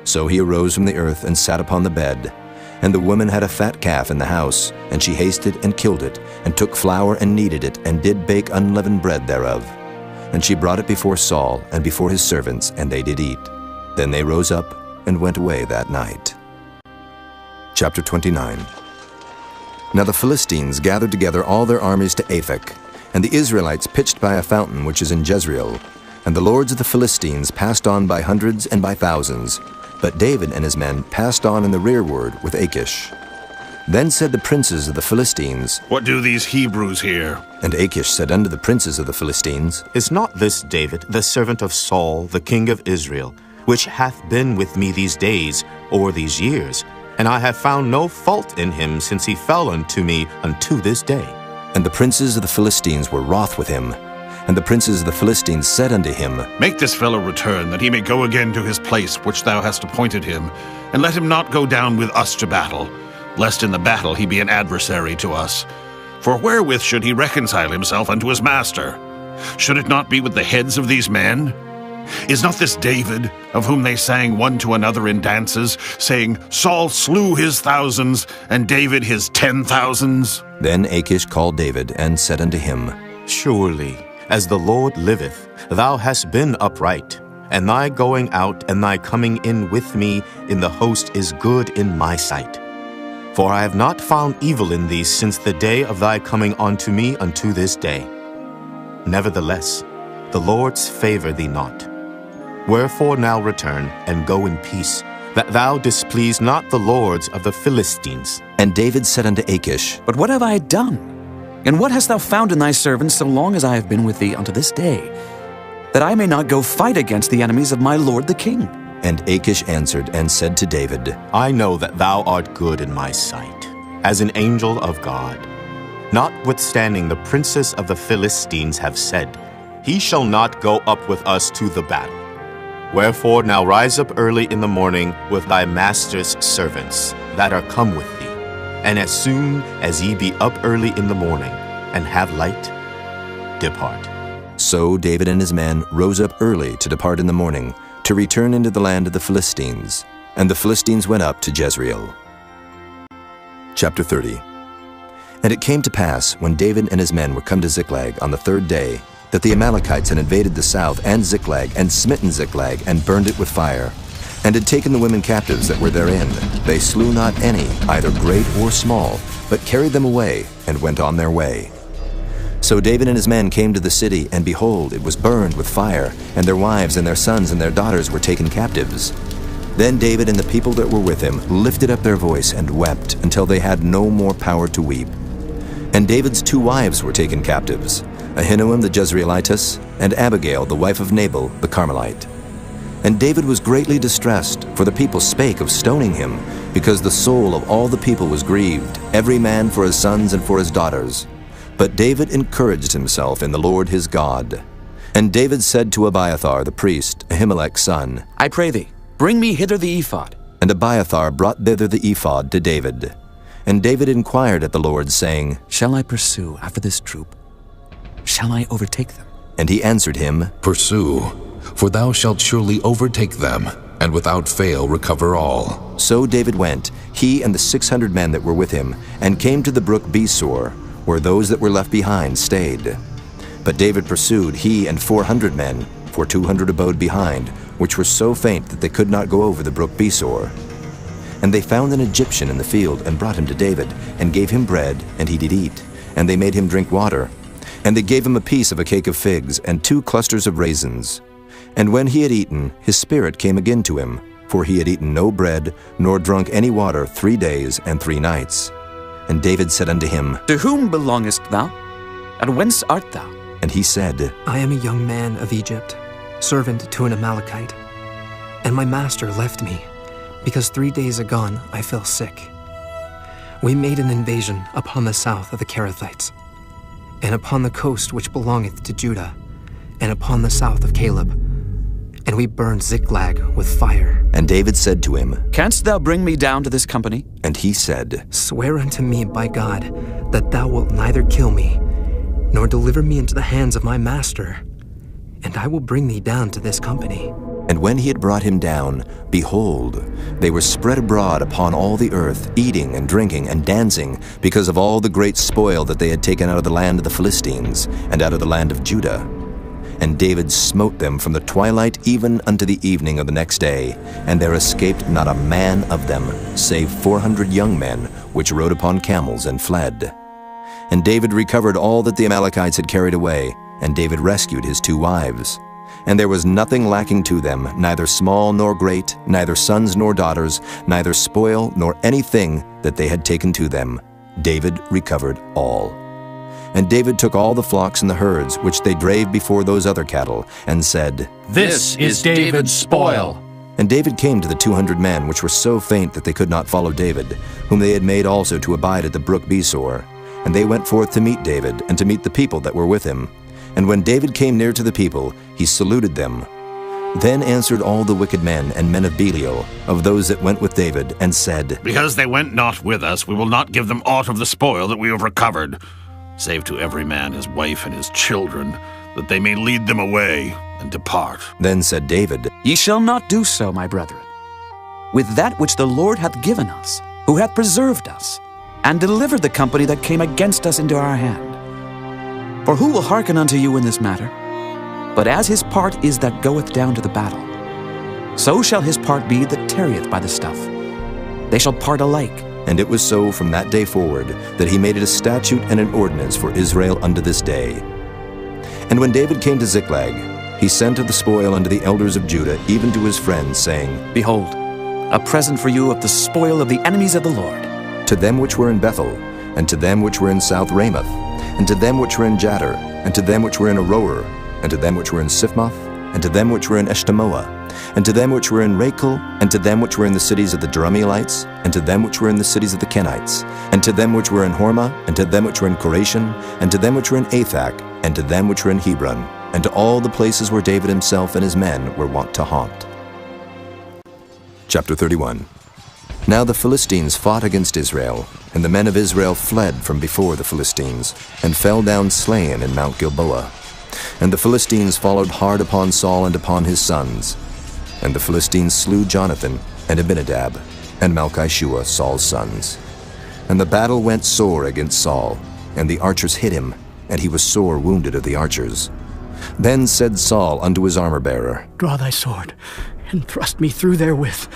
So he arose from the earth and sat upon the bed. And the woman had a fat calf in the house, and she hasted and killed it, and took flour and kneaded it, and did bake unleavened bread thereof. And she brought it before Saul and before his servants, and they did eat. Then they rose up and went away that night. Chapter 29. Now the Philistines gathered together all their armies to Aphek, and the Israelites pitched by a fountain which is in Jezreel. And the lords of the Philistines passed on by hundreds and by thousands, but David and his men passed on in the rearward with Achish. Then said the princes of the Philistines, What do these Hebrews here? And Achish said unto the princes of the Philistines, Is not this David, the servant of Saul, the king of Israel, which hath been with me these days, or these years? And I have found no fault in him since he fell unto me unto this day. And the princes of the Philistines were wroth with him. And the princes of the Philistines said unto him, Make this fellow return, that he may go again to his place which thou hast appointed him, and let him not go down with us to battle, lest in the battle he be an adversary to us. For wherewith should he reconcile himself unto his master? Should it not be with the heads of these men? Is not this David, of whom they sang one to another in dances, saying, Saul slew his thousands, and David his 10,000s? Then Achish called David, and said unto him, Surely, as the Lord liveth, thou hast been upright, and thy going out and thy coming in with me in the host is good in my sight. For I have not found evil in thee since the day of thy coming unto me unto this day. Nevertheless, the Lord's favor thee not. Wherefore now return, and go in peace, that thou displease not the lords of the Philistines. And David said unto Achish, But what have I done? And what hast thou found in thy servants so long as I have been with thee unto this day, that I may not go fight against the enemies of my lord the king? And Achish answered and said to David, I know that thou art good in my sight, as an angel of God. Notwithstanding the princes of the Philistines have said, He shall not go up with us to the battle. Wherefore now rise up early in the morning with thy master's servants that are come with thee, and as soon as ye be up early in the morning, and have light, depart. So David and his men rose up early to depart in the morning, to return into the land of the Philistines. And the Philistines went up to Jezreel. Chapter 30. And it came to pass, when David and his men were come to Ziklag on the third day, that the Amalekites had invaded the south and Ziklag, and smitten Ziklag, and burned it with fire, and had taken the women captives that were therein. They slew not any, either great or small, but carried them away, and went on their way. So David and his men came to the city, and behold, it was burned with fire, and their wives and their sons and their daughters were taken captives. Then David and the people that were with him lifted up their voice and wept, until they had no more power to weep. And David's 2 wives were taken captives, Ahinoam the Jezreelitess, and Abigail the wife of Nabal the Carmelite. And David was greatly distressed, for the people spake of stoning him, because the soul of all the people was grieved, every man for his sons and for his daughters. But David encouraged himself in the Lord his God. And David said to Abiathar the priest, Ahimelech's son, I pray thee, bring me hither the ephod. And Abiathar brought thither the ephod to David. And David inquired at the Lord, saying, Shall I pursue after this troop? Shall I overtake them? And he answered him, Pursue, for thou shalt surely overtake them, and without fail recover all. So David went, he and the 600 men that were with him, and came to the brook Besor, where those that were left behind stayed. But David pursued, he and 400 men, for 200 abode behind, which were so faint that they could not go over the brook Besor. And they found an Egyptian in the field, and brought him to David, and gave him bread, and he did eat. And they made him drink water. And they gave him a piece of a cake of figs, and 2 clusters of raisins. And when he had eaten, his spirit came again to him, for he had eaten no bread, nor drunk any water 3 days and 3 nights. And David said unto him, To whom belongest thou? And whence art thou? And he said, I am a young man of Egypt. servant to an Amalekite. And my master left me, because 3 days agone I fell sick. We made an invasion upon the south of the Kerethites, and upon the coast which belongeth to Judah, and upon the south of Caleb. And we burned Ziklag with fire. And David said to him, Canst thou bring me down to this company? And he said, Swear unto me by God that thou wilt neither kill me, nor deliver me into the hands of my master, and I will bring thee down to this company. And when he had brought him down, behold, they were spread abroad upon all the earth, eating and drinking and dancing, because of all the great spoil that they had taken out of the land of the Philistines, and out of the land of Judah. And David smote them from the twilight even unto the evening of the next day, and there escaped not a man of them, save 400 young men, which rode upon camels and fled. And David recovered all that the Amalekites had carried away, and David rescued his 2 wives. And there was nothing lacking to them, neither small nor great, neither sons nor daughters, neither spoil nor anything that they had taken to them. David recovered all. And David took all the flocks and the herds, which they drave before those other cattle, and said, This is David's spoil. And David came to the 200 men, which were so faint that they could not follow David, whom they had made also to abide at the brook Besor. And they went forth to meet David, and to meet the people that were with him. And when David came near to the people, he saluted them. Then answered all the wicked men and men of Belial, of those that went with David, and said, Because they went not with us, we will not give them aught of the spoil that we have recovered, save to every man his wife and his children, that they may lead them away and depart. Then said David, Ye shall not do so, my brethren. With that which the Lord hath given us, who hath preserved us, and delivered the company that came against us into our hand. For who will hearken unto you in this matter? But as his part is that goeth down to the battle, so shall his part be that tarrieth by the stuff. They shall part alike. And it was so from that day forward, that he made it a statute and an ordinance for Israel unto this day. And when David came to Ziklag, he sent of the spoil unto the elders of Judah, even to his friends, saying, Behold, a present for you of the spoil of the enemies of the Lord. To them which were in Bethel, and to them which were in South Ramoth, and to them which were in Jattir, and to them which were in Aroer, and to them which were in Siphmoth, and to them which were in Eshtemoa, and to them which were in Rachel, and to them which were in the cities of the Jerahmeelites, and to them which were in the cities of the Kenites, and to them which were in Hormah, and to them which were in Korashin, and to them which were in Athak, and to them which were in Hebron, and to all the places where David himself and his men were wont to haunt. Chapter 31. Now the Philistines fought against Israel, and the men of Israel fled from before the Philistines, and fell down slain in Mount Gilboa. And the Philistines followed hard upon Saul and upon his sons. And the Philistines slew Jonathan, and Abinadab, and Malchishua, Saul's sons. And the battle went sore against Saul, and the archers hit him, and he was sore wounded of the archers. Then said Saul unto his armor-bearer, Draw thy sword, and thrust me through therewith,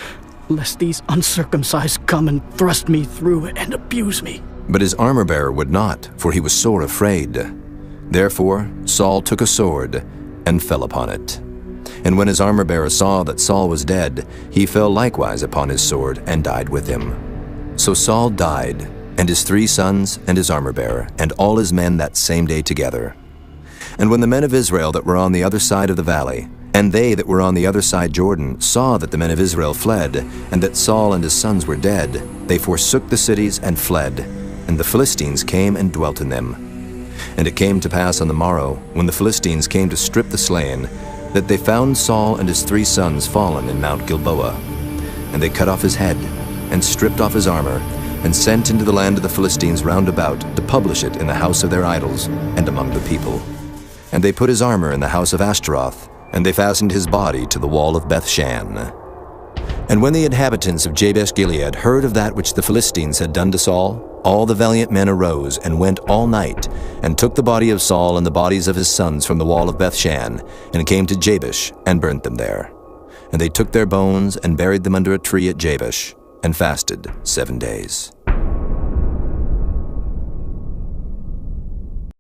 lest these uncircumcised come and thrust me through and abuse me. But his armor-bearer would not, for he was sore afraid. Therefore Saul took a sword, and fell upon it. And when his armor-bearer saw that Saul was dead, he fell likewise upon his sword, and died with him. So Saul died, and his 3 sons, and his armor-bearer, and all his men that same day together. And when the men of Israel that were on the other side of the valley, and they that were on the other side Jordan, saw that the men of Israel fled, and that Saul and his sons were dead, they forsook the cities and fled, and the Philistines came and dwelt in them. And it came to pass on the morrow, when the Philistines came to strip the slain, that they found Saul and his 3 sons fallen in Mount Gilboa. And they cut off his head, and stripped off his armor, and sent into the land of the Philistines round about, to publish it in the house of their idols, and among the people. And they put his armor in the house of Ashtaroth, and they fastened his body to the wall of Bethshan. And when the inhabitants of Jabesh-Gilead heard of that which the Philistines had done to Saul, all the valiant men arose, and went all night, and took the body of Saul and the bodies of his sons from the wall of Bethshan, and came to Jabesh, and burnt them there. And they took their bones, and buried them under a tree at Jabesh, and fasted 7 days.